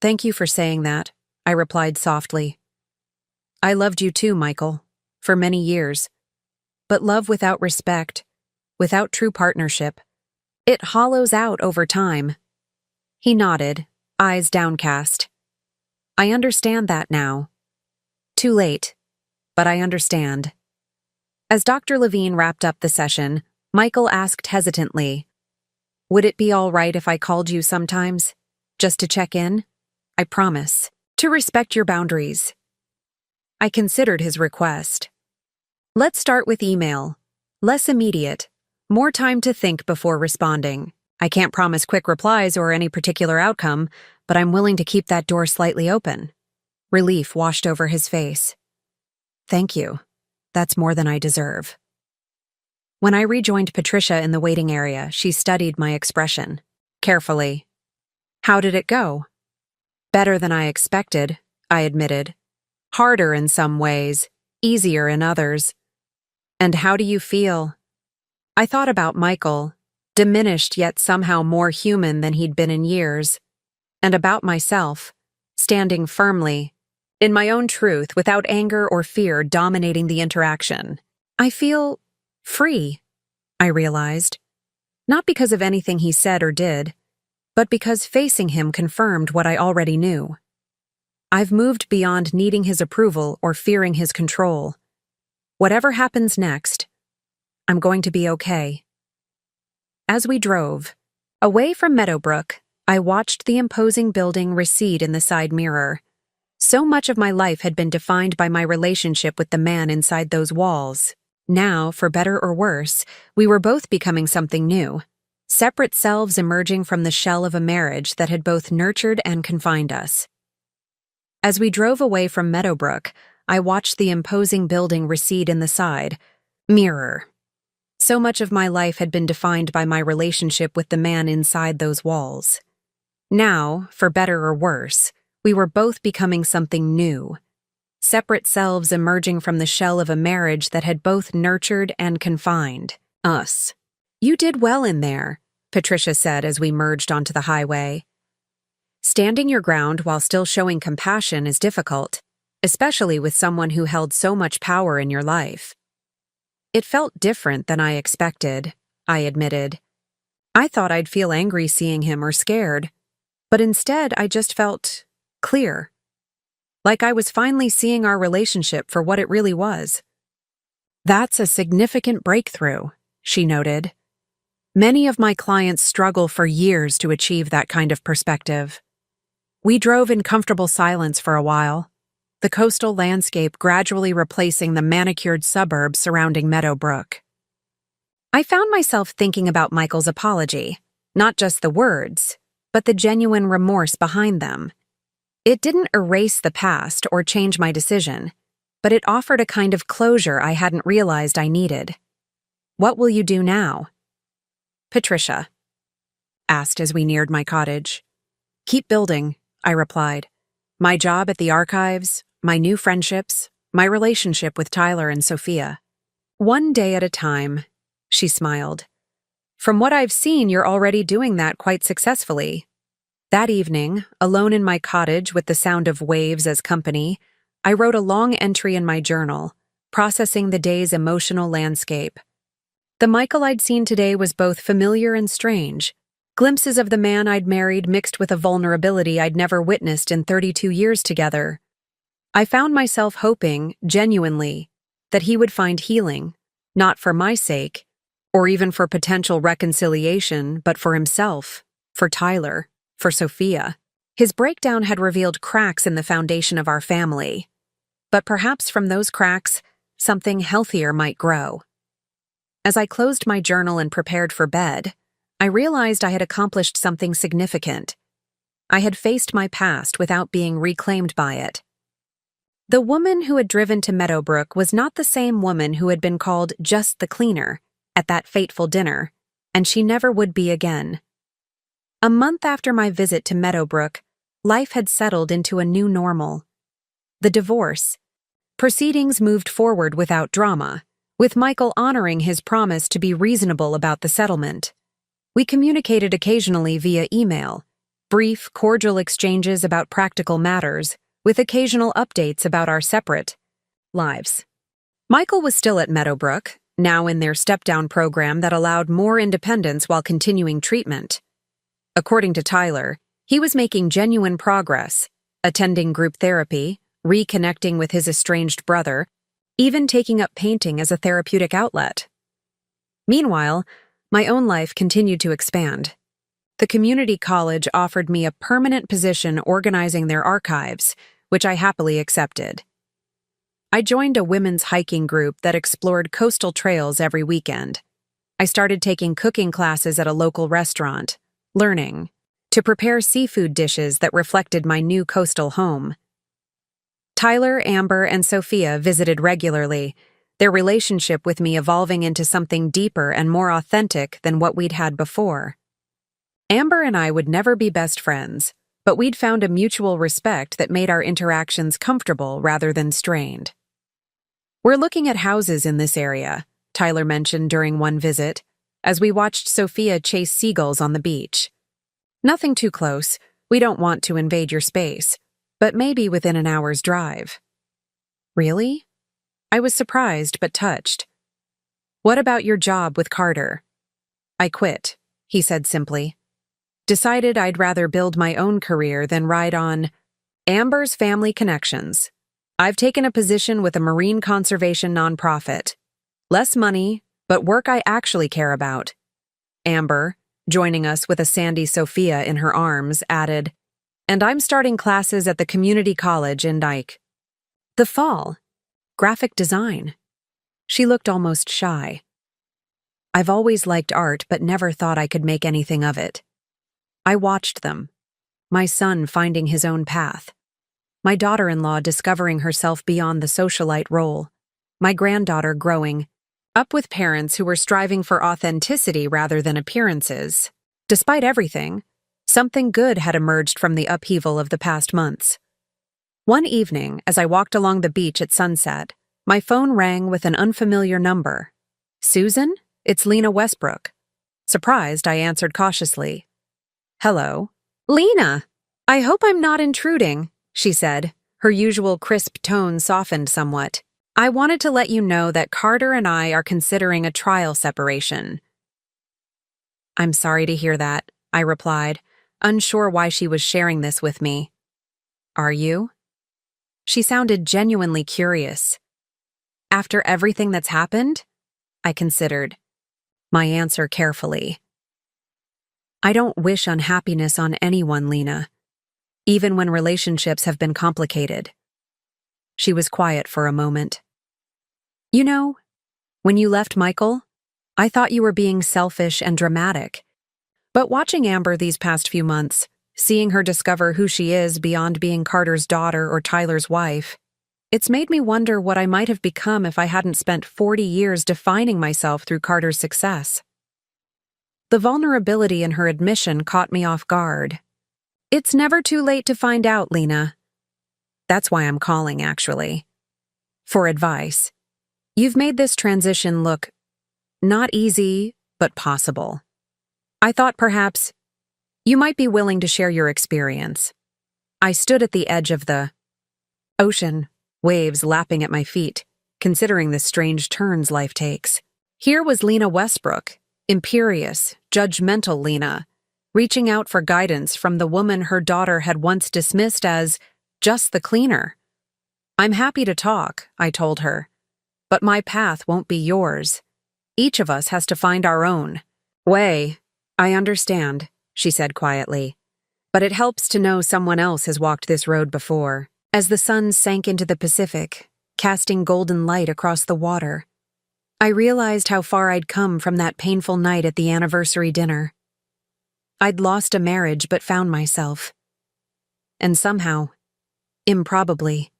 "Thank you for saying that," I replied softly. "I loved you too, Michael, for many years. But love without respect, without true partnership, it hollows out over time." He nodded, eyes downcast. "I understand that now. Too late, but I understand." As Dr. Levine wrapped up the session, Michael asked hesitantly, "Would it be all right if I called you sometimes, just to check in? I promise to respect your boundaries." I considered his request. "Let's start with email. Less immediate, more time to think before responding. I can't promise quick replies or any particular outcome, but I'm willing to keep that door slightly open." Relief washed over his face. "Thank you. That's more than I deserve." When I rejoined Patricia in the waiting area, she studied my expression carefully. "How did it go?" "Better than I expected," I admitted. "Harder in some ways, easier in others." "And how do you feel?" I thought about Michael, diminished yet somehow more human than he'd been in years, and about myself, standing firmly, in my own truth without anger or fear dominating the interaction. "I feel free," I realized. Not because of anything he said or did, but because facing him confirmed what I already knew. I've moved beyond needing his approval or fearing his control. Whatever happens next, I'm going to be okay. As we drove, away from Meadowbrook, I watched the imposing building recede in the side mirror. So much of my life had been defined by my relationship with the man inside those walls. Now, for better or worse, we were both becoming something new. Separate selves emerging from the shell of a marriage that had both nurtured and confined us. As we drove away from Meadowbrook, I watched the imposing building recede in the side mirror. So much of my life had been defined by my relationship with the man inside those walls. Now, for better or worse, we were both becoming something new. Separate selves emerging from the shell of a marriage that had both nurtured and confined us. "You did well in there," Patricia said as we merged onto the highway. Standing your ground while still showing compassion is difficult, especially with someone who held so much power in your life. It felt different than I expected, I admitted. I thought I'd feel angry seeing him or scared, but instead I just felt clear. Like I was finally seeing our relationship for what it really was. "That's a significant breakthrough," she noted. "Many of my clients struggle for years to achieve that kind of perspective." We drove in comfortable silence for a while, the coastal landscape gradually replacing the manicured suburbs surrounding Meadowbrook. I found myself thinking about Michael's apology, not just the words, but the genuine remorse behind them. It didn't erase the past or change my decision, but it offered a kind of closure I hadn't realized I needed. "What will you do now?" Patricia asked as we neared my cottage. "Keep building," I replied. "My job at the archives, my new friendships, my relationship with Tyler and Sophia. One day at a time," she smiled. "From what I've seen, you're already doing that quite successfully." That evening, alone in my cottage with the sound of waves as company, I wrote a long entry in my journal, processing the day's emotional landscape. The Michael I'd seen today was both familiar and strange, glimpses of the man I'd married mixed with a vulnerability I'd never witnessed in 32 years together. I found myself hoping, genuinely, that he would find healing, not for my sake, or even for potential reconciliation, but for himself, for Tyler, for Sophia. His breakdown had revealed cracks in the foundation of our family, but perhaps from those cracks, something healthier might grow. As I closed my journal and prepared for bed, I realized I had accomplished something significant. I had faced my past without being reclaimed by it. The woman who had driven to Meadowbrook was not the same woman who had been called just the cleaner at that fateful dinner, and she never would be again. A month after my visit to Meadowbrook, life had settled into a new normal. The divorce. Proceedings moved forward without drama, with Michael honoring his promise to be reasonable about the settlement. We communicated occasionally via email, brief, cordial exchanges about practical matters, with occasional updates about our separate lives. Michael was still at Meadowbrook, now in their step-down program that allowed more independence while continuing treatment. According to Tyler, he was making genuine progress, attending group therapy, reconnecting with his estranged brother, even taking up painting as a therapeutic outlet. Meanwhile, my own life continued to expand. The community college offered me a permanent position organizing their archives, which I happily accepted. I joined a women's hiking group that explored coastal trails every weekend. I started taking cooking classes at a local restaurant, learning to prepare seafood dishes that reflected my new coastal home. Tyler, Amber, and Sophia visited regularly, their relationship with me evolving into something deeper and more authentic than what we'd had before. Amber and I would never be best friends, but we'd found a mutual respect that made our interactions comfortable rather than strained. "We're looking at houses in this area," Tyler mentioned during one visit, as we watched Sophia chase seagulls on the beach. "Nothing too close, we don't want to invade your space, but maybe within an hour's drive." "Really?" I was surprised but touched. "What about your job with Carter?" "I quit," he said simply. "Decided I'd rather build my own career than ride on Amber's family connections. I've taken a position with a marine conservation nonprofit. Less money, but work I actually care about." Amber, joining us with a sandy Sophia in her arms, added, "And I'm starting classes at the community college in the fall. Graphic design." She looked almost shy. "I've always liked art but never thought I could make anything of it." I watched them. My son finding his own path. My daughter-in-law discovering herself beyond the socialite role. My granddaughter growing up with parents who were striving for authenticity rather than appearances. Despite everything, something good had emerged from the upheaval of the past months. One evening, as I walked along the beach at sunset, my phone rang with an unfamiliar number. "Susan? It's Lena Westbrook." Surprised, I answered cautiously. "Hello." "Lena, I hope I'm not intruding," she said, her usual crisp tone softened somewhat. "I wanted to let you know that Carter and I are considering a trial separation." "I'm sorry to hear that," I replied, unsure why she was sharing this with me. "Are you?" She sounded genuinely curious. "After everything that's happened?" I considered. My answer carefully. "I don't wish unhappiness on anyone, Lena, even when relationships have been complicated." She was quiet for a moment. "You know, when you left Michael, I thought you were being selfish and dramatic. But watching Amber these past few months, seeing her discover who she is beyond being Carter's daughter or Tyler's wife, it's made me wonder what I might have become if I hadn't spent 40 years defining myself through Carter's success." The vulnerability in her admission caught me off guard. "It's never too late to find out, Lena. That's why I'm calling, actually. For advice. You've made this transition look not easy, but possible. I thought perhaps you might be willing to share your experience." I stood at the edge of the ocean, waves lapping at my feet, considering the strange turns life takes. Here was Lena Westbrook, imperious, judgmental Lena, reaching out for guidance from the woman her daughter had once dismissed as just the cleaner. "I'm happy to talk," I told her, "but my path won't be yours. Each of us has to find our own way." "I understand," she said quietly, but it helps to know someone else has walked this road before. As the sun sank into the Pacific, casting golden light across the water, I realized how far I'd come from that painful night at the anniversary dinner. I'd lost a marriage but found myself. And somehow, improbably,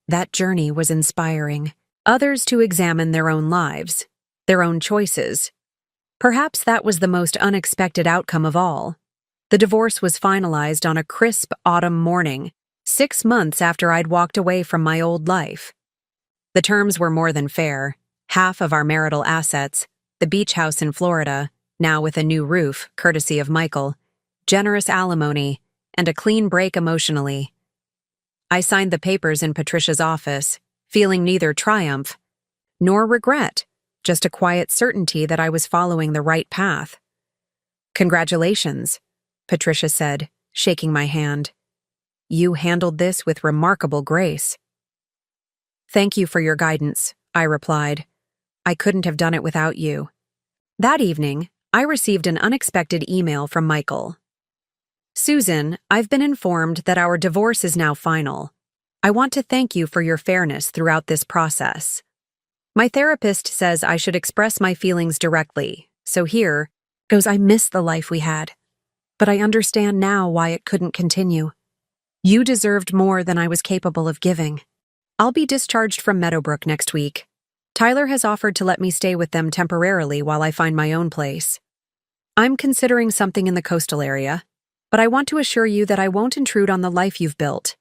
that journey was inspiring others to examine their own lives, their own choices. Perhaps that was the most unexpected outcome of all. The divorce was finalized on a crisp autumn morning, 6 months after I'd walked away from my old life. The terms were more than fair. Half of our marital assets, the beach house in Florida, now with a new roof, courtesy of Michael, generous alimony, and a clean break emotionally. I signed the papers in Patricia's office, feeling neither triumph nor regret, just a quiet certainty that I was following the right path. "Congratulations," Patricia said, shaking my hand. "You handled this with remarkable grace." "Thank you for your guidance," I replied. "I couldn't have done it without you." That evening, I received an unexpected email from Michael. "Susan, I've been informed that our divorce is now final. I want to thank you for your fairness throughout this process. My therapist says I should express my feelings directly, so here goes. I miss the life we had, but I understand now why it couldn't continue. You deserved more than I was capable of giving. I'll be discharged from Meadowbrook next week. Tyler has offered to let me stay with them temporarily while I find my own place. I'm considering something in the coastal area, but I want to assure you that I won't intrude on the life you've built.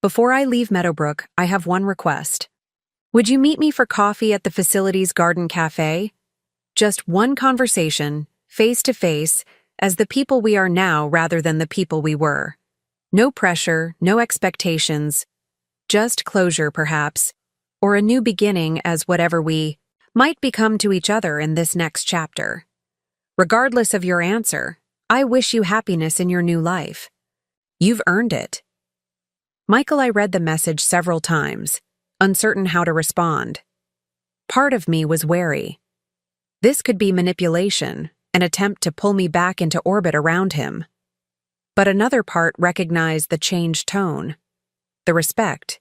Before I leave Meadowbrook, I have one request. Would you meet me for coffee at the facility's garden cafe? Just one conversation, face to face, as the people we are now rather than the people we were. No pressure, no expectations, just closure perhaps, or a new beginning as whatever we might become to each other in this next chapter. Regardless of your answer, I wish you happiness in your new life. You've earned it." Michael, I read the message several times, uncertain how to respond. Part of me was wary. This could be manipulation, an attempt to pull me back into orbit around him. But another part recognized the changed tone, the respect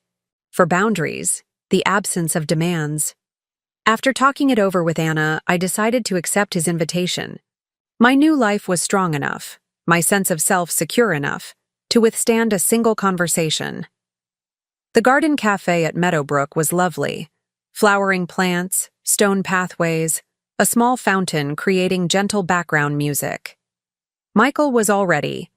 for boundaries, the absence of demands. After talking it over with Anna, I decided to accept his invitation. My new life was strong enough, my sense of self secure enough, to withstand a single conversation. The garden cafe at Meadowbrook was lovely. Flowering plants, stone pathways, a small fountain creating gentle background music. Michael was already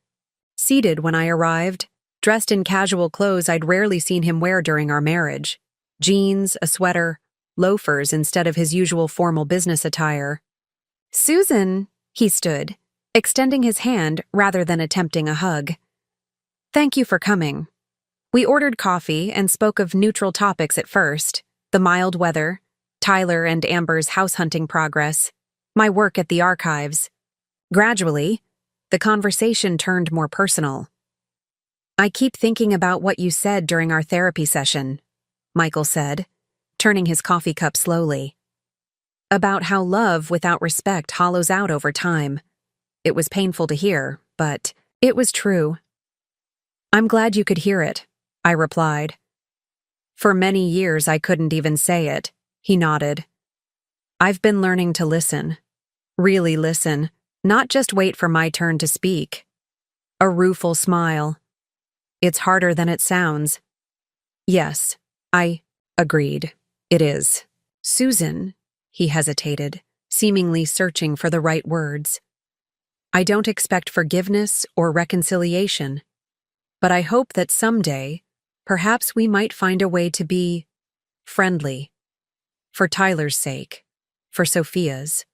seated when I arrived, dressed in casual clothes I'd rarely seen him wear during our marriage. Jeans, a sweater, loafers instead of his usual formal business attire. "Susan," he stood, extending his hand rather than attempting a hug. "Thank you for coming." We ordered coffee and spoke of neutral topics at first, the mild weather, Tyler and Amber's house hunting progress, my work at the archives. Gradually, the conversation turned more personal. "I keep thinking about what you said during our therapy session," Michael said, turning his coffee cup slowly. "About how love without respect hollows out over time. It was painful to hear, but it was true." "I'm glad you could hear it," I replied. "For many years I couldn't even say it," he nodded. "I've been learning to listen. Really listen, not just wait for my turn to speak." A rueful smile. "It's harder than it sounds." "Yes," I agreed. "It is." "Susan," he hesitated, seemingly searching for the right words. "I don't expect forgiveness or reconciliation, but I hope that someday, perhaps we might find a way to be friendly. For Tyler's sake, for Sophia's."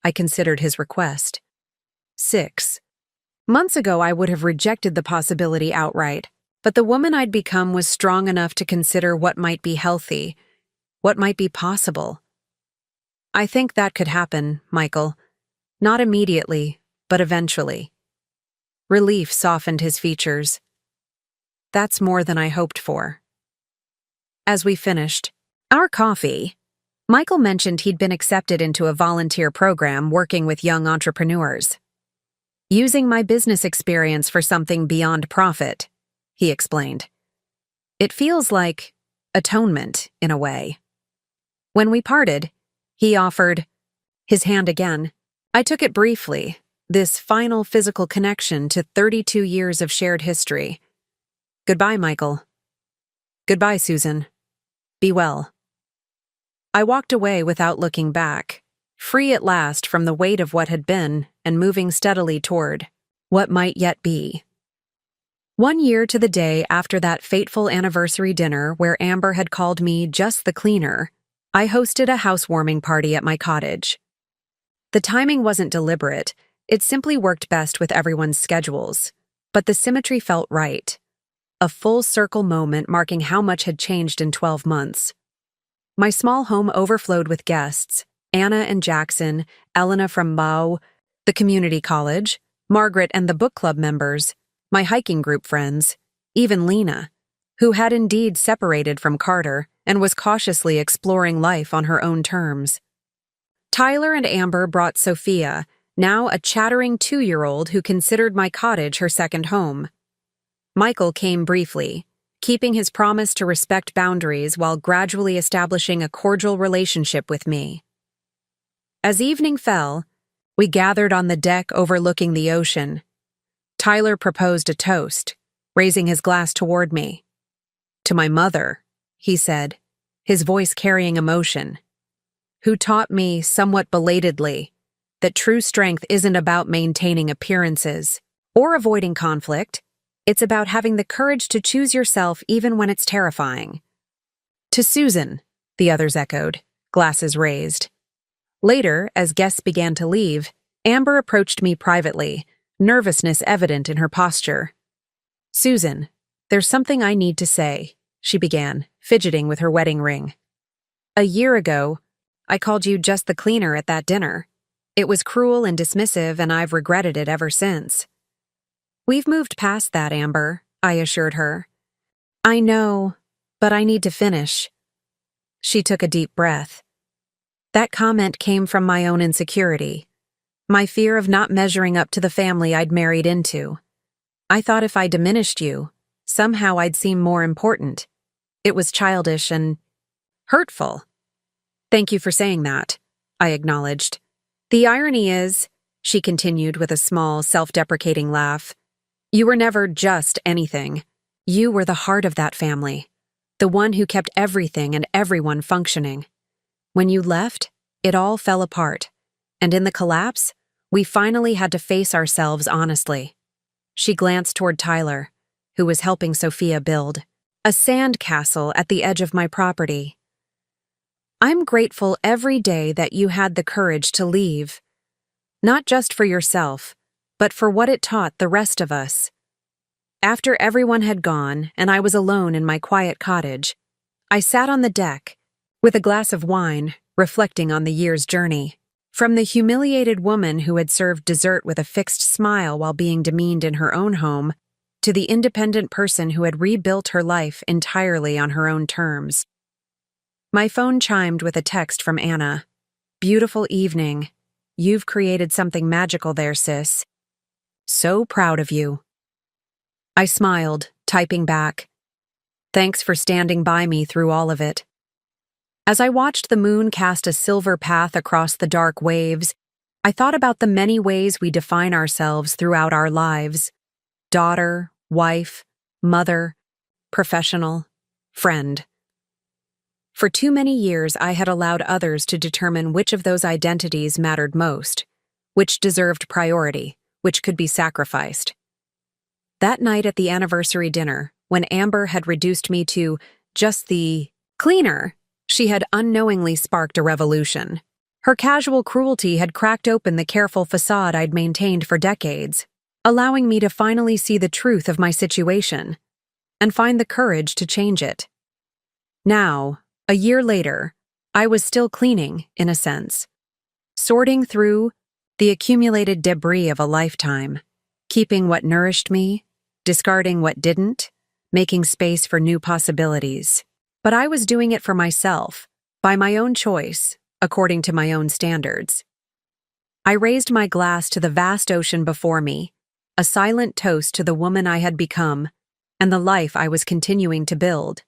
I considered his request. 6 months ago I would have rejected the possibility outright, but the woman I'd become was strong enough to consider what might be healthy, what might be possible. "I think that could happen, Michael. Not immediately, but eventually." Relief softened his features. "That's more than I hoped for." As we finished our coffee, Michael mentioned he'd been accepted into a volunteer program working with young entrepreneurs. Using my business experience for something beyond profit, he explained. It feels like atonement, in a way. When we parted, he offered his hand again. I took it briefly, this final physical connection to 32 years of shared history. Goodbye, Michael. Goodbye, Susan. Be well. I walked away without looking back, free at last from the weight of what had been and moving steadily toward what might yet be. 1 year to the day after that fateful anniversary dinner where Amber had called me just the cleaner, I hosted a housewarming party at my cottage. The timing wasn't deliberate, it simply worked best with everyone's schedules, but the symmetry felt right. A full-circle moment marking how much had changed in 12 months. My small home overflowed with guests: Anna and Jackson, Elena from Mao, the community college, Margaret and the book club members, my hiking group friends, even Lena, who had indeed separated from Carter and was cautiously exploring life on her own terms. Tyler and Amber brought Sophia, now a chattering 2-year-old who considered my cottage her second home. Michael came briefly, keeping his promise to respect boundaries while gradually establishing a cordial relationship with me. As evening fell, we gathered on the deck overlooking the ocean. Tyler proposed a toast, raising his glass toward me. To my mother, he said, his voice carrying emotion, who taught me, somewhat belatedly, that true strength isn't about maintaining appearances or avoiding conflict. It's about having the courage to choose yourself even when it's terrifying. To Susan, the others echoed, glasses raised. Later, as guests began to leave, Amber approached me privately, nervousness evident in her posture. Susan, there's something I need to say, she began, fidgeting with her wedding ring. A year ago, I called you just the cleaner at that dinner. It was cruel and dismissive, and I've regretted it ever since. We've moved past that, Amber, I assured her. I know, but I need to finish. She took a deep breath. That comment came from my own insecurity, my fear of not measuring up to the family I'd married into. I thought if I diminished you, somehow I'd seem more important. It was childish and hurtful. Thank you for saying that, I acknowledged. The irony is, she continued with a small, self-deprecating laugh, you were never just anything. You were the heart of that family, the one who kept everything and everyone functioning. When you left, it all fell apart, and in the collapse, we finally had to face ourselves honestly. She glanced toward Tyler, who was helping Sophia build a sand castle at the edge of my property. I'm grateful every day that you had the courage to leave, not just for yourself, but for what it taught the rest of us. After everyone had gone and I was alone in my quiet cottage, I sat on the deck, with a glass of wine, reflecting on the year's journey. From the humiliated woman who had served dessert with a fixed smile while being demeaned in her own home, to the independent person who had rebuilt her life entirely on her own terms. My phone chimed with a text from Anna. Beautiful evening. You've created something magical there, sis. So proud of you. I smiled, typing back. Thanks for standing by me through all of it. As I watched the moon cast a silver path across the dark waves, I thought about the many ways we define ourselves throughout our lives. Daughter, wife, mother, professional, friend. For too many years, I had allowed others to determine which of those identities mattered most, which deserved priority, which could be sacrificed. That night at the anniversary dinner, when Amber had reduced me to just the cleaner, she had unknowingly sparked a revolution. Her casual cruelty had cracked open the careful facade I'd maintained for decades, allowing me to finally see the truth of my situation and find the courage to change it. Now, a year later, I was still cleaning, in a sense, sorting through the accumulated debris of a lifetime, keeping what nourished me, discarding what didn't, making space for new possibilities. But I was doing it for myself, by my own choice, according to my own standards. I raised my glass to the vast ocean before me, a silent toast to the woman I had become and the life I was continuing to build.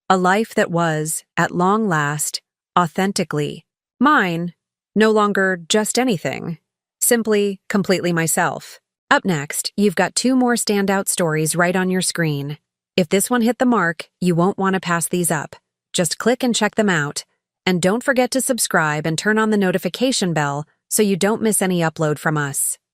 A life that was, at long last, authentically mine, no longer just anything, simply completely myself. Up next, you've got 2 more standout stories right on your screen. If this one hit the mark, you won't want to pass these up. Just click and check them out. And don't forget to subscribe and turn on the notification bell so you don't miss any upload from us.